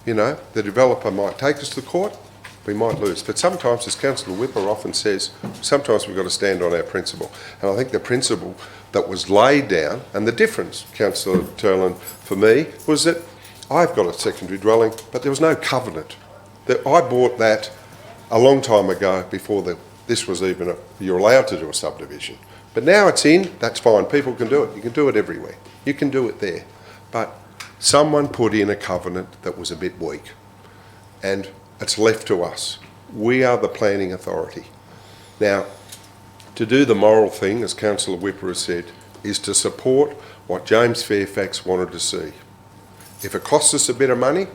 You know, the developer might take us to court, we might lose. But sometimes, as Councillor Whipper often says, sometimes we've got to stand on our principle. And I think the principle that was laid down, and the difference, Councillor Turlin, for me, was that I've got a secondary dwelling, but there was no covenant. That I bought that a long time ago before this was even you're allowed to do a subdivision. But now it's in, that's fine, people can do it. You can do it everywhere. You can do it there. But someone put in a covenant that was a bit weak. And it's left to us. We are the planning authority. Now, to do the moral thing, as Councillor Whipper has said, is to support what James Fairfax wanted to see. If it costs us a bit of money,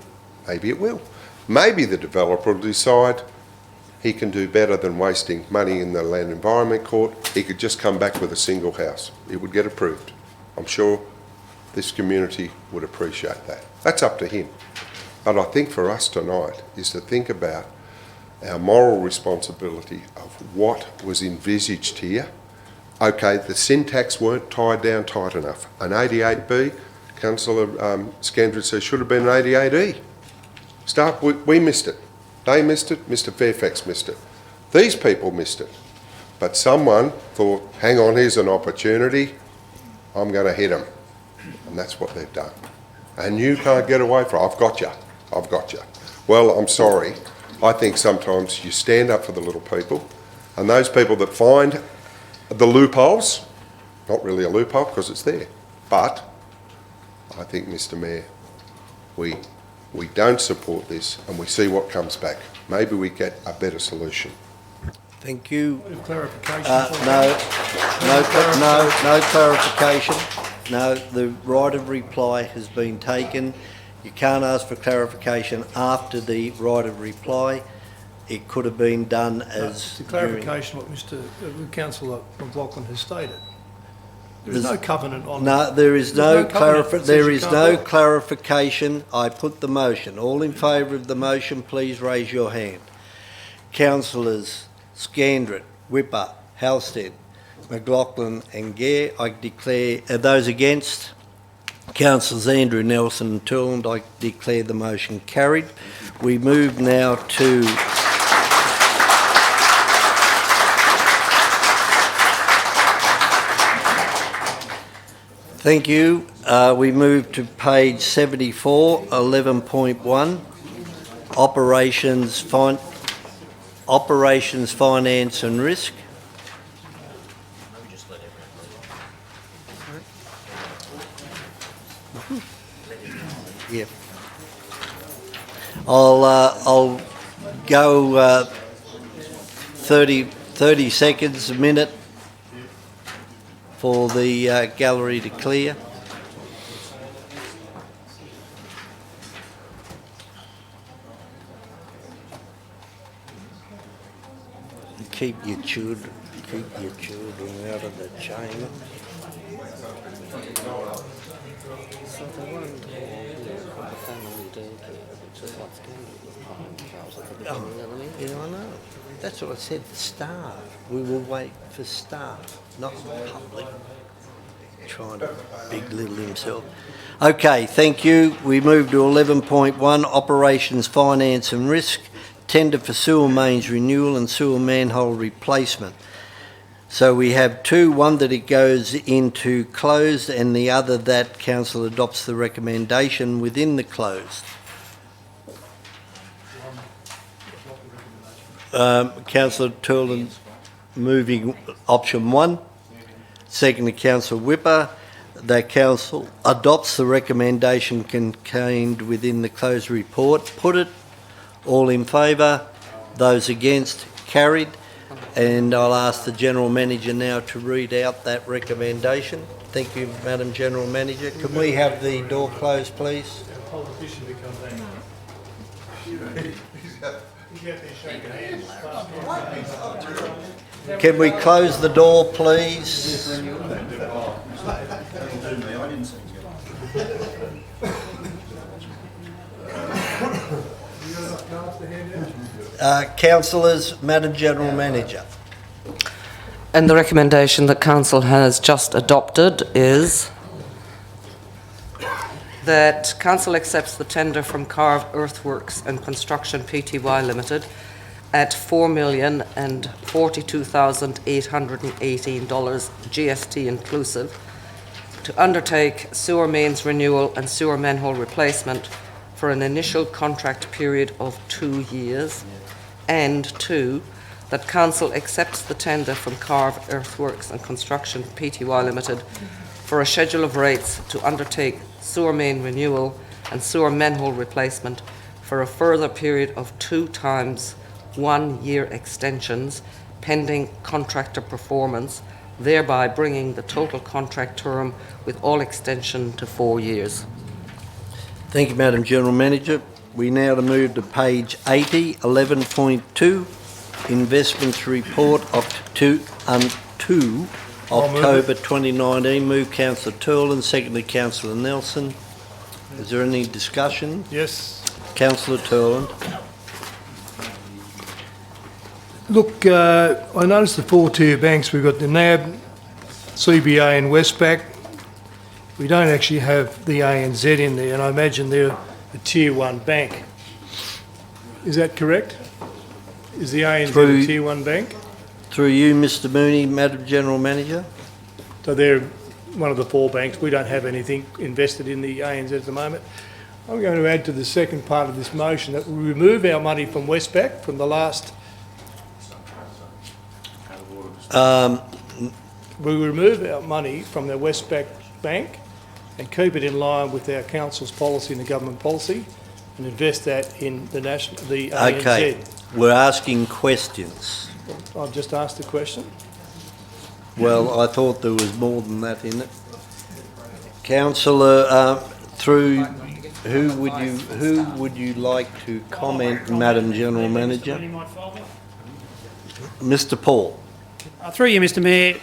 maybe it will. Maybe the developer will decide he can do better than wasting money in the Land Environment Court. He could just come back with a single house. It would get approved. I'm sure this community would appreciate that. That's up to him. But I think for us tonight is to think about our moral responsibility of what was envisaged here. Okay, the syntax weren't tied down tight enough. An 88B, Councillor Scandridge says, should have been an 88E. We missed it. They missed it, Mr Fairfax missed it. These people missed it. But someone thought, hang on, here's an opportunity, I'm going to hit them. And that's what they've done. And you can't get away from it. I've got you. I've got you. Well, I'm sorry. I think sometimes you stand up for the little people, and those people that find the loopholes, not really a loophole because it's there, but I think, Mr Mayor, we don't support this and we see what comes back. Maybe we get a better solution. Thank you. Clarification. No clarification. No, the right of reply has been taken. You can't ask for clarification after the right of reply. It could have been done as... The clarification what Councillor McLaughlin has stated. There is no covenant on... No, there is no clarification. I put the motion. All in favour of the motion, please raise your hand. Councillors Scandrett, Whipper, Halstead, McLaughlin and Gare, I declare... those against? Councillors Andrew, Nelson and Turland, I declare the motion carried. We move now to... Thank you. We move to page 74, 11.1, Operations, Finance and Risk. Yeah. I'll go 30 seconds, a minute for the gallery to clear. Keep your children out of the chamber. So the one the family daycare, which is what's going to be I know. That's what I said, the staff. We will wait for staff, not the public. Trying to big little himself. Okay, thank you. We move to 11.1, Operations, Finance and Risk, Tender for Sewer Mains Renewal and Sewer Manhole Replacement. So we have two, one that it goes into closed and the other that council adopts the recommendation within the closed. Councillor Turlin moving option 1. Second to Councillor Whipper, that council adopts the recommendation contained within the closed report. Put it. All in favour? Those against? Carried. And I'll ask the General Manager now to read out that recommendation. Thank you, Madam General Manager. Can we have the door closed, please? Can we close the door, please? Councillors, Madam General Manager. And the recommendation that Council has just adopted is that Council accepts the tender from Carve Earthworks and Construction Pty Limited at $4,042,818 GST inclusive to undertake sewer mains renewal and sewer manhole replacement for an initial contract period of 2 years, and 2, that Council accepts the tender from Carve Earthworks and Construction Pty Limited for a schedule of rates to undertake sewer main renewal and sewer manhole replacement for a further period of 2 times 1 year extensions pending contractor performance, thereby bringing the total contract term with all extension to 4 years. Thank you, Madam General Manager. We now move to page 80, 11.2, Investments Report of 2 October 2019. Move Councillor Turlin, seconded Councillor Nelson. Is there any discussion? Yes. Councillor Turlin. Look, I noticed the 4-tier banks. We've got the NAB, CBA and Westpac. We don't actually have the ANZ in there, and I imagine they're a Tier 1 bank. Is that correct? Is the ANZ a Tier 1 bank? Through you, Mr Mooney, Madam General Manager. So they're one of the 4 banks. We don't have anything invested in the ANZ at the moment. I'm going to add to the second part of this motion that we remove our money from Westpac from the last... we remove our money from the Westpac Bank and keep it in line with our council's policy and the government policy, and invest that in the ANZ. Okay, we're asking questions. I've just asked a question. Well, I thought there was more than that in it. Councillor, through who would you like to comment, Madam General Manager? Mr Paul. Through you, Mr Mayor,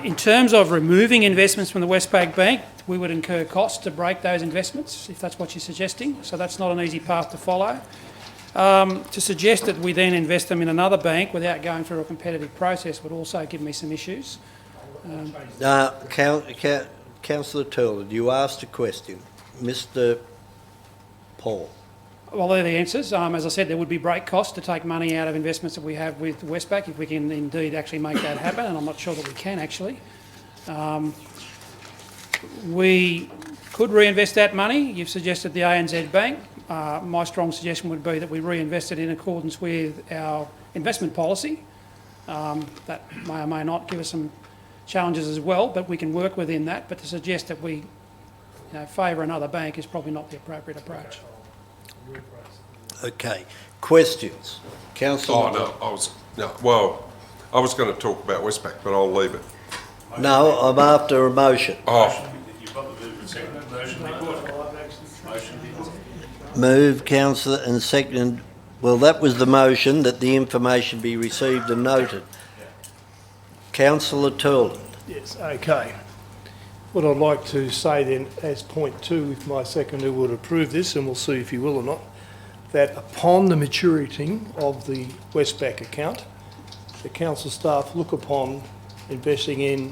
in terms of removing investments from the Westpac Bank, we would incur costs to break those investments, if that's what you're suggesting. So that's not an easy path to follow. To suggest that we then invest them in another bank without going through a competitive process would also give me some issues. Councillor Turlin, you asked a question. Mr Paul. Well, they're the answers. As I said, there would be break costs to take money out of investments that we have with Westpac if we can indeed actually make that happen, and I'm not sure that we can actually. We could reinvest that money. You've suggested the ANZ Bank. My strong suggestion would be that we reinvest it in accordance with our investment policy. That may or may not give us some challenges as well, but we can work within that. But to suggest that we favour another bank is probably not the appropriate approach. Okay. Questions? Councillor? I was going to talk about Westpac, but I'll leave it. No, I'm after a motion. Move, councillor, and second. Well, that was the motion, that the information be received and noted. Councillor Turlin. Yes, okay. What I'd like to say then, as point 2, if my seconder would approve this, and we'll see if he will or not, that upon the maturity of the Westpac account, the council staff look upon investing in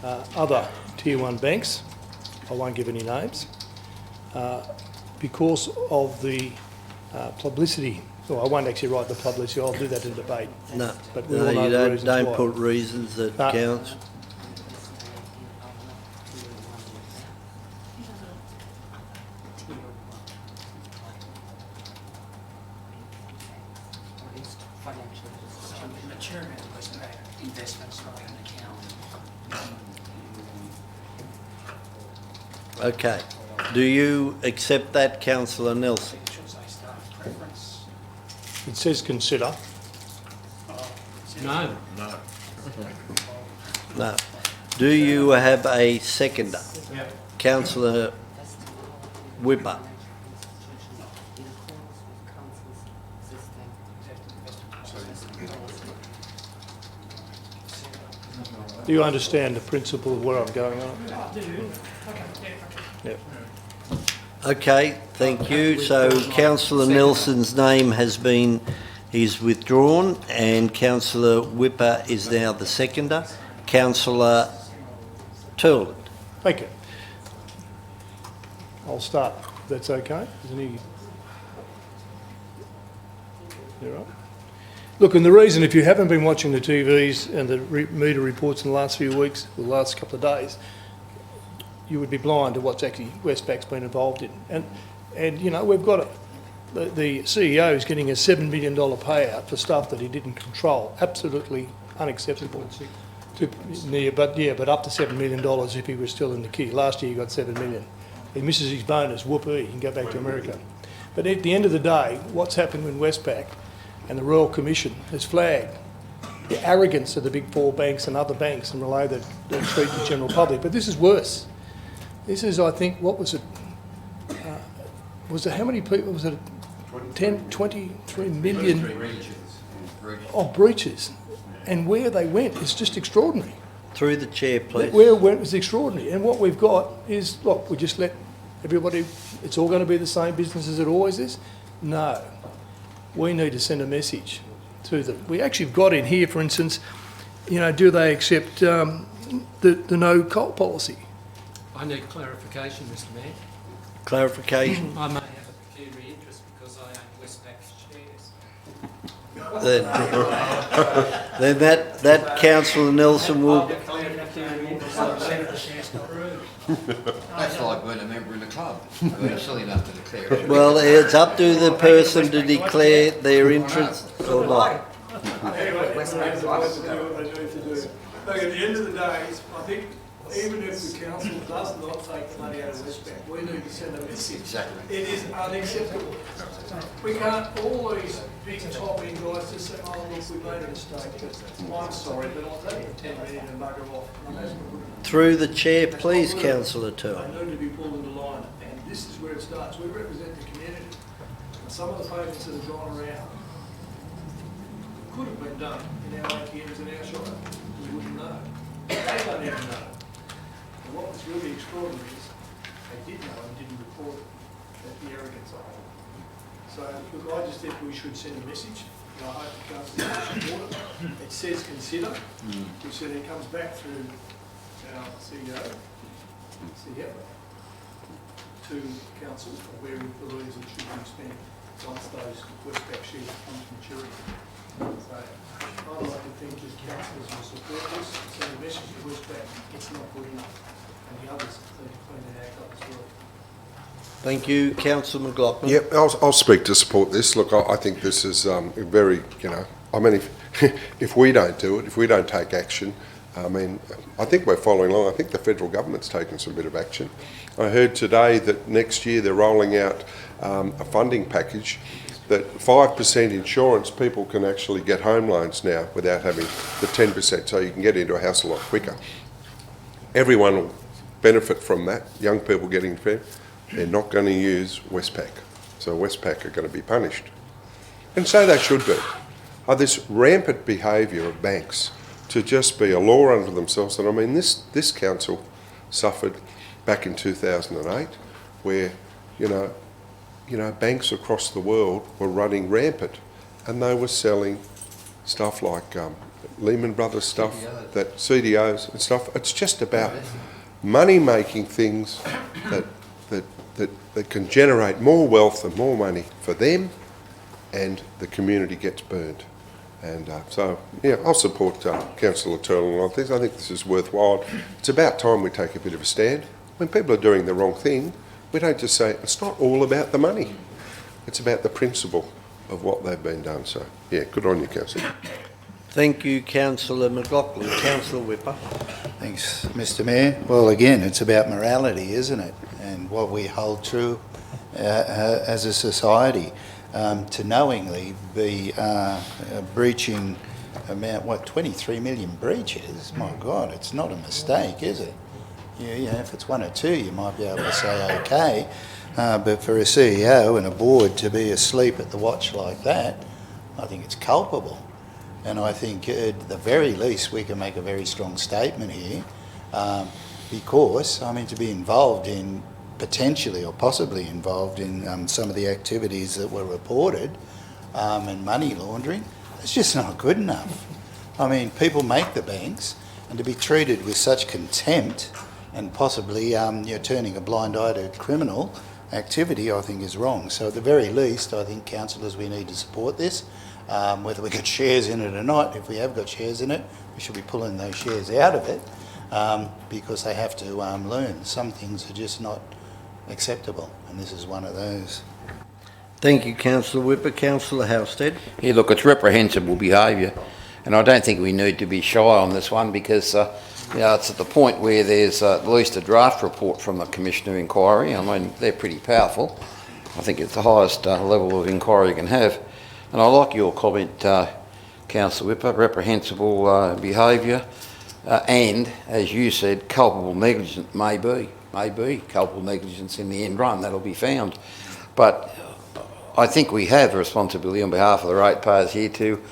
other Tier 1 banks, I won't give any names, because of the publicity. Well, I won't actually write the publicity, I'll do that in debate. No, But we no, all know you the don't, reasons don't why. put reasons that No. counts. Okay. Do you accept that, Councillor Nelson? It says consider. No. No. Do you have a seconder? Councillor Whipper. Do you understand the principle of where I'm going on? Yep. Okay, thank you. So Councillor Nelson's name is withdrawn, and Councillor Whipper is now the seconder. Councillor Turland. Thank you. I'll start, if that's okay. You're right. Look, and the reason, if you haven't been watching the TVs and the media reports in the last few weeks, or the last couple of days, you would be blind to what's actually Westpac's been involved in. And you know, we've got the CEO is getting a $7 million payout for stuff that he didn't control. Absolutely unacceptable. But up to $7 million if he was still in the key. Last year he got $7 million. He misses his bonus, whoopee, he can go back to America. But at the end of the day, what's happened when Westpac and the Royal Commission has flagged the arrogance of the big four banks and other banks and relay that treat the general public. But this is worse. This is, I think, what was it? Was it how many people? Was it 23 million? Breaches. And where they went is just extraordinary. Through the chair, please. Where it went was extraordinary. And what we've got is, look, we just let everybody, it's all going to be the same business as it always is? No. We need to send a message to them. We actually have got in here, for instance, you know, do they accept the no coal policy? I need clarification, Mr Mayor. Clarification. I may have a pecuniary interest because I own Westpac's shares. Then that Councillor Nelson will. That's like being a member in the club. We're silly enough to declare it. Well, it's up to the person to declare their interest or not. Look, at the end of the day, I think even if the council does not take the money out of Westpac, we need to send a message. Exactly. It is unacceptable. We can't, all these big top-end guys just say, oh, look, we made a mistake, but I'm sorry, but I'll take the 10 million and bugger off. Through the chair, please, Councillor Turl. They need to be pulled into line, and this is where it starts. We represent the community. Some of the payments that have gone around could have been done in our ATMs and our shop. We wouldn't know. They don't even know. And what was really extraordinary is they did know and didn't report it. That's the arrogance of it. So, look, I just think we should send a message. And I hope the council should support it. It says consider, which then it comes back through our CEO, to council for where he believes it should be spent once those Westpac shares come to maturity. So I'd like to think that councillors will support this, send a message to Westpac, it's not good enough, and the others need to clean that act up as well. Thank you, Councillor McLaughlin. Yep, I'll speak to support this. Look, I think this is very, I mean, if we don't do it, if we don't take action, I mean, I think we're following along. I think the federal government's taken some bit of action. I heard today that next year they're rolling out a funding package that 5% insurance, people can actually get home loans now without having the 10%, so you can get into a house a lot quicker. Everyone will benefit from that, young people getting fair. They're not going to use Westpac, so Westpac are going to be punished. And so they should be. This rampant behaviour of banks to just be a law unto themselves. And I mean, this council suffered back in 2008, where banks across the world were running rampant, and they were selling stuff like Lehman Brothers stuff, that CDOs and stuff. It's just about money-making things that can generate more wealth and more money for them, and the community gets burned. And so, yeah, I'll support Councillor Turlin on this. I think this is worthwhile. It's about time we take a bit of a stand. When people are doing the wrong thing, we don't just say, it's not all about the money. It's about the principle of what they've been done. So, yeah, good on you, Councillor. Thank you, Councillor McLaughlin. Councillor Whipper. Thanks, Mr Mayor. Well, again, it's about morality, isn't it? And what we hold true as a society. To knowingly be breaching amount, 23 million breaches? My God, it's not a mistake, is it? Yeah, if it's one or two, you might be able to say okay. But for a CEO and a board to be asleep at the watch like that, I think it's culpable. And I think at the very least we can make a very strong statement here because, I mean, to be involved in, potentially or possibly involved in some of the activities that were reported and money laundering, it's just not good enough. I mean, people make the banks, and to be treated with such contempt and possibly you're turning a blind eye to criminal activity, I think is wrong. So at the very least, I think, councillors, we need to support this. Whether we got shares in it or not, if we have got shares in it, we should be pulling those shares out of it because they have to learn. Some things are just not acceptable, and this is one of those. Thank you, Councillor Whipper. Councillor Halstead. Yeah, look, it's reprehensible behaviour, and I don't think we need to be shy on this one because it's at the point where there's at least a draft report from the Commissioner of Inquiry. I mean, they're pretty powerful. I think it's the highest level of inquiry you can have. And I like your comment, Councillor Whipper, reprehensible behaviour and, as you said, culpable negligence may be culpable negligence in the end run, that'll be found. But I think we have a responsibility on behalf of the ratepayers here to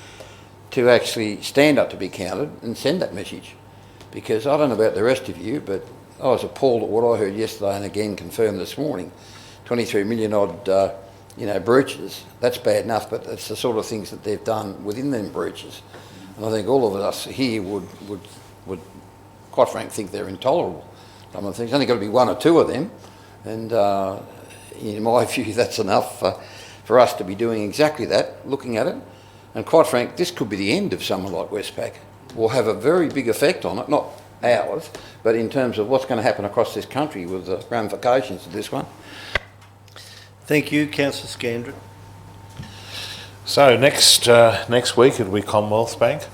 actually stand up to be counted and send that message. Because I don't know about the rest of you, but I was appalled at what I heard yesterday and again confirmed this morning. 23 million odd breaches, that's bad enough, but it's the sort of things that they've done within them breaches. And I think all of us here would quite frankly think they're intolerable. Some of the things, only got to be one or two of them, and in my view that's enough for us to be doing exactly that, looking at it. And quite frankly, this could be the end of someone like Westpac. Will have a very big effect on it, not ours, but in terms of what's going to happen across this country with the ramifications of this one. Thank you, Councillor Scandron. So next week it'll be Commonwealth Bank.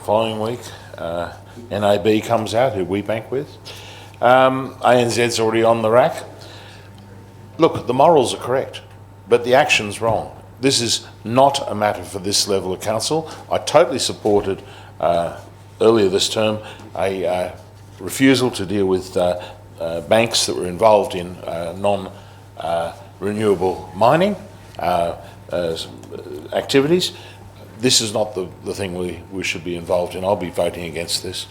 Following week, NAB comes out, who we bank with. ANZ's already on the rack. Look, the morals are correct, but the action's wrong. This is not a matter for this level of council. I totally supported earlier this term a refusal to deal with banks that were involved in non-renewable mining activities. This is not the thing we should be involved in. I'll be voting against this.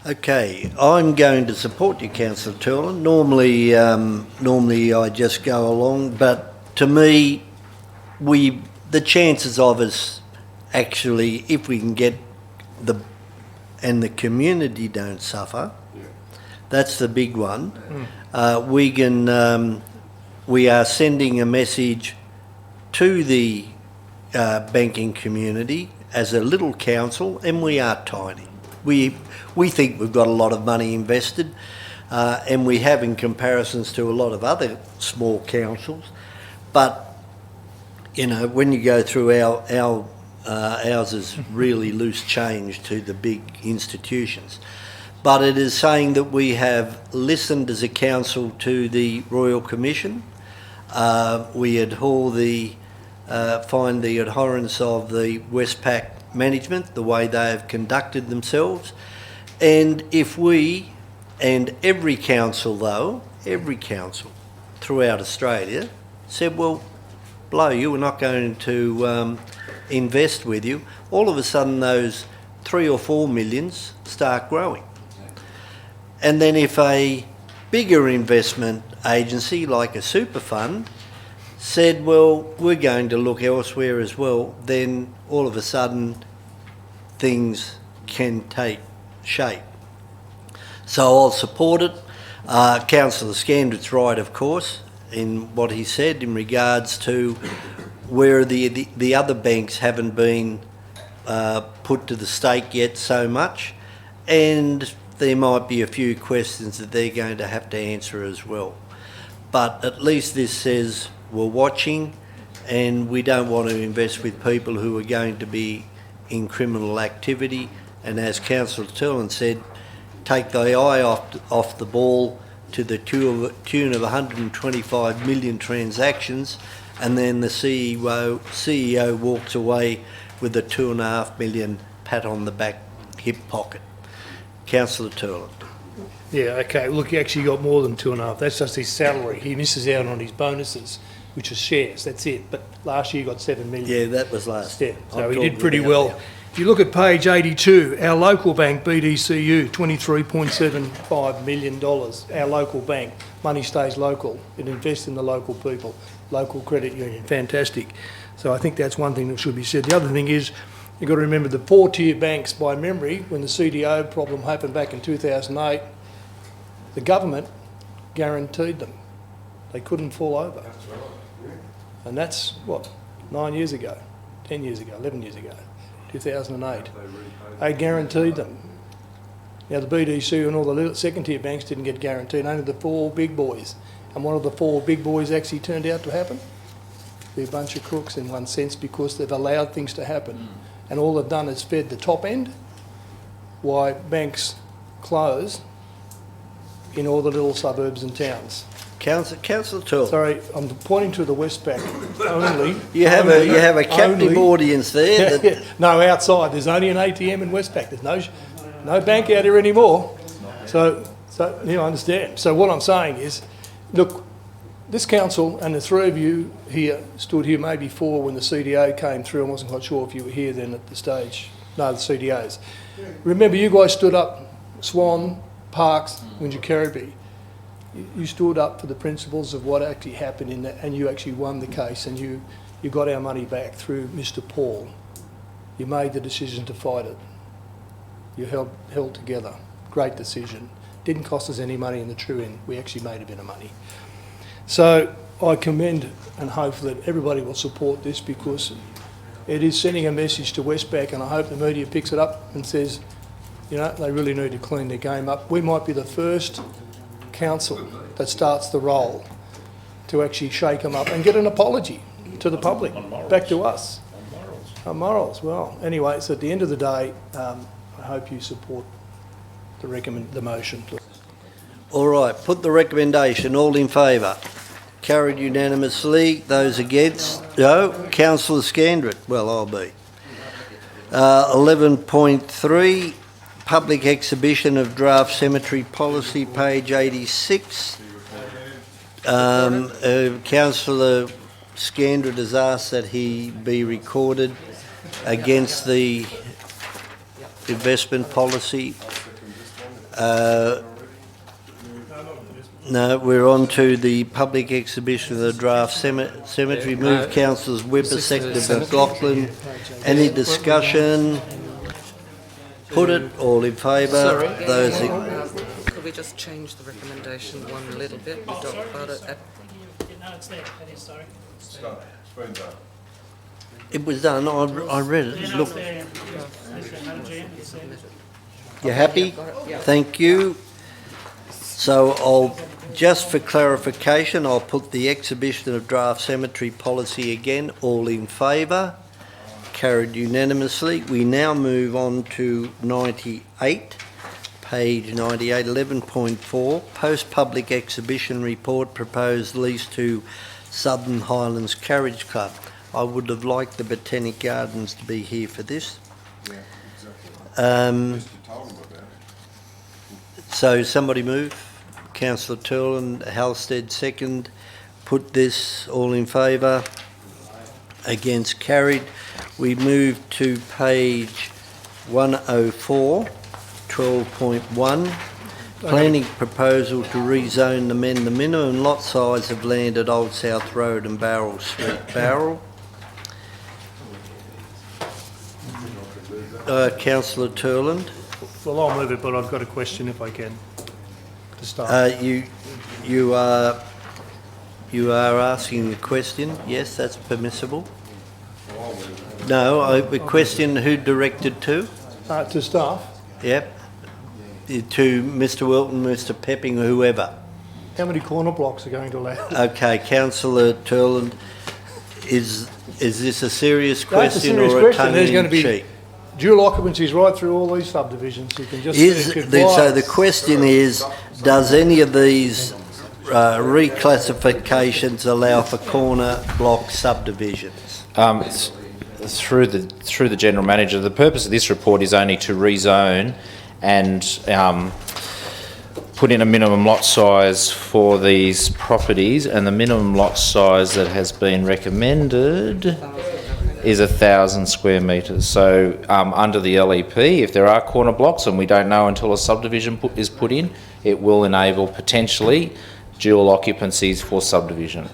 Okay, I'm going to support you, Councillor Turlin. Normally I just go along, but to me, the chances of us actually, if we can get the community don't suffer, that's the big one. We are sending a message to the banking community as a little council, and we are tiny. We think we've got a lot of money invested, and we have in comparisons to a lot of other small councils. But when you go through ours is really loose change to the big institutions. But it is saying that we have listened as a council to the Royal Commission. We find the abhorrence of the Westpac management, the way they have conducted themselves. And if we, and every council throughout Australia said, well, blow you, we're not going to invest with you, all of a sudden those 3 or 4 millions start growing. And then if a bigger investment agency like a super fund said, well, we're going to look elsewhere as well, then all of a sudden things can take shape. So I'll support it. Councillor Scandrett's right, of course, in what he said in regards to where the other banks haven't been put to the stake yet so much, and there might be a few questions that they're going to have to answer as well. But at least this says we're watching, and we don't want to invest with people who are going to be in criminal activity. And as Councillor Turlin said, take the eye off the ball to the tune of 125 million transactions, and then the CEO walks away with a $2.5 million pat on the back hip pocket. Councillor Turlin. Yeah, okay. Look, he actually got more than 2.5. That's just his salary. He misses out on his bonuses, which is shares. That's it. But last year he got 7 million. Yeah, that was last year. So he did pretty well. If you look at page 82, our local bank, BDCU, $23.75 million. Our local bank. Money stays local. It invests in the local people. Local credit union. Fantastic. So I think that's one thing that should be said. The other thing is, you've got to remember the 4-tier banks, by memory, when the CDO problem happened back in 2008, the government guaranteed them. They couldn't fall over. And that's, what, 9 years ago, 10 years ago, 11 years ago, 2008. They guaranteed them. Now the BDC and all the little second-tier banks didn't get guaranteed, only the 4 big boys. And one of the 4 big boys actually turned out to happen. They're a bunch of crooks in one sense because they've allowed things to happen. And all they've done is fed the top end, why banks close in all the little suburbs and towns. Councillor Turlin. Sorry, I'm pointing to the Westpac only. You have a captive audience there. Yeah, no, outside. There's only an ATM in Westpac. There's no bank out here anymore. So you understand. So what I'm saying is, look, this council and the 3 of you here stood here maybe 4 when the CDO came through. I wasn't quite sure if you were here then at the stage. No, the CDOs. Remember, you guys stood up, Swan, Parks, Windsor Kerribee. You stood up for the principles of what actually happened in that, and you actually won the case, and you got our money back through Mr. Paul. You made the decision to fight it. You held together. Great decision. Didn't cost us any money in the true end. We actually made a bit of money. So I commend and hope that everybody will support this, because it is sending a message to Westpac, and I hope the media picks it up and says, you know, they really need to clean their game up. We might be the first council that starts the roll to actually shake them up and get an apology to the public, back to us. On morals. Well, anyway, so at the end of the day, I hope you support the motion. All right, put the recommendation. All in favour? Carried unanimously. Those against? No. Councillor Scandrett? Well, I'll be. 11.3, public exhibition of draft cemetery policy, page 86. Councillor Scandrett has asked that he be recorded against the investment policy. No, we're on to the public exhibition of the draft cemetery. Move councillors Whipper, seconded McLaughlin. Any discussion? Put it. All in favour? Those Could we just change the recommendation one little bit? We talked about it at... No, it's there. It is, sorry. It was done. I read it. Look. You happy? Thank you. So I'll, just for clarification, I'll put the exhibition of draft cemetery policy again. All in favour? Carried unanimously. We now move on to 98, page 98, 11.4, post-public exhibition report, proposed lease to Southern Highlands Carriage Club. I would have liked the Botanic Gardens to be here for this. So somebody move. Councillor Turlin, Halstead second. Put this. All in favour? Against? Carried. We move to page 104, 12.1. Planning proposal to rezone amend the minimum lot size of land at Old South Road and Barrel Street. Barrel. Councillor Turland. Well, I'll move it, but I've got a question if I can. to staff. You are asking a question. Yes, that's permissible. No, a question who directed to? To staff. Yep. To Mr. Wilton, Mr. Pepping, whoever. How many corner blocks are going to allow? Okay, Councillor Turland, is this a serious That's a question serious or a question. There's going to be tongue-in-cheek? dual occupancies right through all these subdivisions. You can just So the question is, does any of these reclassifications allow for corner block subdivisions? Through the General Manager, the purpose of this report is only to rezone and put in a minimum lot size for these properties, and the minimum lot size that has been recommended is 1,000 square metres. So under the LEP, if there are corner blocks, and we don't know until a subdivision is put in, it will enable potentially dual occupancies for subdivision.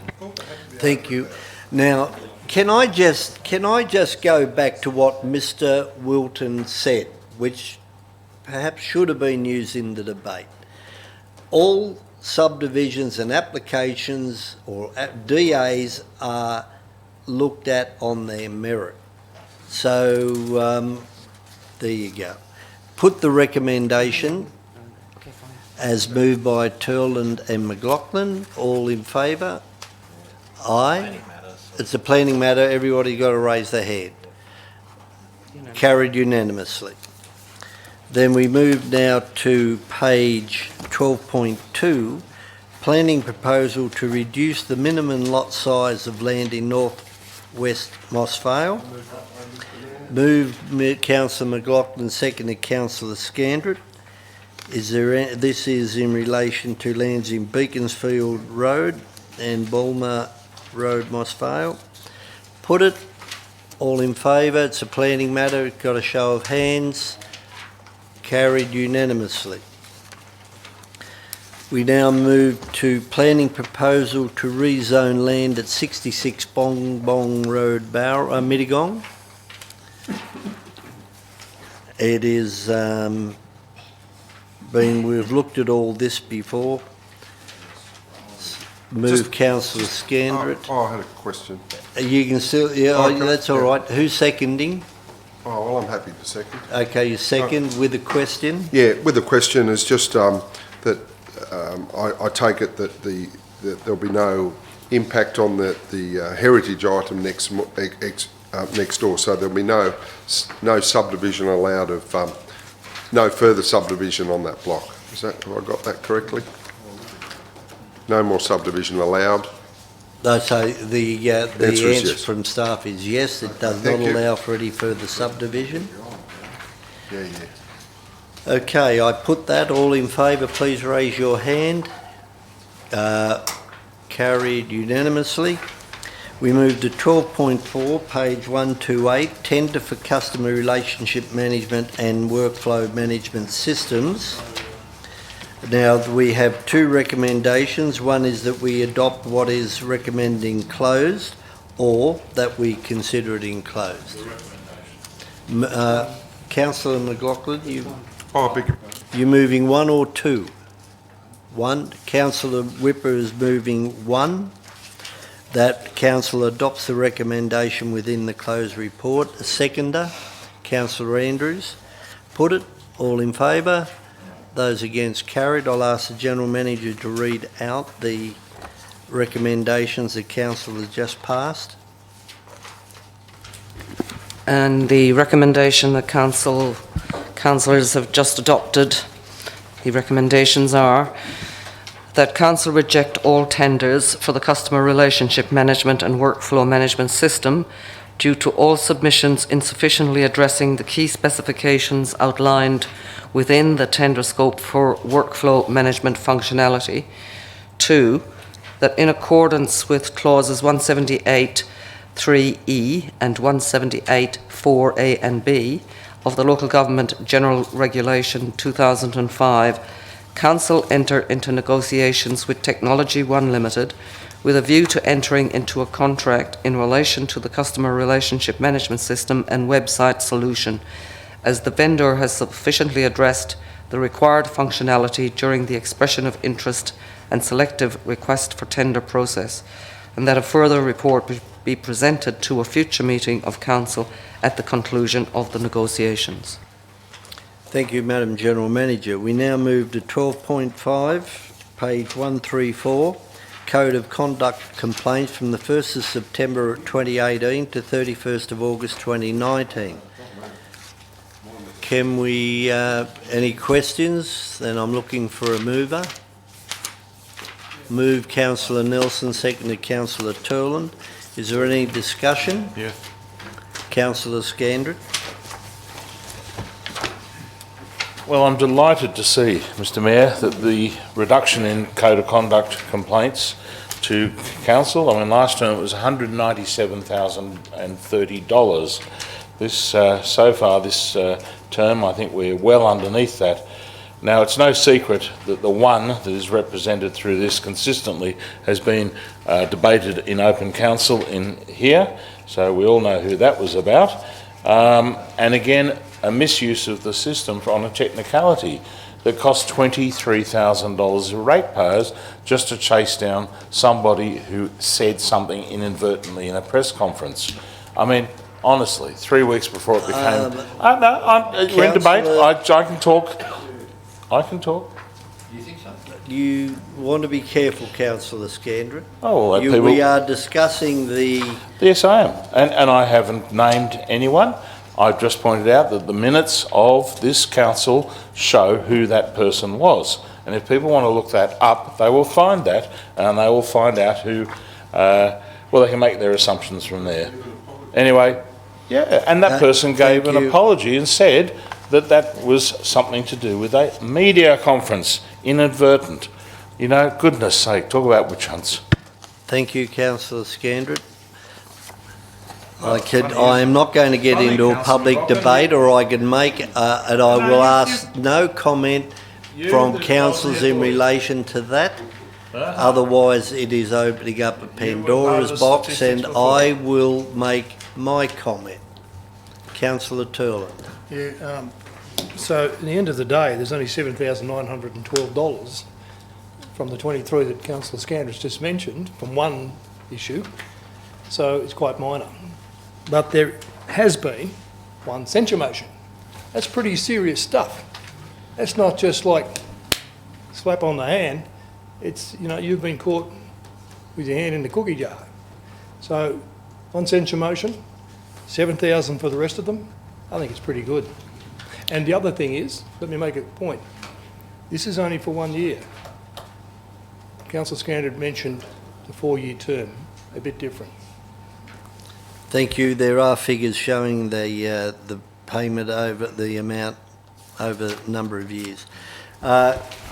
Thank you. Now, can I just go back to what Mr. Wilton said, which perhaps should have been used in the debate? All subdivisions and applications or DAs are looked at on their merit. So there you go. Put the recommendation as moved by Turland and McLaughlin. All in favour? Aye. It's a planning matter. Everybody got to raise their hand. Carried unanimously. Then we move now to page 12.2, planning proposal to reduce the minimum lot size of land in north-west Mossvale. Moved Councillor McLaughlin, seconded Councillor Scandrett. This is in relation to lands in Beaconsfield Road and Bulmer Road, Mossvale. Put it. All in favour. It's a planning matter. It's got a show of hands. Carried unanimously. We now move to planning proposal to rezone land at 66 Bong Bong Road, Mittagong. It is we've looked at all this before. Move Councillor Scandrett. I had a question. You can still, that's all right. Who's seconding? Oh, well, I'm happy to second. Okay, you second with a question? Yeah, with the question is just that I take it that there'll be no impact on the heritage item next door, so there'll be no subdivision allowed of no further subdivision on that block. Have I got that correctly? No more subdivision allowed. No, so the answer yes. from staff is yes, it does not allow for any further subdivision. Yeah. Okay, I put that. All in favour, please raise your hand. Carried unanimously. We move to 12.4, page 128, tender for customer relationship management and workflow management systems. Now, we have two recommendations. One is that we adopt what is recommending closed, or that we consider it enclosed. Councillor McLaughlin, you're moving one or two? One. Councillor Whipper is moving one. That council adopts the recommendation within the closed report. A seconder, Councillor Andrews. Put it. All in favour? Those against carried. I'll ask the General Manager to read out the recommendations the Council has just passed. And the recommendation that councillors have just adopted, the recommendations are that Council reject all tenders for the Customer Relationship Management and Workflow Management System due to all submissions insufficiently addressing the key specifications outlined within the tender scope for workflow management functionality. 2, that in accordance with clauses 178(3)(e) and 178(4)(a) and (b) of the Local Government General Regulation 2005, Council enter into negotiations with Technology One Limited with a view to entering into a contract in relation to the Customer Relationship Management System and website solution, as the vendor has sufficiently addressed the required functionality during the expression of interest and selective request for tender process, and that a further report be presented to a future meeting of Council at the conclusion of the negotiations. Thank you, Madam General Manager. We now move to 12.5, page 134, Code of Conduct Complaints from the 1st of September 2018 to 31st of August 2019. Can we, any questions? Then I'm looking for a mover. Move Councillor Nelson, seconded Councillor Turland. Is there any discussion? Yeah. Councillor Scandrett. Well, I'm delighted to see, Mr Mayor, that the reduction in Code of Conduct complaints to Council, I mean, last term it was $197,030. This, so far this term, I think we're well underneath that. Now, it's no secret that the one that is represented through this consistently has been debated in open council in here, so we all know who that was about. And again, a misuse of the system on a technicality that cost $23,000 of ratepayers just to chase down somebody who said something inadvertently in a press conference. I mean, honestly, 3 weeks before it became... we're in debate. I can talk. I can talk. Do you think so? You want to be careful, Councillor Scandrett. Oh, well, We are discussing the... Yes, I am. And I haven't named anyone. I've just pointed out that the minutes of this council show who that person was. And if people want to look that up, they will find that, and they will find out who... well, they can make their assumptions from there. Anyway, yeah, and that person gave an apology and said that that was something to do with a media conference, inadvertent. You know, goodness sake, talk about witch hunts. Thank you, Councillor Scandrett. I am not going to get into a public debate, or I can make, and I will ask no comment from councillors in relation to that. Otherwise, it is opening up a Pandora's box, and I will make my comment. Councillor Turland. Yeah, so at the end of the day, there's only $7,912 from the 23 that Councillor Scandrett just mentioned from one issue, so it's quite minor. But there has been one censure motion. That's pretty serious stuff. That's not just like slap on the hand. It's, you know, you've been caught with your hand in the cookie jar. So one censure motion, 7,000 for the rest of them. I think it's pretty good. And the other thing is, let me make a point. This is only for 1 year. Councillor Scandrett mentioned the 4-year term, a bit different. Thank you. There are figures showing the payment over the amount over a number of years.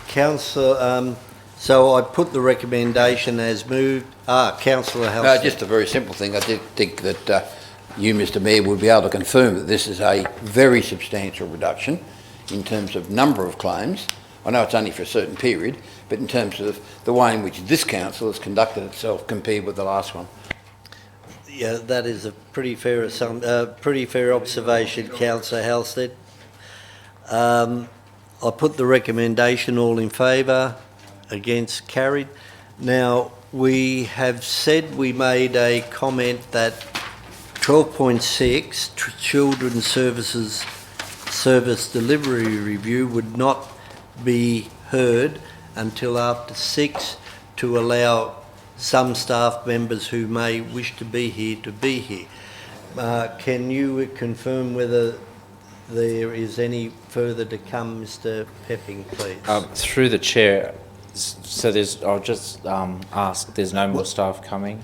Councillor, so I put the recommendation as moved. Councillor Halstead. No, just a very simple thing. I did think that you, Mr Mayor, would be able to confirm that this is a very substantial reduction in terms of number of claims. I know it's only for a certain period, but in terms of the way in which this council has conducted itself compared with the last one. Yeah, that is a pretty fair observation, Councillor Halstead. I put the recommendation. All in favour, against, carried. Now, we have said we made a comment that 12.6 Children's Services Service Delivery Review would not be heard until after 6 to allow some staff members who may wish to be here to be here. Can you confirm whether there is any further to come, Mr Pepping, please? Through the chair, so I'll just ask, there's no more staff coming?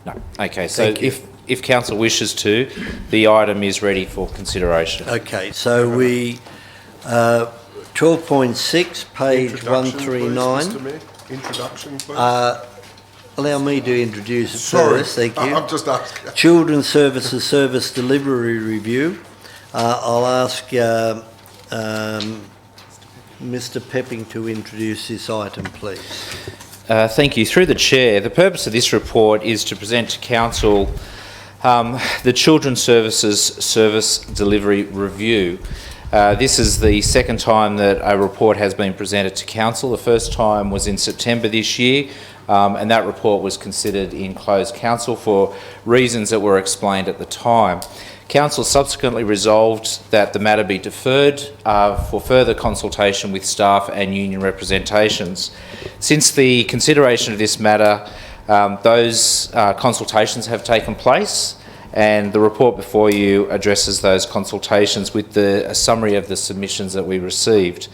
No. Okay, so if council wishes to, the item is ready for consideration. Okay, so we, 12.6, page 139. Please, Mr Mayor. Introduction, please. Allow me to introduce it first, thank you. I'm just asking. Children's Services Service Delivery Review. I'll ask Mr Pepping to introduce this item, please. Thank you. Through the chair, the purpose of this report is to present to council the Children's Services Service Delivery Review. This is the second time that a report has been presented to Council. The first time was in September this year, and that report was considered in closed Council for reasons that were explained at the time. Council subsequently resolved that the matter be deferred for further consultation with staff and union representations. Since the consideration of this matter, those consultations have taken place, and the report before you addresses those consultations with a summary of the submissions that we received.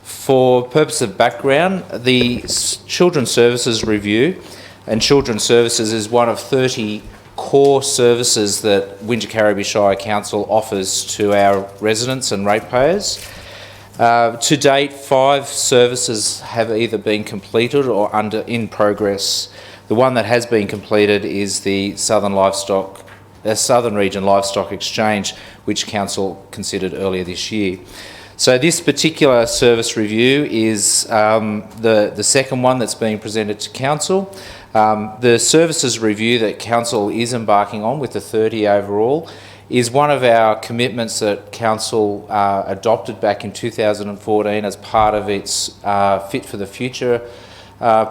For purpose of background, the Children's Services Review, and Children's Services is one of 30 core services that Wingecarribee Shire Council offers to our residents and ratepayers. To date, 5 services have either been completed or in progress. The one that has been completed is the Southern Region Livestock Exchange, which Council considered earlier this year. So this particular service review is the second one that's being presented to Council. The services review that Council is embarking on, with the 30 overall, is one of our commitments that Council adopted back in 2014 as part of its Fit for the Future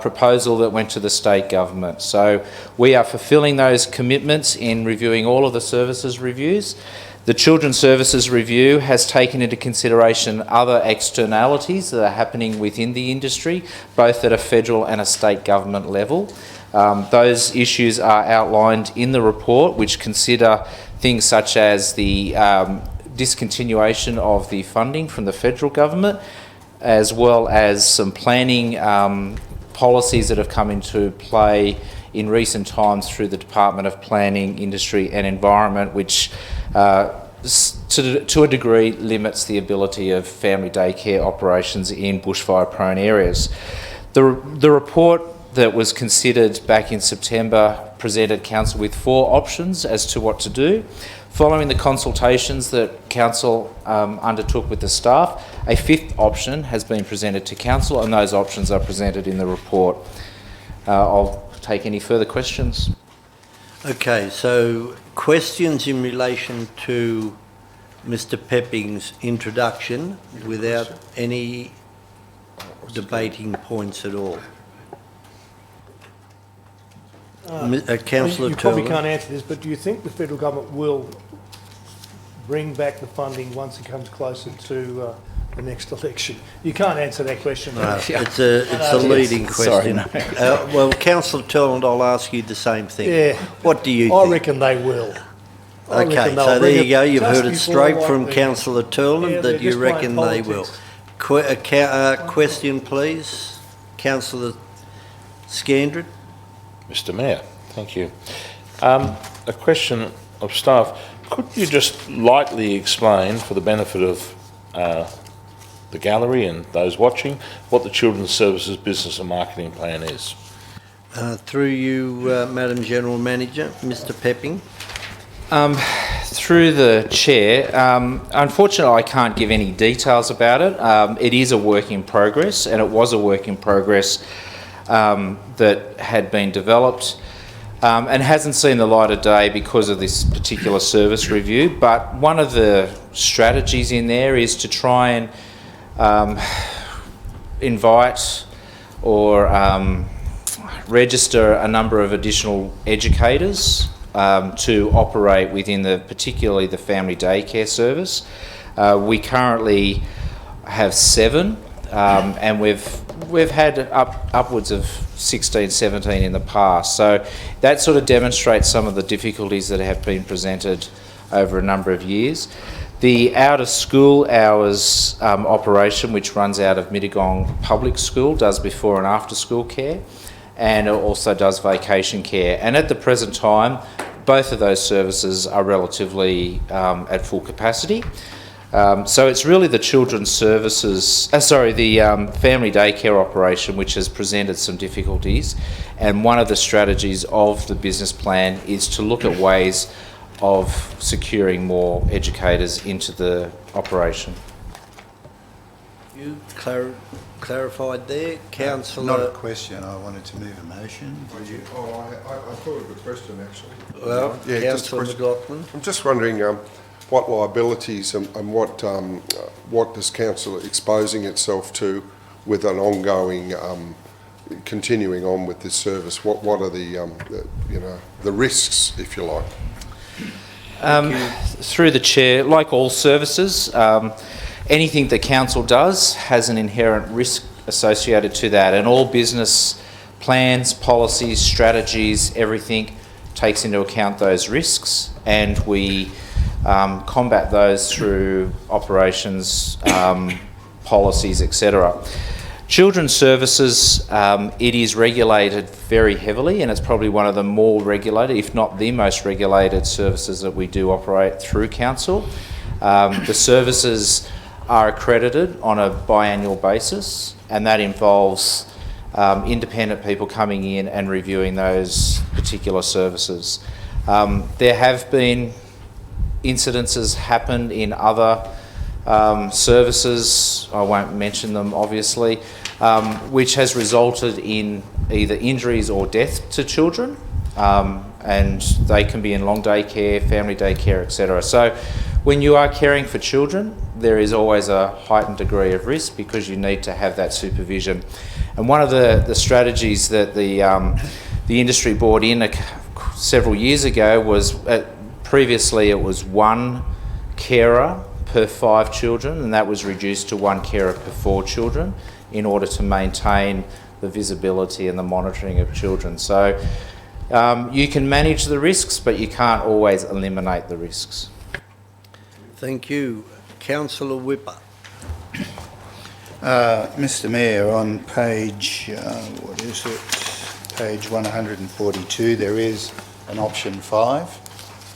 proposal that went to the state government. So we are fulfilling those commitments in reviewing all of the services reviews. The Children's Services Review has taken into consideration other externalities that are happening within the industry, both at a federal and a state government level. Those issues are outlined in the report, which consider things such as the discontinuation of the funding from the federal government, as well as some planning policies that have come into play in recent times through the Department of Planning, Industry and Environment, which to a degree limits the ability of family daycare operations in bushfire-prone areas. The report that was considered back in September presented Council with 4 options as to what to do. Following the consultations that Council undertook with the staff, a 5th option has been presented to Council, and those options are presented in the report. I'll take any further questions. Okay, so questions in relation to Mr. Pepping's introduction without any debating points at all. Councillor You probably Turner. can't answer this, but do you think the federal government will bring back the funding once it comes closer to the next election? You can't answer that question. No, it's a leading question. Well, Councillor Turner, I'll ask you the same thing. Yeah. What do you I think? reckon they will. Okay, so there you go. You've heard it straight from Councillor Turner that you reckon they will. Question, please. Councillor Scandred. Mr. Mayor, thank you. A question of staff. Could you just lightly explain, for the benefit of the gallery and those watching, what the Children's Services Business and Marketing Plan is? Through you, Madam General Manager, Mr. Pepping. Through the Chair, unfortunately I can't give any details about it. It is a work in progress, and it was a work in progress that had been developed and hasn't seen the light of day because of this particular service review. But one of the strategies in there is to try and invite or register a number of additional educators to operate within particularly the family daycare service. We currently have 7, and we've had upwards of 16, 17 in the past. So that sort of demonstrates some of the difficulties that have been presented over a number of years. The out-of-school hours operation, which runs out of Mittagong Public School, does before and after school care, and it also does vacation care. And at the present time, both of those services are relatively at full capacity. So it's really the Children's Services, the family daycare operation which has presented some difficulties, and one of the strategies of the business plan is to look at ways of securing more educators into the operation. You clarified there, Councillor. Not a question. I wanted to move a motion. I thought of a question actually. Well, yeah, just a Councillor question. McLaughlin. I'm just wondering, what liabilities and what does council exposing itself to with an ongoing, continuing on with this service? What are the risks, if you like? Through the chair, like all services, anything that council does has an inherent risk associated to that, and all business plans, policies, strategies, everything takes into account those risks, and we combat those through operations, policies, etc. Children's services, it is regulated very heavily, and it's probably one of the more regulated, if not the most regulated services that we do operate through council. The services are accredited on a biannual basis, and that involves independent people coming in and reviewing those particular services. There have been incidences happen in other services, I won't mention them obviously, which has resulted in either injuries or death to children, and they can be in long day care, family day care, etc. So when you are caring for children, there is always a heightened degree of risk because you need to have that supervision. And one of the strategies that the industry brought in several years ago was, previously it was one carer per 5 children, and that was reduced to one carer per 4 children in order to maintain the visibility and the monitoring of children. So you can manage the risks, but you can't always eliminate the risks. Thank you. Councillor Whipper. Mr Mayor, on page, what is it? Page 142, there is an option 5.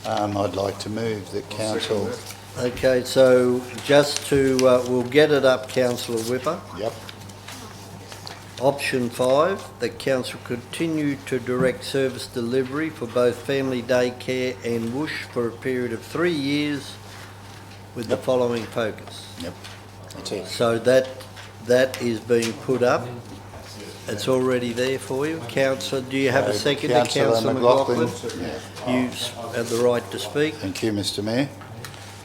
I'd like to move that council... Okay, so just to, we'll get it up, Councillor Whipper. Yep. Option 5, that council continue to direct service delivery for both family day care and whoosh for a period of 3 years with the following focus. Yep, that's it. So that is being put up. It's already there for you. Councillor, do you have a second? Councillor McLaughlin. You have the right to speak. Thank you, Mr Mayor.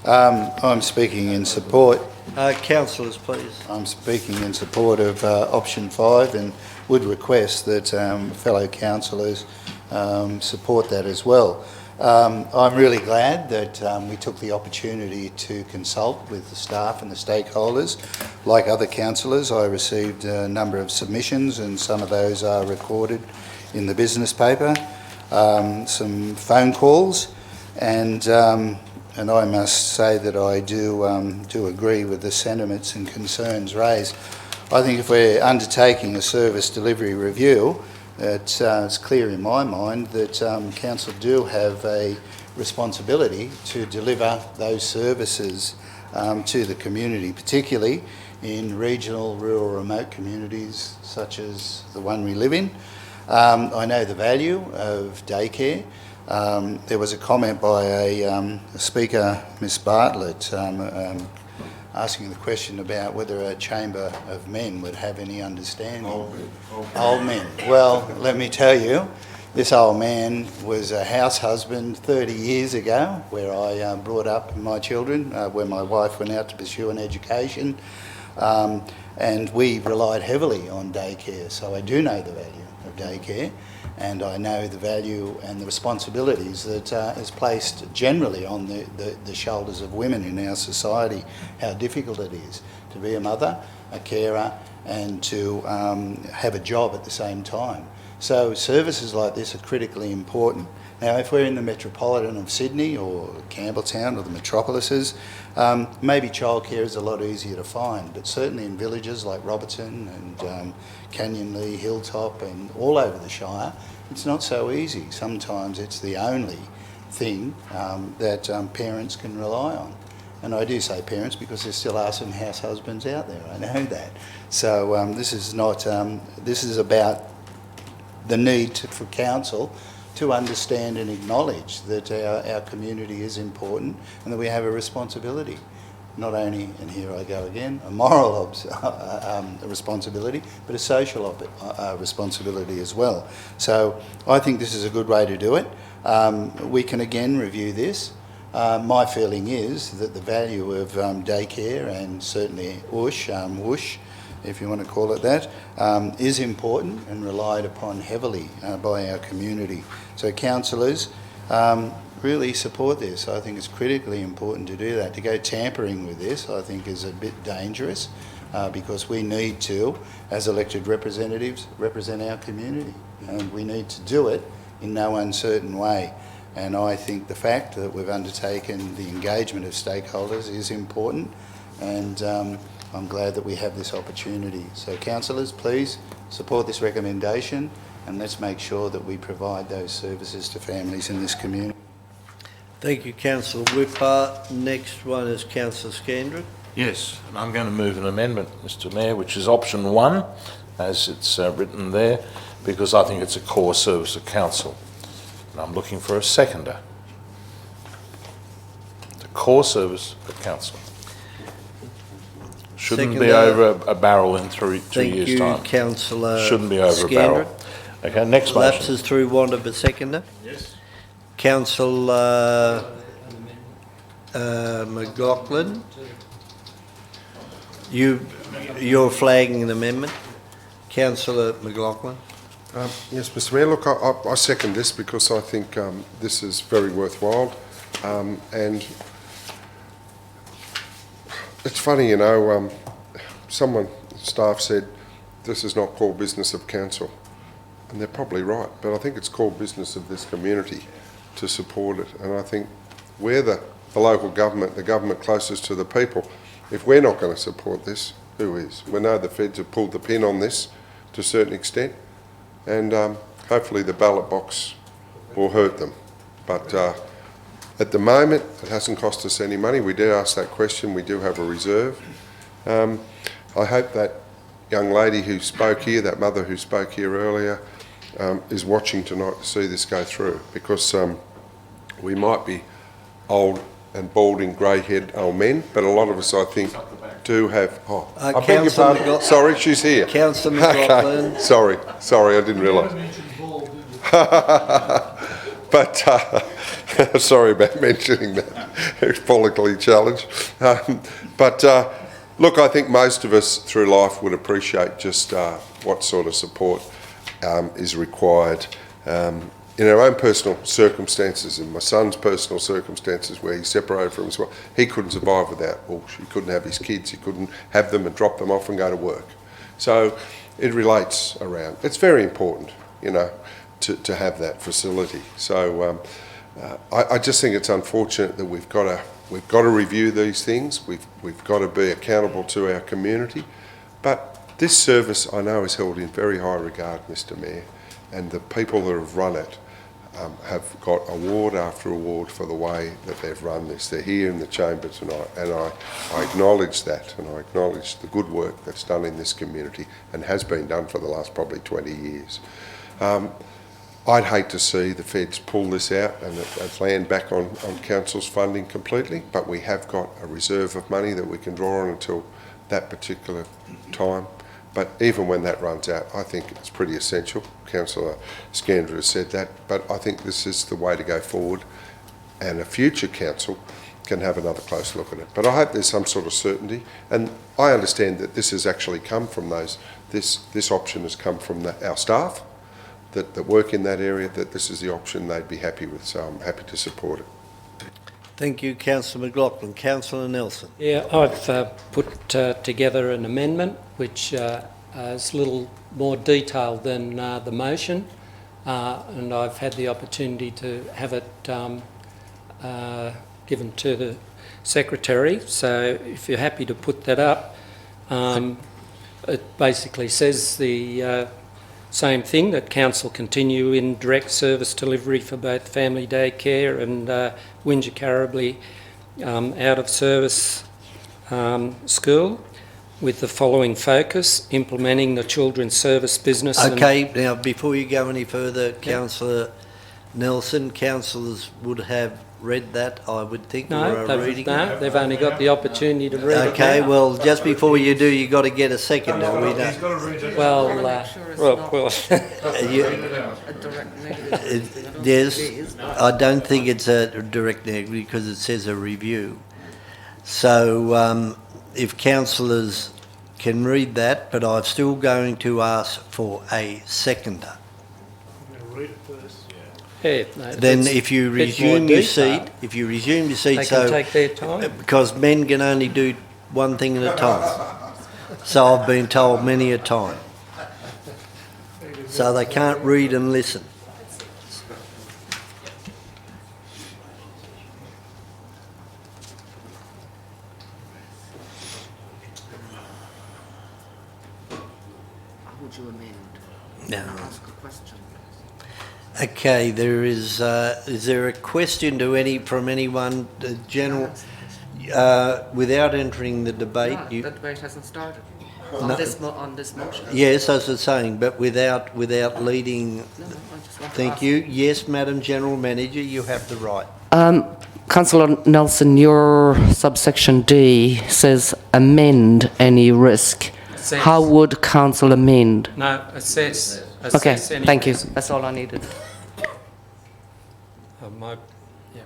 I'm speaking in support. Councillors, please. I'm speaking in support of option 5 and would request that fellow councillors support that as well. I'm really glad that we took the opportunity to consult with the staff and the stakeholders. Like other councillors, I received a number of submissions, and some of those are recorded in the business paper, some phone calls, and I must say that I do agree with the sentiments and concerns raised. I think if we're undertaking a service delivery review, it's clear in my mind that council do have a responsibility to deliver those services to the community, particularly in regional, rural, remote communities such as the one we live in. I know the value of daycare. There was a comment by a speaker, Ms Bartlett, asking the question about whether a chamber of men would have any understanding. Old men. Well, let me tell you, this old man was a house husband 30 years ago, where I brought up my children, where my wife went out to pursue an education, and we relied heavily on daycare. So I do know the value of daycare, and I know the value and the responsibilities that is placed generally on the shoulders of women in our society, how difficult it is to be a mother, a carer, and to have a job at the same time. So services like this are critically important. Now, if we're in the metropolitan of Sydney or Campbelltown or the metropolises, maybe childcare is a lot easier to find, but certainly in villages like Robertson and Canyonlea, Hilltop and all over the Shire, it's not so easy. Sometimes it's the only thing that parents can rely on. And I do say parents because there still are some house husbands out there, I know that. So this is not, this is about the need for council to understand and acknowledge that our community is important and that we have a responsibility. Not only, and here I go again, a moral responsibility, but a social responsibility as well. So I think this is a good way to do it. We can again review this, My feeling is that the value of daycare and certainly whoosh, if you want to call it that, is important and relied upon heavily by our community. So councillors, really support this. I think it's critically important to do that. To go tampering with this, I think, is a bit dangerous because we need to, as elected representatives, represent our community, and we need to do it in no uncertain way. And I think the fact that we've undertaken the engagement of stakeholders is important, and I'm glad that we have this opportunity. So councillors, please support this recommendation, and let's make sure that we provide those services to families in this community. Thank you, Councillor Whipper. Next one is Councillor Scandrick. Yes, and I'm going to move an amendment, Mr Mayor, which is option 1, as it's written there, because I think it's a core service of council. And I'm looking for a seconder. The core service of council. Shouldn't be over a barrel in 2 years' time. Thank you, Councillor Shouldn't be over a barrel. Okay, next motion. Lapses through want of a seconder. Yes. Councillor McLaughlin, you're flagging an amendment. Councillor McLaughlin. Yes, Mr Mayor, look, I second this because I think this is very worthwhile, and it's funny, you know, staff said this is not core business of council, and they're probably right, but I think it's core business of this community to support it, and I think we're the local government, the government closest to the people. If we're not going to support this, who is? We know the feds have pulled the pin on this to a certain extent, and hopefully the ballot box will hurt them. But at the moment, it hasn't cost us any money. We did ask that question. We do have a reserve. I hope that young lady who spoke here, that mother who spoke here earlier, is watching tonight to see this go through, because we might be old and balding, grey-haired old men, but a lot of us, I think, do have... I beg your pardon. Sorry, she's here. Councillor McLaughlin. Sorry, I didn't realise. But sorry about mentioning that. It's follically challenged. Look, I think most of us through life would appreciate just what sort of support is required in our own personal circumstances. In my son's personal circumstances, where he's separated from his wife, he couldn't survive without Walsh. He couldn't have his kids, he couldn't have them and drop them off and go to work. So it relates around. It's very important, you know, to have that facility. So I just think it's unfortunate that we've got to review these things. We've got to be accountable to our community. But this service, I know, is held in very high regard, Mr Mayor, and the people that have run it have got award after award for the way that they've run this. They're here in the chamber tonight, and I acknowledge that, and I acknowledge the good work that's done in this community and has been done for the last probably 20 years. I'd hate to see the feds pull this out and it land back on council's funding completely, but we have got a reserve of money that we can draw on until that particular time. But even when that runs out, I think it's pretty essential. Councillor Scandrick has said that, but I think this is the way to go forward, and a future council can have another close look at it. But I hope there's some sort of certainty, and I understand that this has actually come from this option has come from our staff that work in that area, that this is the option they'd be happy with, so I'm happy to support it. Thank you, Councillor McLaughlin. Councillor Nelson. Yeah, I've put together an amendment which is a little more detailed than the motion, and I've had the opportunity to have it given to the Secretary. So if you're happy to put that up, it basically says the same thing, that council continue in direct service delivery for both family daycare and Wingecarriblee out of service school, with the following focus: implementing the children's service business. Okay, now before you go any further, Councillor Nelson, councillors would have read that, I would think, or No, are reading it. they've only got the opportunity to read it Okay, now. well, just before you do, you got to get a second. We don't. Well, Yes, I don't think it's a direct negative because it says a review. So if councillors can read that, but I'm still going to ask for a seconder. Yeah, no, Then it's if you a bit more resume your detail. seat, They can take their time. because men can only do one thing at a time. So I've been told many a time. So they can't read and listen. Would you amend? No. Ask a question. Okay, is there a question to from anyone, general, without entering the debate? No, the debate hasn't started No. on this motion. Yes, as I was saying, but without leading. No, I just want to Thank ask. you. Yes, Madam General Manager, you have the right. Councillor Nelson, your subsection D says amend any risk. Assess. How would council amend? No, assess. Okay, Assess any thank you. risk. That's all I needed. Yeah.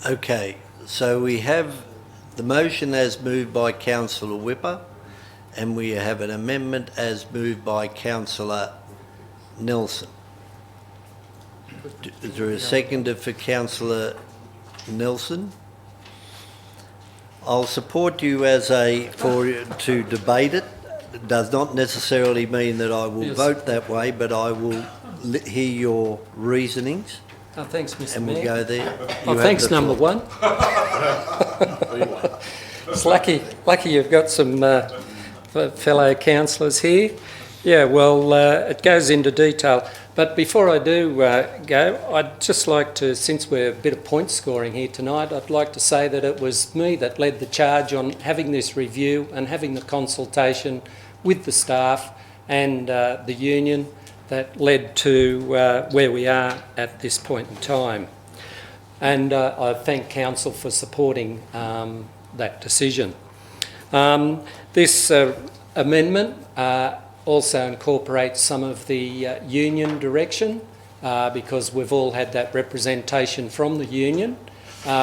Okay, so we have the motion as moved by Councillor Whipper, and we have an amendment as moved by Councillor Nelson. Is there a seconder for Councillor Nelson? I'll support you to debate it. It does not necessarily mean that I will Yes. vote that way, but I will hear your reasonings. Oh, thanks, Mr. And we'll Mayor. go there. Oh, You have thanks, the floor. number one. It's lucky you've got some fellow councillors here. Yeah, well, it goes into detail. But before I do go, I'd just like to, since we're a bit of point scoring here tonight, I'd like to say that it was me that led the charge on having this review and having the consultation with the staff and the union that led to where we are at this point in time. And I thank Council for supporting that decision. This amendment also incorporates some of the union direction because we've all had that representation from the union.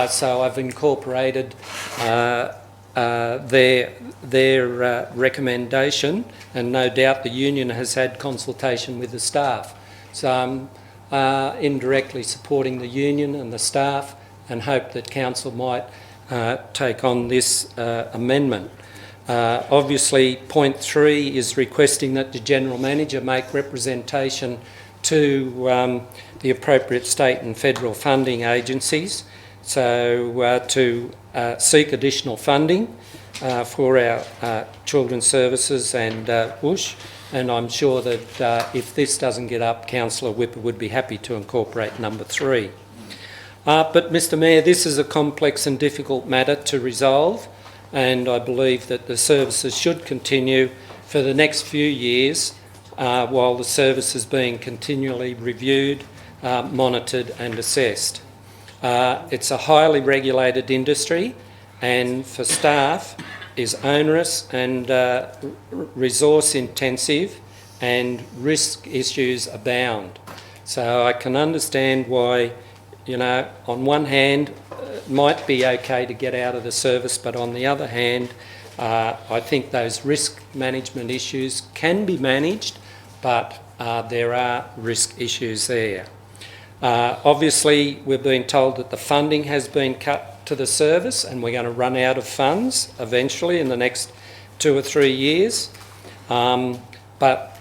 So I've incorporated their recommendation, and no doubt the union has had consultation with the staff. So I'm indirectly supporting the union and the staff and hope that council might take on this amendment. Obviously, point 3 is requesting that the General Manager make representation to the appropriate state and federal funding agencies, so to seek additional funding for our children's services and WUSH, and I'm sure that if this doesn't get up, Councillor Whipper would be happy to incorporate number 3. But Mr Mayor, this is a complex and difficult matter to resolve, and I believe that the services should continue for the next few years while the service is being continually reviewed, monitored and assessed. It's a highly regulated industry, and for staff is onerous and resource intensive, and risk issues abound. So I can understand why, you know, on one hand it might be okay to get out of the service, but on the other hand I think those risk management issues can be managed, but there are risk issues there. Obviously we're being told that the funding has been cut to the service and we're going to run out of funds eventually in the next 2 or 3 years. But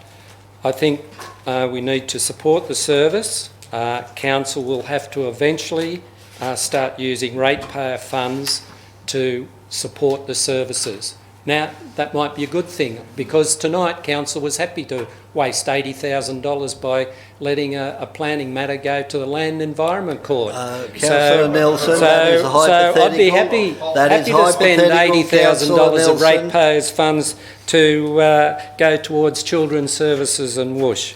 I think we need to support the service. Council will have to eventually start using ratepayer funds to support the services. Now, that might be a good thing, because tonight Council was happy to waste $80,000 by letting a planning matter go to the Land Environment Court. Councillor Nelson, that is hypothetical. So I'd be happy to spend $80,000 of ratepayers' funds to go towards children's services and WUSH.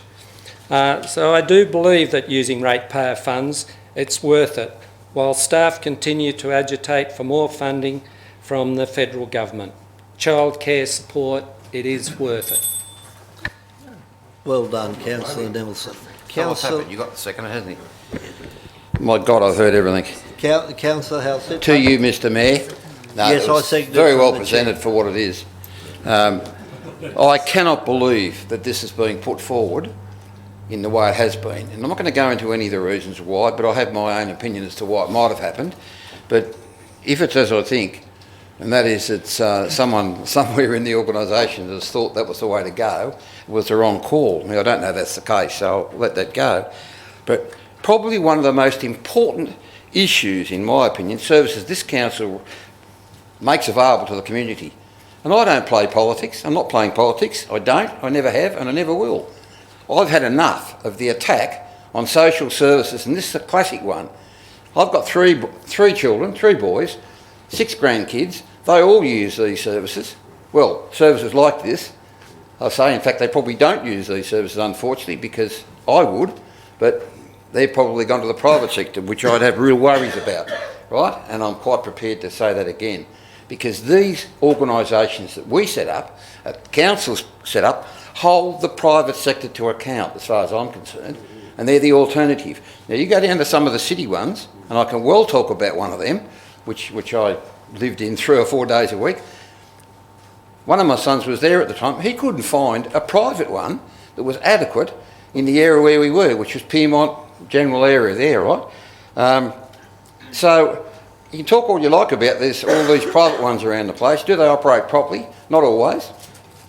So I do believe that using ratepayer funds, it's worth it, while staff continue to agitate for more funding from the federal government. Childcare support, it is worth it. Well done, Councillor Nelson. Councillor, you got the second, hasn't he? My God, I've heard everything. Councillor Halstead. To you, Mr. Mayor. No, Yes, it I was second it very from well the presented chair. for what it is. I cannot believe that this is being put forward in the way it has been. And I'm not going to go into any of the reasons why, but I have my own opinion as to why it might have happened. But if it's as I think, and that is it's someone somewhere in the organisation has thought that was the way to go, it was the wrong call. Now, I don't know that's the case, so I'll let that go. But probably one of the most important issues, in my opinion, services this council makes available to the community. And I don't play politics. I'm not playing politics. I don't. I never have, and I never will. I've had enough of the attack on social services, and this is a classic one. I've got three children, 3 boys, 6 grandkids. They all use these services. Well, services like this. I say, in fact, they probably don't use these services, unfortunately, because I would, but they've probably gone to the private sector, which I'd have real worries about, right? And I'm quite prepared to say that again. Because these organisations that we set up, councils set up, hold the private sector to account, as far as I'm concerned, and they're the alternative. Now, you go down to some of the city ones, and I can well talk about one of them, which I lived in 3 or 4 days a week. One of my sons was there at the time. He couldn't find a private one that was adequate in the area where we were, which was Pyrmont general area there, right? So you can talk all you like about this, all these private ones around the place. Do they operate properly? Not always.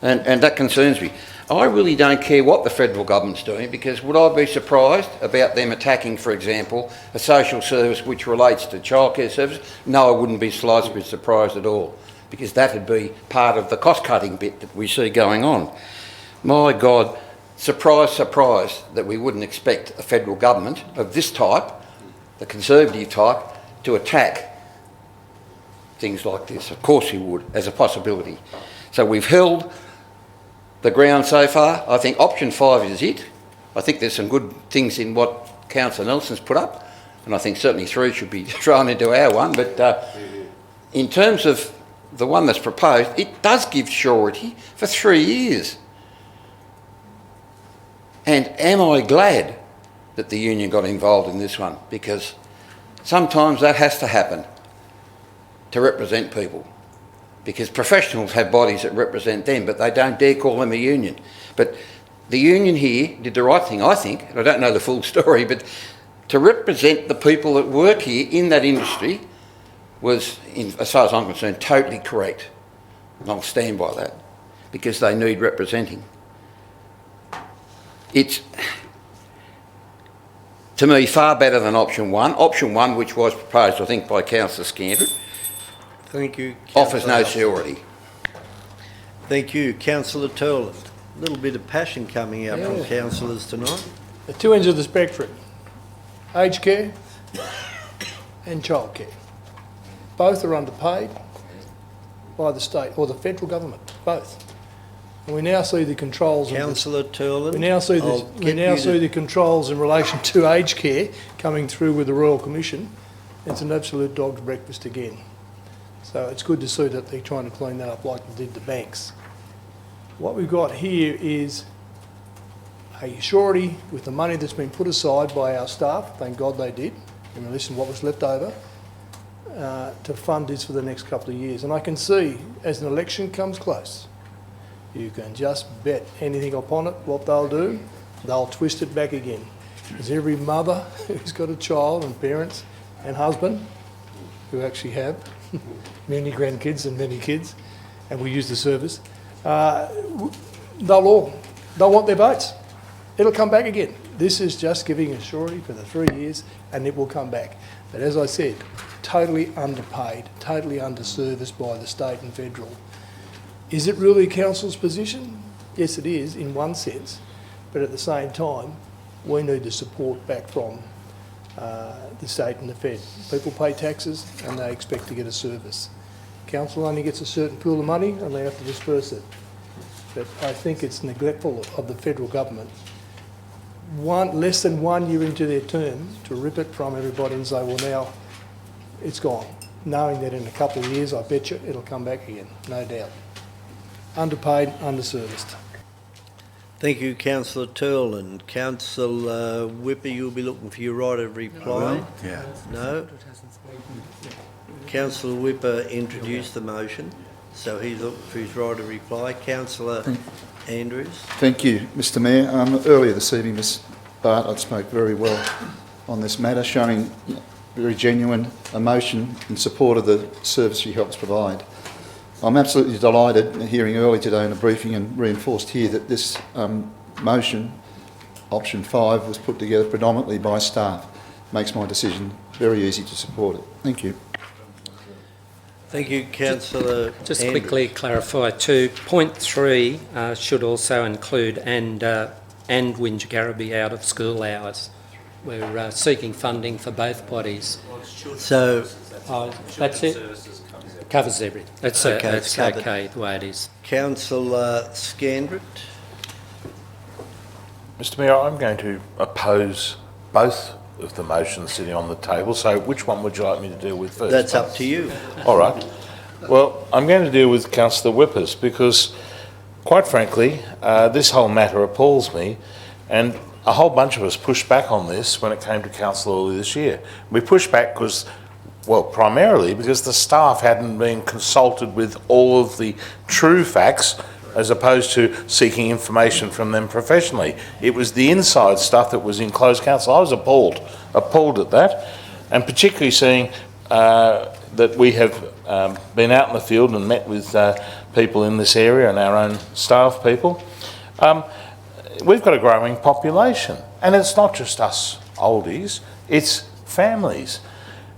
And that concerns me. I really don't care what the federal government's doing, because would I be surprised about them attacking, for example, a social service which relates to childcare service? No, I wouldn't be slightly surprised at all, because that would be part of the cost-cutting bit that we see going on. My God, surprise, surprise, that we wouldn't expect a federal government of this type, the Conservative type, to attack things like this. Of course we would, as a possibility. So we've held the ground so far. I think option 5 is it. I think there's some good things in what Councillor Nelson's put up, and I think certainly 3 should be thrown into our one. But in terms of the one that's proposed, it does give surety for 3 years. And am I glad that the union got involved in this one? Because sometimes that has to happen to represent people. Because professionals have bodies that represent them, but they don't dare call them a union. But the union here did the right thing, I think, and I don't know the full story, but to represent the people that work here in that industry was, as far as I'm concerned, totally correct. And I'll stand by that, because they need representing. It's, to me, far better than option 1. Option 1, which was proposed, I think, by Councillor Scantron, Thank you, offers no Councillor. surety. Thank you, Councillor Turland. A little bit of passion coming out from councillors tonight. The two ends of the spectrum, aged care and childcare. Both are underpaid by the state or the federal government, both. And we now see the controls. Councillor Turland. We now see the controls in relation to aged care coming through with the Royal Commission. It's an absolute dog's breakfast again. So it's good to see that they're trying to clean that up like they did the banks. What we've got here is a surety with the money that's been put aside by our staff, thank God they did, in relation to what was left over, to fund this for the next couple of years. And I can see, as an election comes close, you can just bet anything upon it, what they'll do, they'll twist it back again. Because every mother who's got a child and parents and husband, who actually have many grandkids and many kids, and we use the service, they'll want their votes. It'll come back again. This is just giving a surety for the 3 years, and it will come back. But as I said, totally underpaid, totally underserviced by the state and federal. Is it really council's position? Yes, it is in one sense, but at the same time, we need the support back from the state and the Fed. People pay taxes and they expect to get a service. Council only gets a certain pool of money and they have to disperse it. But I think it's neglectful of the federal government less than 1 year into their term to rip it from everybody and say, well, now it's gone, knowing that in a couple of years, I bet you it'll come back again, no doubt. Underpaid, underserviced. Thank you, Councillor Turl. And Councillor Whipper, you'll be looking for your right of reply. Yeah. No? Councillor Whipper introduced the motion, so he's looking for his right of reply. Councillor Andrews. Thank you, Mr Mayor. Earlier this evening, Ms Bartlett spoke very well on this matter, showing very genuine emotion in support of the service she helps provide. I'm absolutely delighted hearing early today in a briefing and reinforced here that this motion, option 5, was put together predominantly by staff. Makes my decision very easy to support it. Thank you. Thank you, Councillor Just Andrews. quickly clarify too, point 3 should also include and Wingegarribee out of school hours. We're seeking funding for both bodies. So, That's it? Covers everything. That's Okay, it's covered. okay the way it is. Councillor Scandrett. Mr Mayor, I'm going to oppose both of the motions sitting on the table, so which one would you like me to deal with first? That's up to you. All right. Well, I'm going to deal with Councillor Whippers because, quite frankly, this whole matter appalls me, and a whole bunch of us pushed back on this when it came to council earlier this year. We pushed back because, well, primarily because the staff hadn't been consulted with all of the true facts as opposed to seeking information from them professionally. It was the inside stuff that was in closed council. I was appalled at that, and particularly seeing that we have been out in the field and met with people in this area and our own staff people. We've got a growing population, and it's not just us oldies, it's families.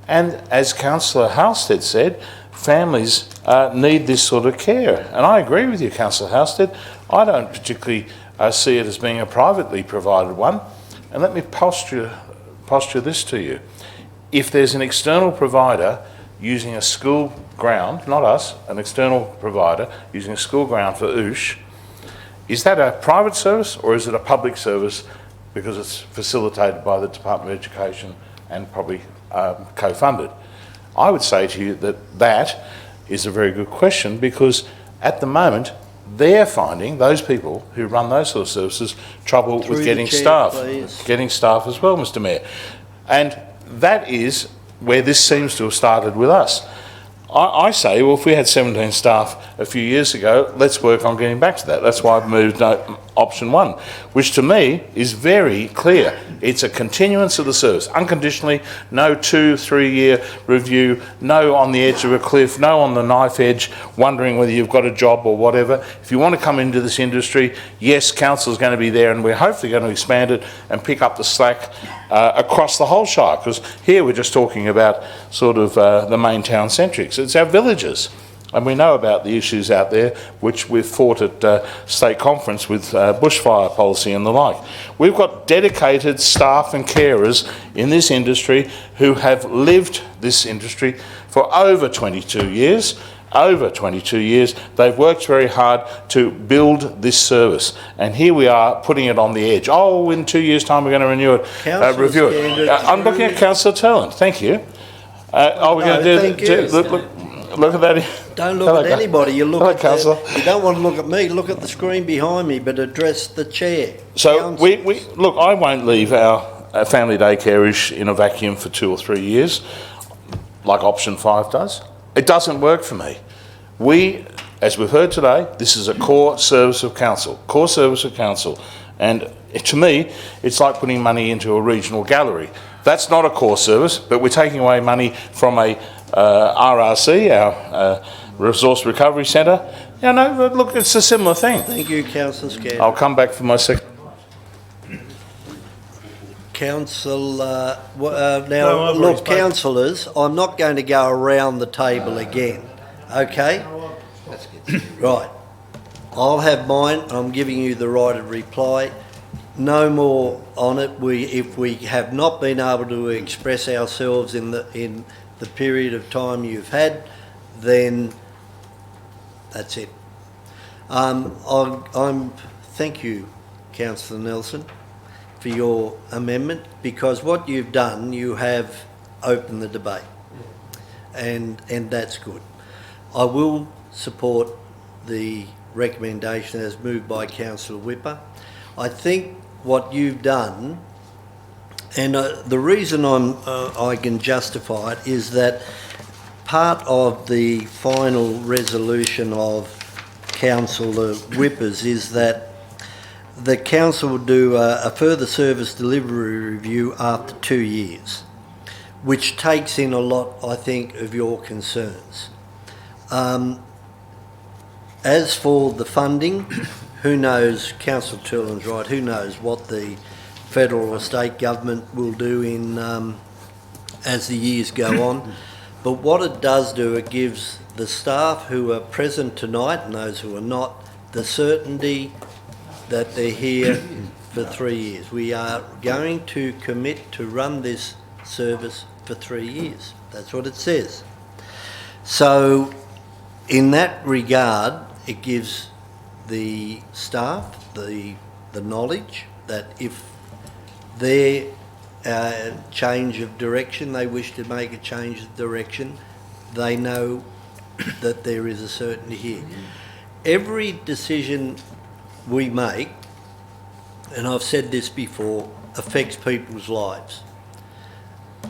And as Councillor Halstead said, families need this sort of care. And I agree with you, Councillor Halstead. I don't particularly see it as being a privately provided one. And let me posture this to you. If there's an external provider using a school ground, not us, an external provider using a school ground for OOSH, is that a private service or is it a public service because it's facilitated by the Department of Education and probably co-funded? I would say to you that that is a very good question because at the moment they're finding, those people who run those sort of services, trouble Through with the getting chair, staff. please. Getting staff as well, Mr Mayor. And that is where this seems to have started with us. I say, well, if we had 17 staff a few years ago, let's work on getting back to that. That's why I've moved option 1, which to me is very clear. It's a continuance of the service, unconditionally, no 2-3 year review, no on the edge of a cliff, no on the knife edge, wondering whether you've got a job or whatever. If you want to come into this industry, yes, council's going to be there and we're hopefully going to expand it and pick up the slack across the whole shire, because here we're just talking about sort of the main town centrics. It's our villages. And we know about the issues out there, which we've fought at state conference with bushfire policy and the like. We've got dedicated staff and carers in this industry who have lived this industry for over 22 years. Over 22 years, they've worked very hard to build this service. And here we are putting it on the edge. Oh, in 2 years' time we're going to renew it, review it. I'm looking at Councillor Turland. Thank you. Are we going to do... Look at that. Don't look at anybody. You look at you don't want to look at me. Look at the screen behind me, but address the chair. So we look. I won't leave our family daycare in a vacuum for 2 or 3 years, like option 5 does. It doesn't work for me. We, as we've heard today, this is a core service of council. Core service of council, and to me, it's like putting money into a regional gallery. That's not a core service, but we're taking away money from a RRC, our Resource Recovery Centre. Yeah, no, look, it's a similar thing. Thank you, Councillor Scannell. I'll come back for my second. Councillor, now look, councillors, I'm not going to go around the table again, okay? Right. I'll have mine. I'm giving you the right of reply. No more on it. If we have not been able to express ourselves in the period of time you've had, then that's it. Thank you, Councillor Nelson, for your amendment, because what you've done, you have opened the debate, and that's good. I will support the recommendation as moved by Councillor Whipper. I think what you've done, and the reason I can justify it, is that part of the final resolution of Councillor Whipper's is that the council will do a further service delivery review after 2 years, which takes in a lot, I think, of your concerns. As for the funding, who knows, Councillor Turlin's right, who knows what the federal or state government will do in as the years go on. But what it does do, it gives the staff who are present tonight and those who are not, the certainty that they're here for 3 years. We are going to commit to run this service for 3 years. That's what it says. So in that regard, it gives the staff the knowledge that if their change of direction, they wish to make a change of direction, they know that there is a certainty here. Every decision we make, and I've said this before, affects people's lives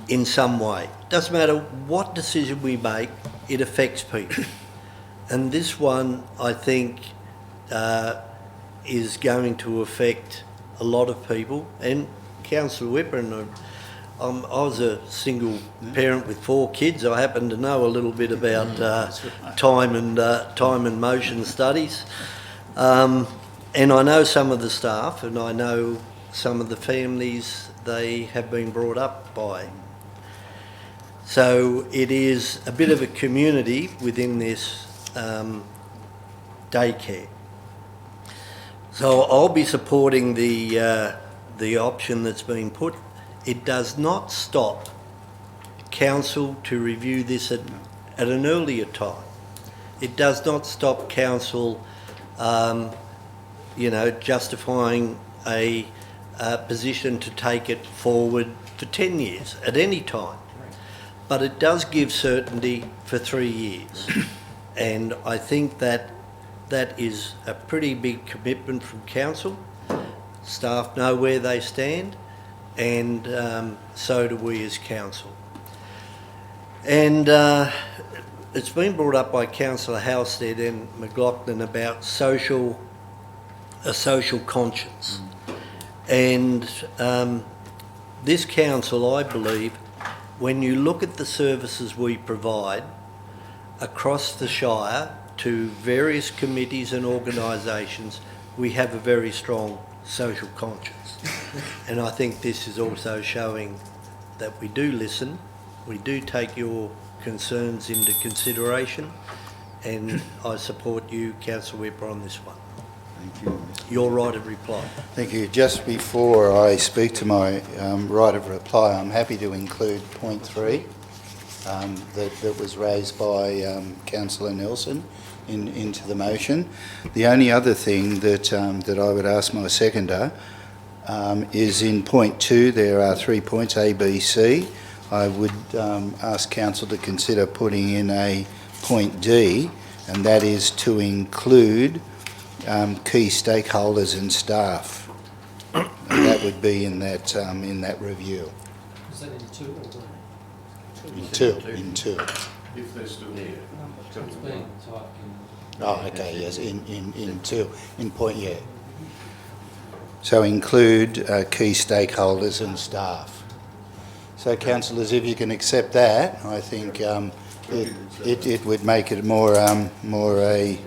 in some way. Doesn't matter what decision we make, it affects people. And this one, I think, is going to affect a lot of people. And Councillor Whipper, and I was a single parent with 4 kids. I happen to know a little bit about time and motion studies. And I know some of the staff, and I know some of the families they have been brought up by. So it is a bit of a community within this daycare. So I'll be supporting the option that's been put. It does not stop council to review this at an earlier time. It does not stop council justifying a position to take it forward for 10 years at any time. But it does give certainty for 3 years. And I think that is a pretty big commitment from council. Staff know where they stand, and so do we as council. And it's been brought up by Councillor Halstead and McLaughlin about a social conscience. And this council, I believe, when you look at the services we provide across the Shire to various committees and organisations, we have a very strong social conscience. And I think this is also showing that we do listen, we do take your concerns into consideration, and I support you, Councillor Whipper, on this one. Thank you. Your right of reply. Thank you. Just before I speak to my right of reply, I'm happy to include point 3 that was raised by Councillor Nelson into the motion. The only other thing that I would ask my seconder is in point 2 there are 3 points, A, B, C. I would ask council to consider putting in a point D, and that is to include key stakeholders and staff. And that would be in that review. Is that in 2 or 3? In two. If they're still here. It's being typed in. Oh, okay, yes, in 2, in point, yeah. So include key stakeholders and staff. So councillors, if you can accept that, I think it would make it more a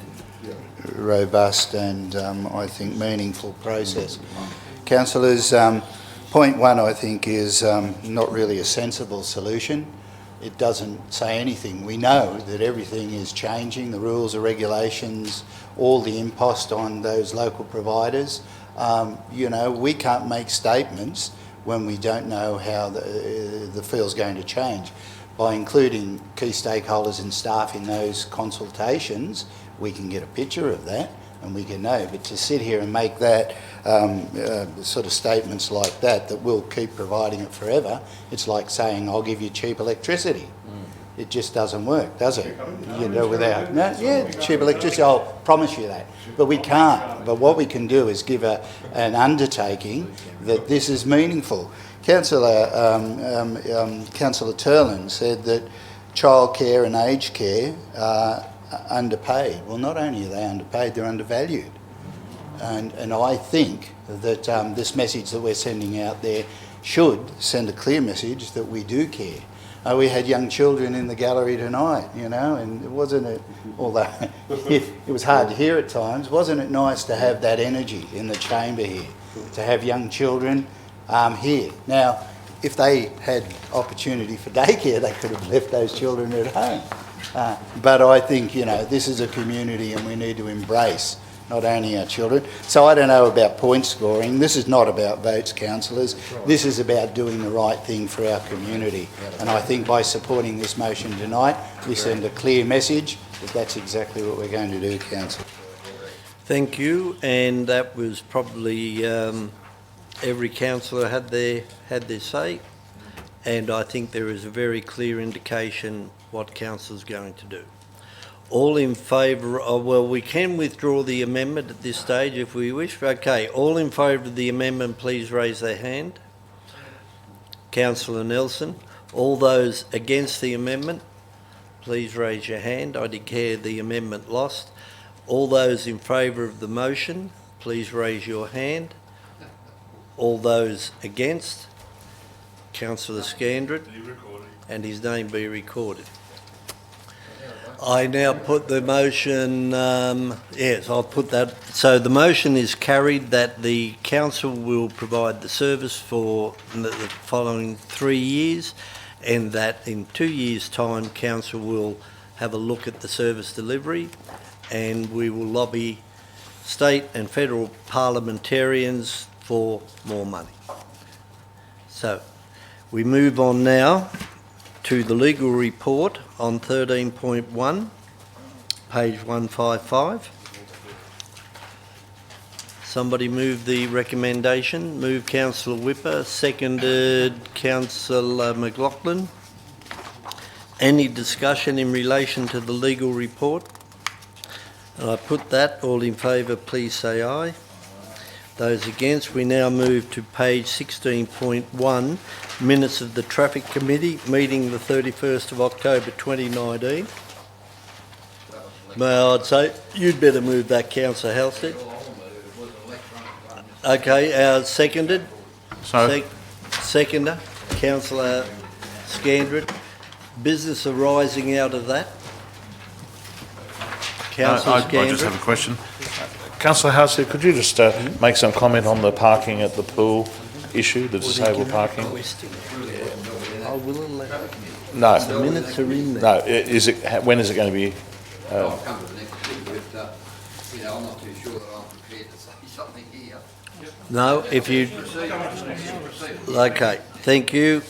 robust and I think meaningful process. Councillors, point 1 I think is not really a sensible solution. It doesn't say anything. We know that everything is changing, the rules, the regulations, all the impost on those local providers. We can't make statements when we don't know how the field's going to change. By including key stakeholders and staff in those consultations, we can get a picture of that and we can know. But to sit here and make that sort of statements like that we'll keep providing it forever, it's like saying, I'll give you cheap electricity. It just doesn't work, does it? You know, without... No, yeah, cheap electricity, I'll promise you that. But we can't. But what we can do is give an undertaking that this is meaningful. Councillor Turlin said that childcare and aged care are underpaid. Well, not only are they underpaid, they're undervalued. And I think that this message that we're sending out there should send a clear message that we do care. We had young children in the gallery tonight, you know, and wasn't it, although it was hard to hear at times, wasn't it nice to have that energy in the chamber here, to have young children here? Now, if they had opportunity for daycare, they could have left those children at home. But I think, you know, this is a community and we need to embrace not only our children. So I don't know about point scoring. This is not about votes, councillors. This is about doing the right thing for our community. And I think by supporting this motion tonight, we send a clear message that that's exactly what we're going to do, councillor. Thank you, and that was probably every councillor had their say, and I think there is a very clear indication what council's going to do. All in favour of, well, we can withdraw the amendment at this stage if we wish. Okay, all in favour of the amendment, please raise their hand. Councillor Nelson. All those against the amendment, please raise your hand. I declare the amendment lost. All those in favour of the motion, please raise your hand. All those against, Councillor Scandrett, and his name be recorded. I now put the motion, yes, I'll put that. So the motion is carried that the council will provide the service for the following 3 years, and that in 2 years' time, council will have a look at the service delivery, and we will lobby state and federal parliamentarians for more money. So we move on now to the legal report on 13.1, page 155. Somebody move the recommendation. Move Councillor Whipper, seconded Councillor McLaughlin. Any discussion in relation to the legal report? And I put that. All in favour, please say aye. Those against, we now move to page 16.1, minutes of the Traffic Committee, meeting the 31st of October 2019. I'd say you'd better move that, Councillor Halstead. Okay, seconded. Seconder, Councillor Scandrett. Business arising out of that? Councillor Scandrett. I just have a question. Councillor Halstead, could you just make some comment on the parking at the pool issue, the disabled parking? I will allow. No. The minutes are in there. No. Is it? When is it going to be? I'll come to the next thing, but you know, I'm not too sure that I'm prepared to say something here. No, if you. Okay, thank you.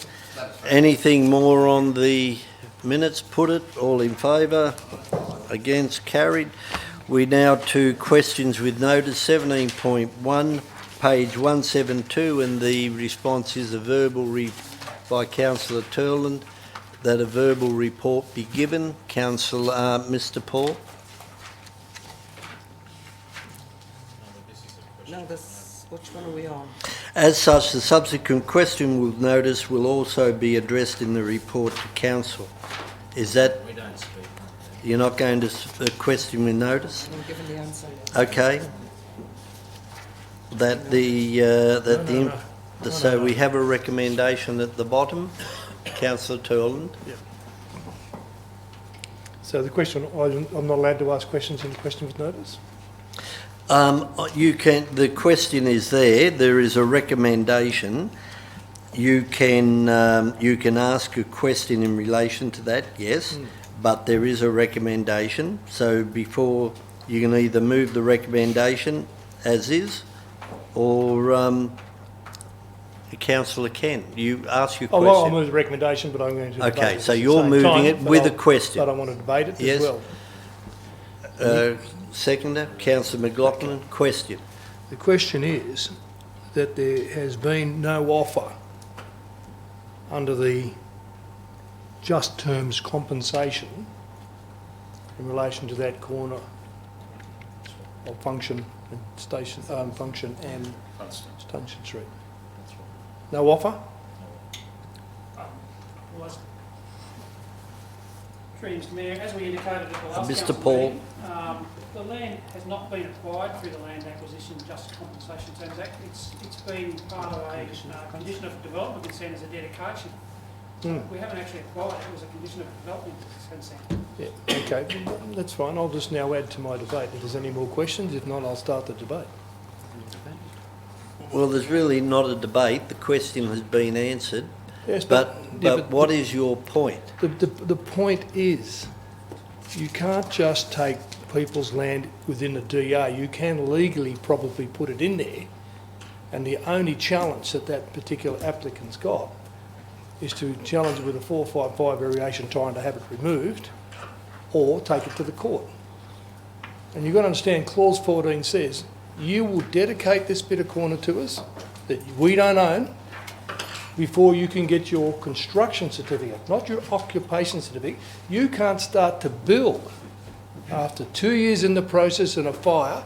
Anything more on the minutes? Put it. All in favour? Against? Carried. We now to questions with notice, 17.1, page 172, and the response is a verbal by Councillor Turland that a verbal report be given. Councillor, Mr. Paul. No, which one are we on? As such, the subsequent question with notice will also be addressed in the report to Council. Is that? We don't speak. You're not going to question with notice? I'm given the answer. Okay. So we have a recommendation at the bottom. Councillor Turland. Yeah. So the question, I'm not allowed to ask questions in the question with notice? You can. The question is there. There is a recommendation. You can ask a question in relation to that. Yes. But there is a recommendation, so before you can either move the recommendation as is, or Councillor Ken, you ask your question. Well, I'll move the recommendation, but I'm going to debate Okay, it so at the you're same moving time, it with a question. But I want to debate it Yes. as well. Seconder, Councillor McLaughlin, question. The question is that there has been no offer under the just terms compensation in relation to that corner of Function and Station, Function and Station Street. No offer? Through you, Mr Mayor, as we indicated at the last Mr. council Paul. meeting, the land has not been acquired through the Land Acquisition Just Compensation Terms Act. It's been part of a condition of development consent as a dedication. We haven't actually acquired it. It was a condition of development consent. Yeah, okay, that's fine. I'll just now add to my debate. If there's any more questions, if not, I'll start the debate. Well, there's really not a debate. The question has been answered. Yes, but what is your point? The point is, you can't just take people's land within the DA. You can legally probably put it in there, and the only challenge that that particular applicant's got is to challenge it with a 455 variation trying to have it removed, or take it to the court. And you've got to understand, clause 14 says, you will dedicate this bit of corner to us that we don't own before you can get your construction certificate, not your occupation certificate. You can't start to build after 2 years in the process and a fire.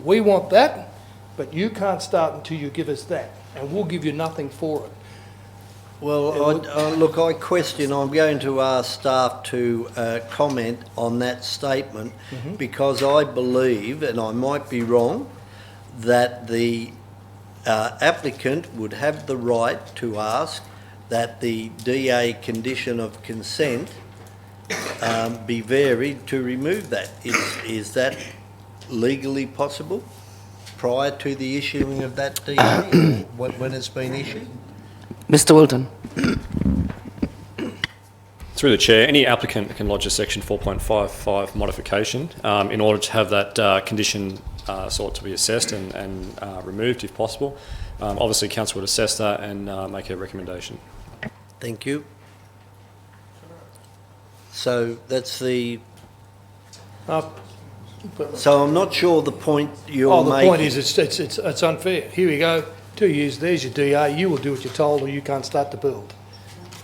We want that, but you can't start until you give us that, and we'll give you nothing for it. Well, look, I question, I'm going to ask staff to comment on that statement because I believe, and I might be wrong, that the applicant would have the right to ask that the DA condition of consent be varied to remove that. Is that legally possible prior to the issuing of that DA when it's been issued? Mr Wilton. Through the Chair, any applicant can lodge a Section 4.55 modification in order to have that condition sought to be assessed and removed if possible. Obviously, Council would assess that and make a recommendation. Thank you. So that's the... so I'm not sure the point you're making... the point is it's unfair. Here we go, 2 years, there's your DA, you will do what you're told or you can't start to build.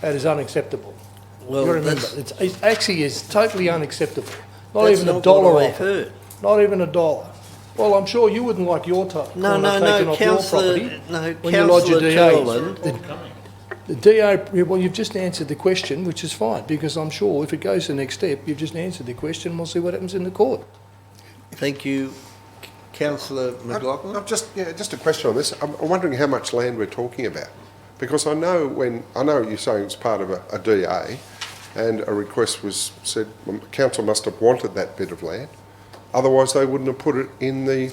That is unacceptable. Well, you remember, it actually is totally unacceptable. Not That's even not a dollar what I off. heard. Not even a dollar. Well, I'm sure you wouldn't like your taken off your property when you lodge your DA. The DA, well, you've just answered the question, which is fine, because I'm sure if it goes to the next step, you've just answered the question, we'll see what happens in the court. Thank you. Councillor McLaughlin? Just a question on this. I'm wondering how much land we're talking about. Because I know you're saying it's part of a DA and a request was said, council must have wanted that bit of land. Otherwise they wouldn't have put it in the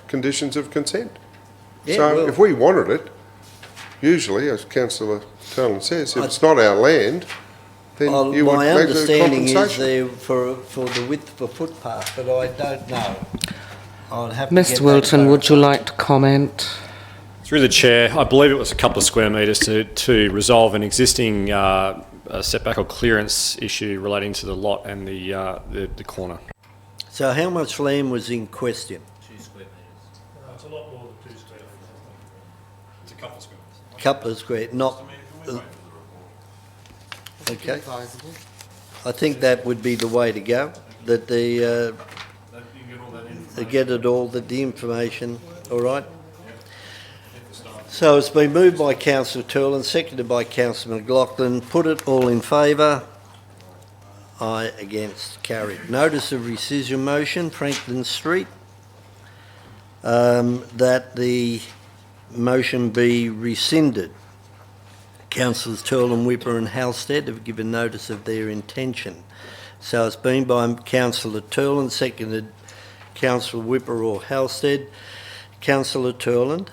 conditions of consent. Yeah, so well, if we wanted it, usually, as Councillor Turlin says, if it's not our land, then you would my make the understanding is compensation. there for the width of a footpath, but I don't know. I'll have to Mr get Wilton, that would you like to comment? Through the Chair, I believe it was a couple of square metres to resolve an existing setback or clearance issue relating to the lot and the corner. So how much land was in question? 2 square metres. It's a lot more than 2 square metres. It's a couple of square metres. Couple of square, not... okay. I think that would be the way to go, that the get it all, that the information, all right? So it's been moved by Councillor Turlin, seconded by Councillor McLaughlin. Put it all in favour. Aye, against, carried. Notice of rescission motion, Franklin Street. That the motion be rescinded. Councillors Turlin, Whipper and Halstead have given notice of their intention. So it's been by Councillor Turlin, seconded Councillor Whipper or Halstead. Councillor Turlin.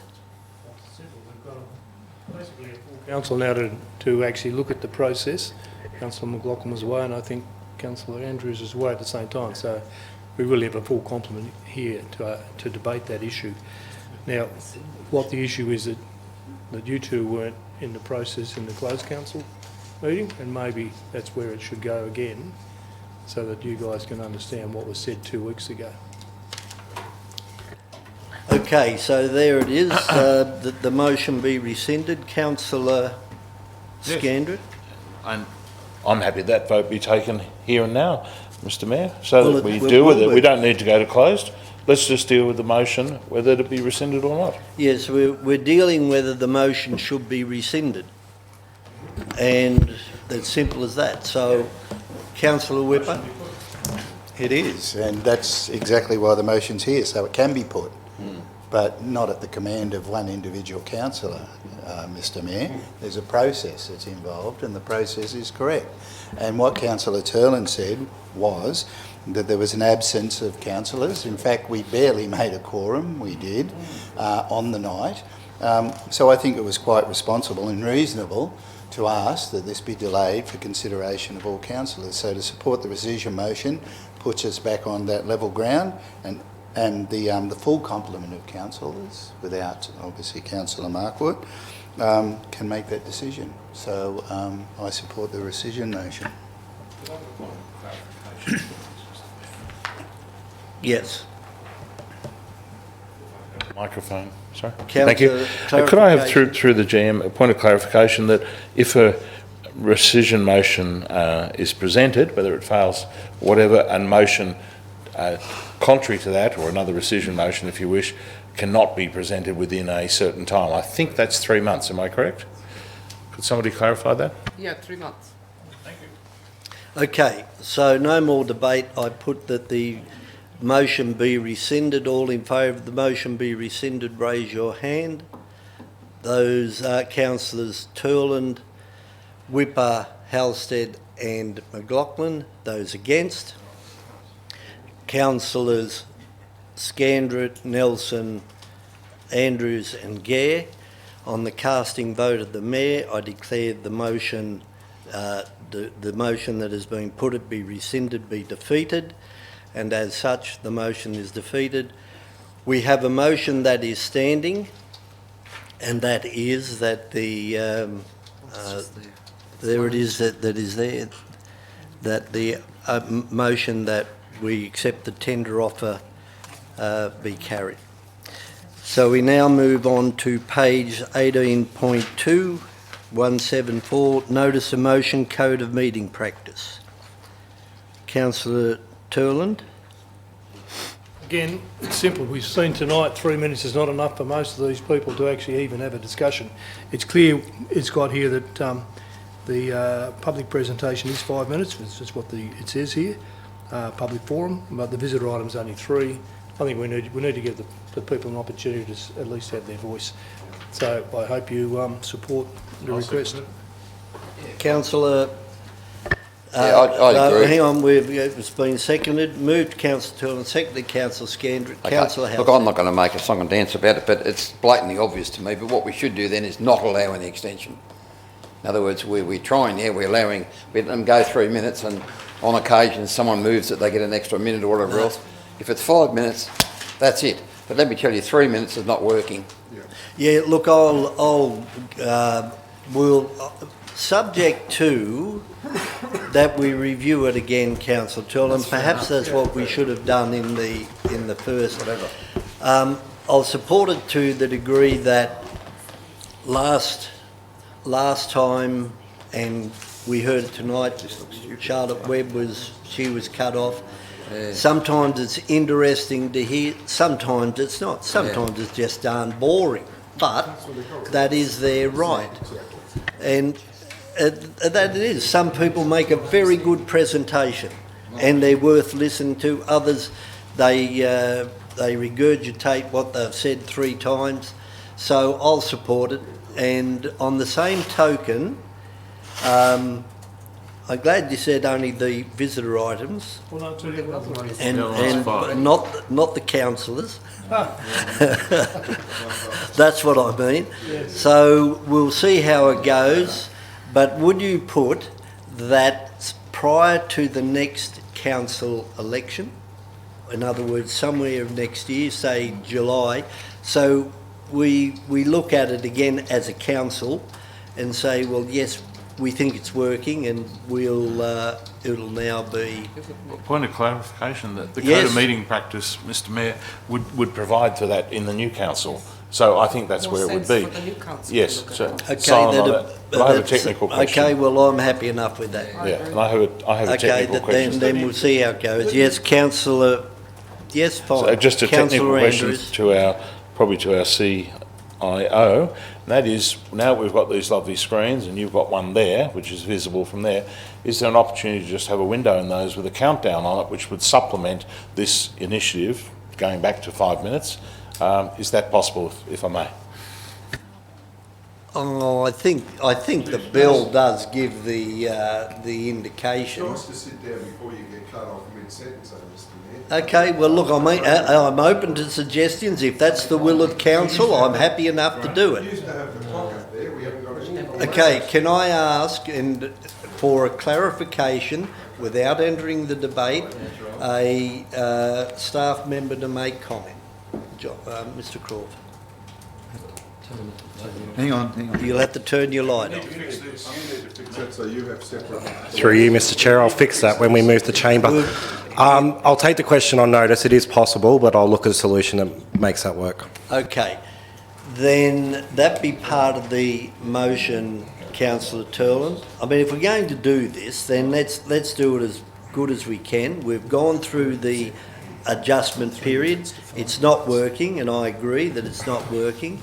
Basically a full council now to actually look at the process. Councillor McLaughlin was away and I think Councillor Andrews is away at the same time. So we really have a full complement here to debate that issue. Now, what the issue is that you two weren't in the process in the closed council meeting, and maybe that's where it should go again so that you guys can understand what was said 2 weeks ago. Okay, so there it is. The motion be rescinded. Councillor Scandrett? I'm happy that vote be taken here and now, Mr Mayor, so Well, that we it will deal with it. be. We don't need to go to closed. Let's just deal with the motion, whether it be rescinded or not. Yes, we're dealing whether the motion should be rescinded. And it's simple as that. So, Councillor Whipper? It is, and that's exactly why the motion's here, so it can be put, but not at the command of one individual councillor, Mr Mayor. There's a process that's involved, and the process is correct. And what Councillor Turlin said was that there was an absence of councillors. In fact, we barely made a quorum, we did, on the night. So I think it was quite responsible and reasonable to ask that this be delayed for consideration of all councillors. So to support the rescission motion puts us back on that level ground, and the full complement of councillors, without obviously Councillor Markwood, can make that decision. So I support the rescission motion. Yes. Microphone, sorry. Councillor, Thank you. Could I have through the GM a point of clarification that if a rescission motion is presented, whether it fails, whatever, and motion contrary to that, or another rescission motion if you wish, cannot be presented within a certain time. I think that's 3 months, am I correct? Could somebody clarify that? Yeah, 3 months. Okay, so no more debate. I put that the motion be rescinded. All in favour of the motion be rescinded, raise your hand. Those are Councillors Turland, Whipper, Halstead and McLaughlin. Those against? Councillors Scandrett, Nelson, Andrews and Gare. On the casting vote of the Mayor, I declare the motion the motion that has been put it be rescinded, be defeated, and as such the motion is defeated. We have a motion that is standing, and that is that the there it is that is there, that the motion that we accept the tender offer be carried. So we now move on to page 18.2. 174, Notice of Motion, Code of Meeting Practice. Councillor Turland. Again, it's simple. We've seen tonight 3 minutes is not enough for most of these people to actually even have a discussion. It's clear, it's got here that the public presentation is 5 minutes. It's just what it says here, public forum, but the visitor item's only 3. I think we need to give the people an opportunity to at least have their voice. So I hope you support the request. Councillor, I agree. hang on, it's been seconded. Moved Councillor Turland, seconded Councillor Scandrett. Okay. Councillor House. Look, I'm not going to make a song and dance about it, but it's blatantly obvious to me. But what we should do then is not allow any extension. In other words, we're trying there, we let them go 3 minutes, and on occasion someone moves that they get an extra minute or whatever else. If it's 5 minutes, that's it. But let me tell you, 3 minutes is not working. Yeah, look, we'll, subject to that we review it again, Councillor Turland. Perhaps that's what we should have done in the first. Whatever. I'll support it to the degree that last time, and we heard it tonight, Charlotte Webb was cut off. Yeah. Sometimes it's interesting to hear, sometimes it's not. Sometimes it's just darn boring, but that is their right. And that it is. Some people make a very good presentation and they're worth listening to. Others, they regurgitate what they've said 3 times. So I'll support it. And on the same token, I'm glad you said only the visitor items, and not the councillors. That's what I mean. Yes. So we'll see how it goes. But would you put that prior to the next council election, in other words, somewhere next year, say July, so we look at it again as a council and say, well, yes, we think it's working, and it'll now be... Point of clarification, that the Yes. code of meeting practice, Mr Mayor, would provide for that in the new council. So I think that's where it would be. For the new council to Yes, look at so that. silent on that. But I have a that's- technical question. Okay, well, I'm happy enough with that. Yeah, and I have a Okay, technical question. then we'll see how it goes. Yes, councillor, yes, fine. So just a technical Councillor question Andrews. to our CIO. And that is, now we've got these lovely screens and you've got one there, which is visible from there, is there an opportunity to just have a window in those with a countdown on it, which would supplement this initiative, going back to 5 minutes? Is that possible, if I may? Oh, I think the bill does give the indication. Nice to sit down before you get cut off mid-sentence, Mr Mayor. Okay, well, look, I'm open to suggestions. If that's the will of council, I'm happy enough to do We it. used to have the clock up there, we haven't got it. Okay, can I ask, and for a clarification, without entering the debate, a staff member to make comment? Mr Crawford. Hang on. You'll have to turn your light on. So you have separate... Through you, Mr Chair, I'll fix that when we move the chamber. I'll take the question on notice. It is possible, but I'll look at a solution that makes that work. Okay, then that be part of the motion, councillor Turland. I mean, if we're going to do this, then let's do it as good as we can. We've gone through the adjustment period. It's not working, and I agree that it's not working.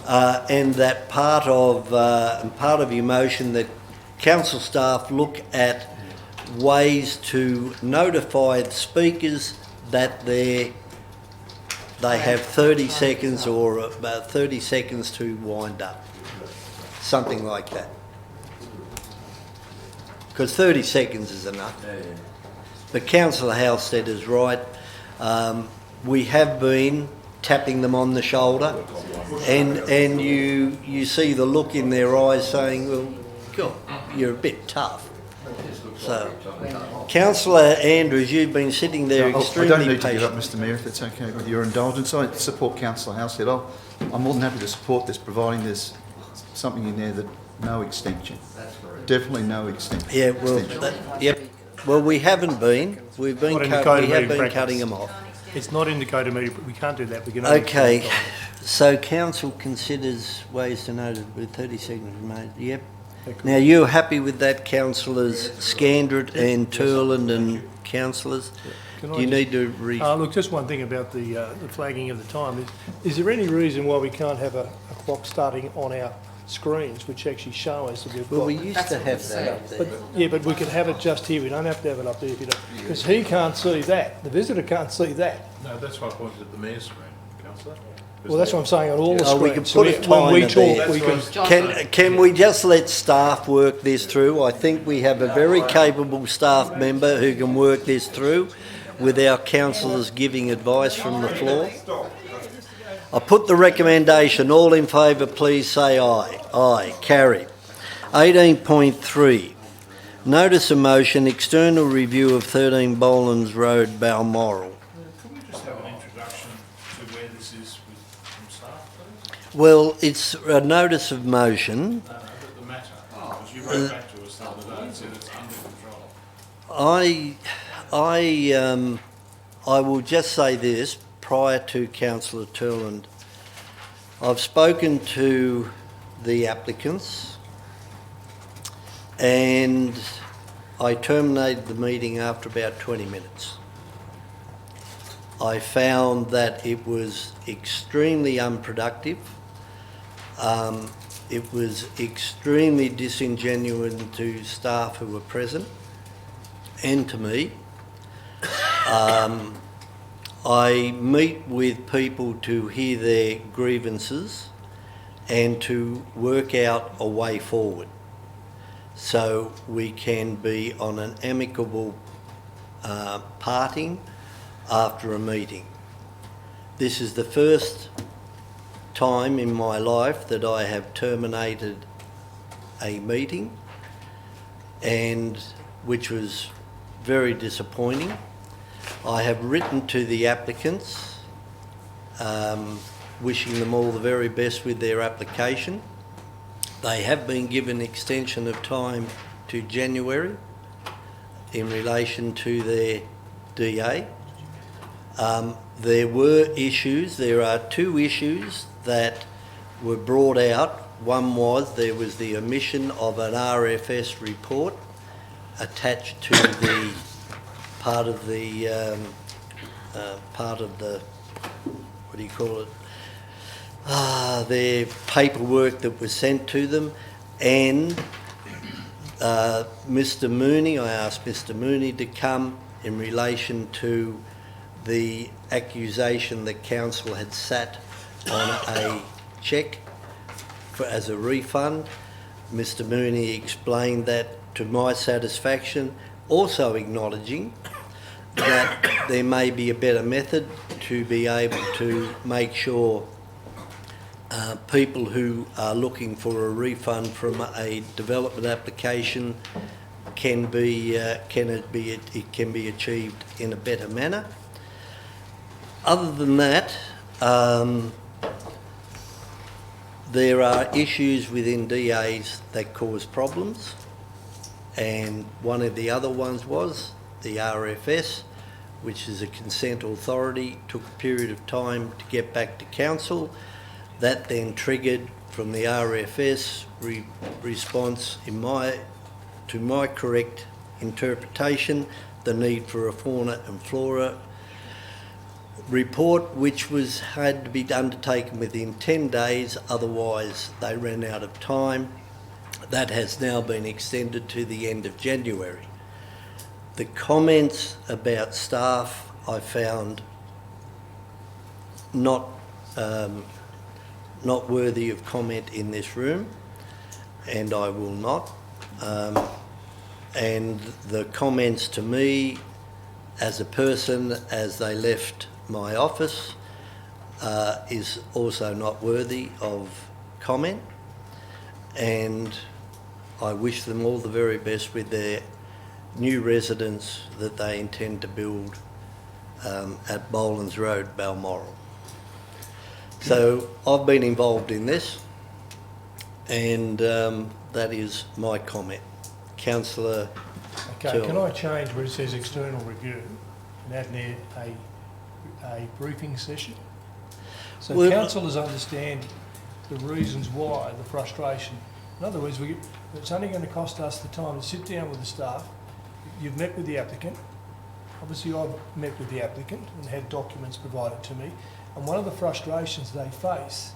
And that part of your motion that council staff look at ways to notify the speakers that they have 30 seconds or about 30 seconds to wind up. Something like that. Because 30 seconds is enough. But Councillor Halstead is right. We have been tapping them on the shoulder, and you see the look in their eyes saying, well, God, you're a bit tough. So, Councillor Andrews, you've been sitting there extremely I don't need to patient. give up, Mr Mayor, if it's okay with your indulgence. I support Councillor Halstead. I'm more than happy to support this, providing there's something in there that no extension. Definitely no extension. Yeah, well, yep. Well, we haven't been. We've been Not in the we code of have meeting been practice. cutting them off. It's not in the code of meeting, but we can't do that. We can only... Okay, so council considers ways to note it with 30 seconds remaining. Yep. Now, you're happy with that, councillors Scandrett and Turland and councillors? Can Do I you just- need to Look, just one thing about the flagging of the time. Is there any reason why we can't have a clock starting on our screens which actually show us that we've Well, got... we used to have that up there. Yeah, but we could have it just here. We don't have to have it up there if you don't... Because he can't see that. The visitor can't see that. No, that's why I pointed at the mayor's screen, councillor. Well, that's what I'm saying, on all the Oh, screens. we can So put a when we timer talk, there. we can... Can we just let staff work this through? I think we have a very capable staff member who can work this through with our councillors giving advice from the floor. I put the recommendation. All in favour, please say aye. Aye. Carried. 18.3. Notice of motion, external review of 13 Boland's Road, Balmoral. Can we just have an introduction to where this is from staff, please? Well, it's a notice of motion. But the matter, because you wrote back to us the other day and said it's under control. I will just say this prior to Councillor Turland. I've spoken to the applicants and I terminated the meeting after about 20 minutes. I found that it was extremely unproductive. It was extremely disingenuous to staff who were present and to me. I meet with people to hear their grievances and to work out a way forward so we can be on an amicable parting after a meeting. This is the first time in my life that I have terminated a meeting, and which was very disappointing. I have written to the applicants, wishing them all the very best with their application. They have been given extension of time to January in relation to their DA. There were issues, there are two issues that were brought out. One was there was the omission of an RFS report attached to the part of the what do you call it? Their paperwork that was sent to them, and Mr. Mooney, I asked Mr. Mooney to come in relation to the accusation that council had sat on a cheque as a refund. Mr. Mooney explained that to my satisfaction, also acknowledging that there may be a better method to be able to make sure people who are looking for a refund from a development application it can be achieved in a better manner. Other than that, there are issues within DAs that cause problems, and one of the other ones was the RFS, which is a consent authority, took a period of time to get back to council. That then triggered from the RFS response, to my correct interpretation, the need for a fauna and flora report, which had to be undertaken within 10 days, otherwise they ran out of time. That has now been extended to the end of January. The comments about staff I found not worthy of comment in this room, and I will not. And the comments to me as a person as they left my office is also not worthy of comment, and I wish them all the very best with their new residence that they intend to build at Bolins Road, Balmoral. So I've been involved in this, and that is my comment. Councillor Okay, Tyrrell. can I change where it says external review and add there a briefing session? So Well- councillors understand the reasons why, the frustration. In other words, it's only going to cost us the time to sit down with the staff. You've met with the applicant. Obviously, I've met with the applicant and had documents provided to me. And one of the frustrations they face,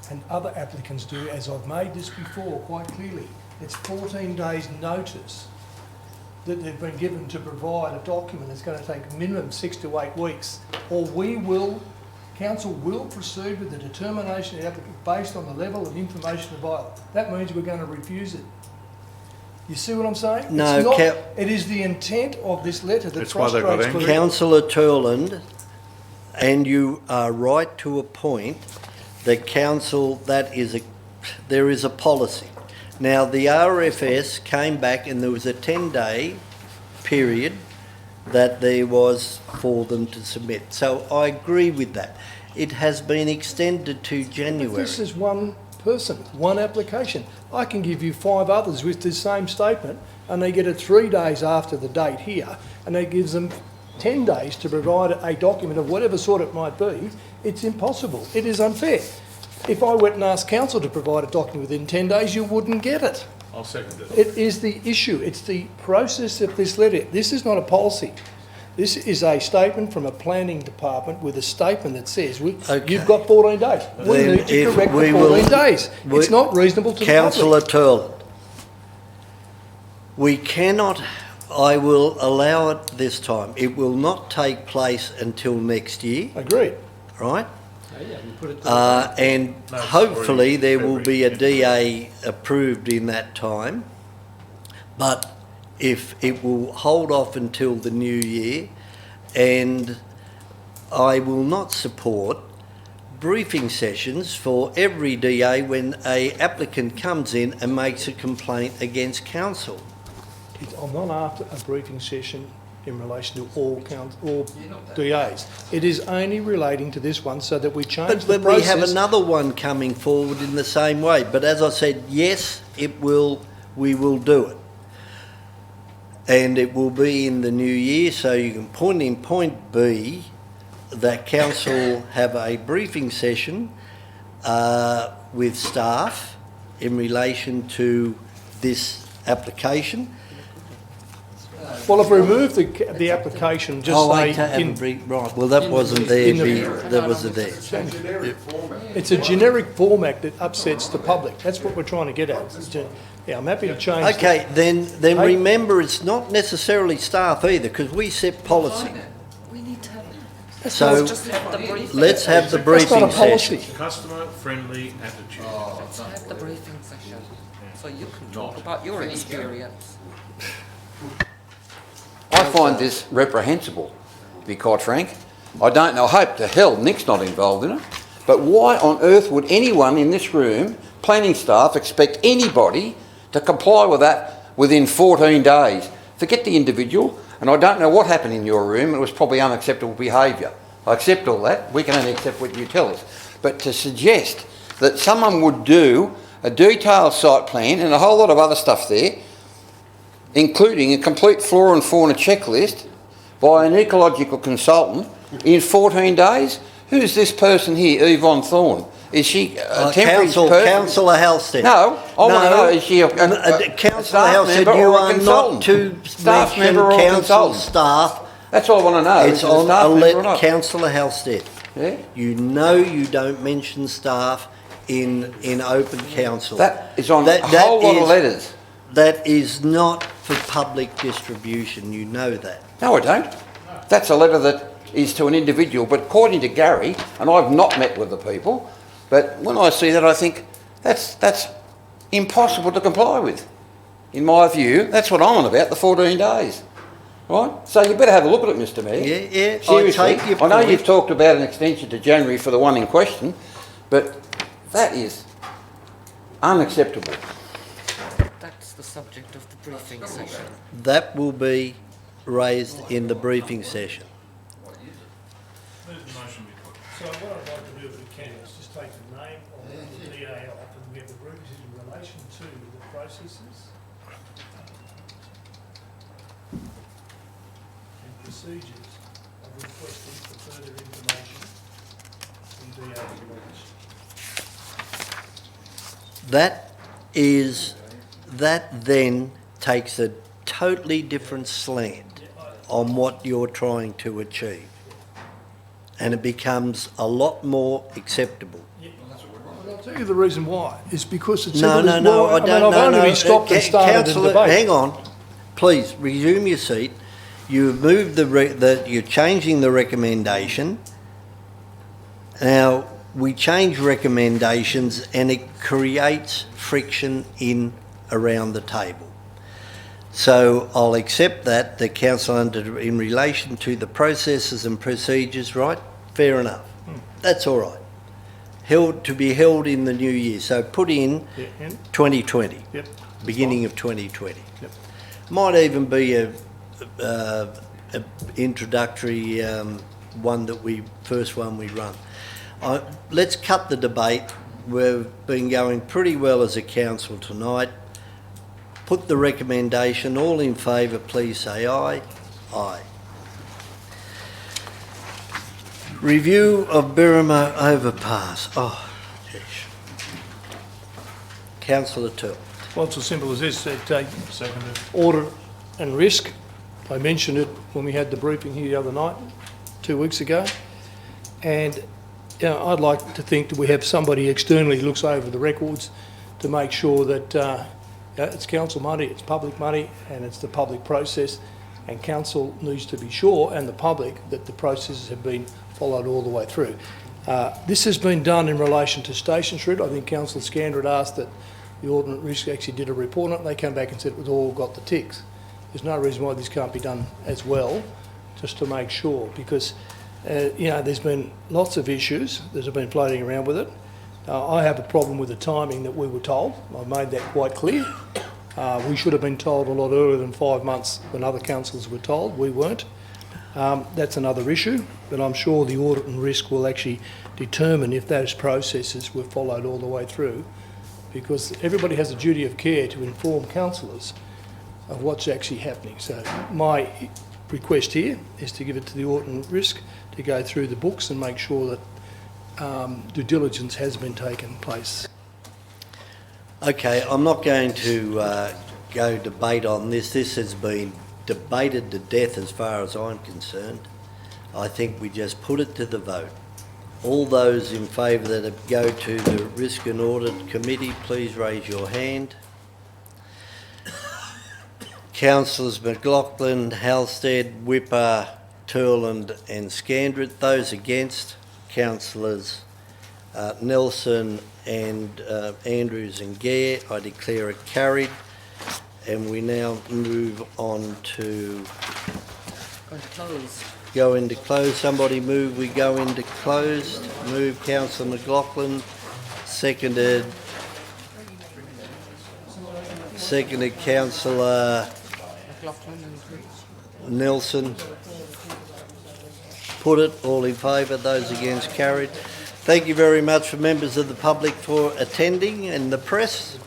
and other applicants do, as I've made this before quite clearly, it's 14 days notice that they've been given to provide a document that's going to take minimum 6 to 8 weeks, or council will proceed with the determination of the applicant based on the level of information available. That means we're going to refuse it. You see what I'm saying? No, it's not, it is the intent of this letter that frustrates people. Councillor Turland, and you are right to a point, the council, there is a policy. Now, the RFS came back and there was a 10-day period that there was for them to submit. So I agree with that. It has been extended to January. This is one person, one application. I can give you 5 others with the same statement, and they get it 3 days after the date here, and it gives them 10 days to provide a document of whatever sort it might be. It's impossible. It is unfair. If I went and asked council to provide a document within 10 days, you wouldn't get it. I'll second it. It is the issue. It's the process of this letter. This is not a policy. This is a statement from a planning department with a statement that says, you've got 14 days. We Then need to if correct we the will- 14 days. It's not reasonable to the Councillor public. Turland, we cannot, I will allow it this time. It will not take place until next year. Agreed. Right? Yeah, you put it to And No, it's hopefully there will February, be a DA approved in that time. But if it will hold off until the new year, and I will not support briefing sessions for every DA when a applicant comes in and makes a complaint against council. I'm not after a briefing session in relation to all DAs. It is only relating to this one so that we change the But process. we have another one coming forward in the same way. But as I said, yes, we will do it. And it will be in the new year, so you can point in point B that council have a briefing session with staff in relation to this application. Well, if we remove the application, just say... right, well, that wasn't there, that wasn't there. It's a generic format that upsets the public. That's what we're trying to get at. Yeah, I'm happy to change. Okay, then remember, it's not necessarily staff either, because we set policy. So let's have the briefing session. Customer-friendly attitude. Let's have the briefing session, so you can talk about your experience. I find this reprehensible, to be quite frank. I don't know, I hope to hell Nick's not involved in it, but why on earth would anyone in this room, planning staff, expect anybody to comply with that within 14 days? Forget the individual, and I don't know what happened in your room, it was probably unacceptable behaviour. I accept all that, we can only accept what you tell us. But to suggest that someone would do a detailed site plan and a whole lot of other stuff there, including a complete flora and fauna checklist by an ecological consultant in 14 days? Who's this person here, Yvonne Thorne? Is she a temporary person? Councillor Halstead. No, I want to know, is she a Councillor staff Halstead, member you or a are consultant? not to Staff mention member or council consultant? staff. That's all I want to know. It's is it a on staff member or not? Councillor Halstead. Yeah? You know you don't mention staff in open council. That is on a whole lot of letters. That is not for public distribution, you know that. No, I don't. That's a letter that is to an individual, but according to Gary, and I've not met with the people, but when I see that I think that's impossible to comply with. In my view, that's what I'm on about, the 14 days. Right? So you better have a look at it, Mr Mayor. Yeah, Seriously, I know point. you've talked about an extension to January for the one in question, but that is unacceptable. That's the subject of the briefing session. That will be raised in the briefing session. So what I'd like to do, if we can, is just take the name of the DA off and we have the groups in relation to the processes and procedures of requesting for further information from DA relations. That then takes a totally different slant on what you're trying to achieve. And it becomes a lot more acceptable. I'll tell you the reason why. It's because it's No, simple as I I've don't know. only been stopped and started in Councillor, debate. hang on. Please, resume your seat. You've moved you're changing the recommendation. Now, we change recommendations and it creates friction around the table. So I'll accept that, the council in relation to the processes and procedures, right? Fair enough. That's all right. To be held in the new year. So put in 2020, beginning of 2020. Might even be a introductory one that first one we run. Let's cut the debate. We've been going pretty well as a council tonight. Put the recommendation. All in favour, please say aye. Aye. Review of Birrima Overpass. Oh, geez. Councillor Turl. Well, it's as simple as this. Audit and risk. I mentioned it when we had the briefing here the other night, 2 weeks ago. And I'd like to think that we have somebody externally who looks over the records to make sure that it's council money, it's public money, and it's the public process. And council needs to be sure, and the public, that the processes have been followed all the way through. This has been done in relation to Station Street. I think Councillor Scander had asked that the Audit and Risk actually did a report on it. They came back and said it was all got the ticks. There's no reason why this can't be done as well, just to make sure, because there's been lots of issues that have been floating around with it. I have a problem with the timing that we were told. I've made that quite clear. We should have been told a lot earlier than 5 months when other councils were told. We weren't. That's another issue, but I'm sure the audit and risk will actually determine if those processes were followed all the way through, because everybody has a duty of care to inform councillors of what's actually happening. So my request here is to give it to the audit and risk to go through the books and make sure that due diligence has been taken place. Okay, I'm not going to go debate on this. This has been debated to death as far as I'm concerned. I think we just put it to the vote. All those in favour that go to the Risk and Audit Committee, please raise your hand. Councillors McLaughlin, Halstead, Whipper, Turland and Scandrett. Those against, Councillors Nelson and Andrews and Gare. I declare it carried. And we now move on to go into close. Somebody move, we go into closed. Move Councillor McLaughlin. Seconded Councillor Nelson. Put it, all in favour, those against carried. Thank you very much for members of the public for attending and the press.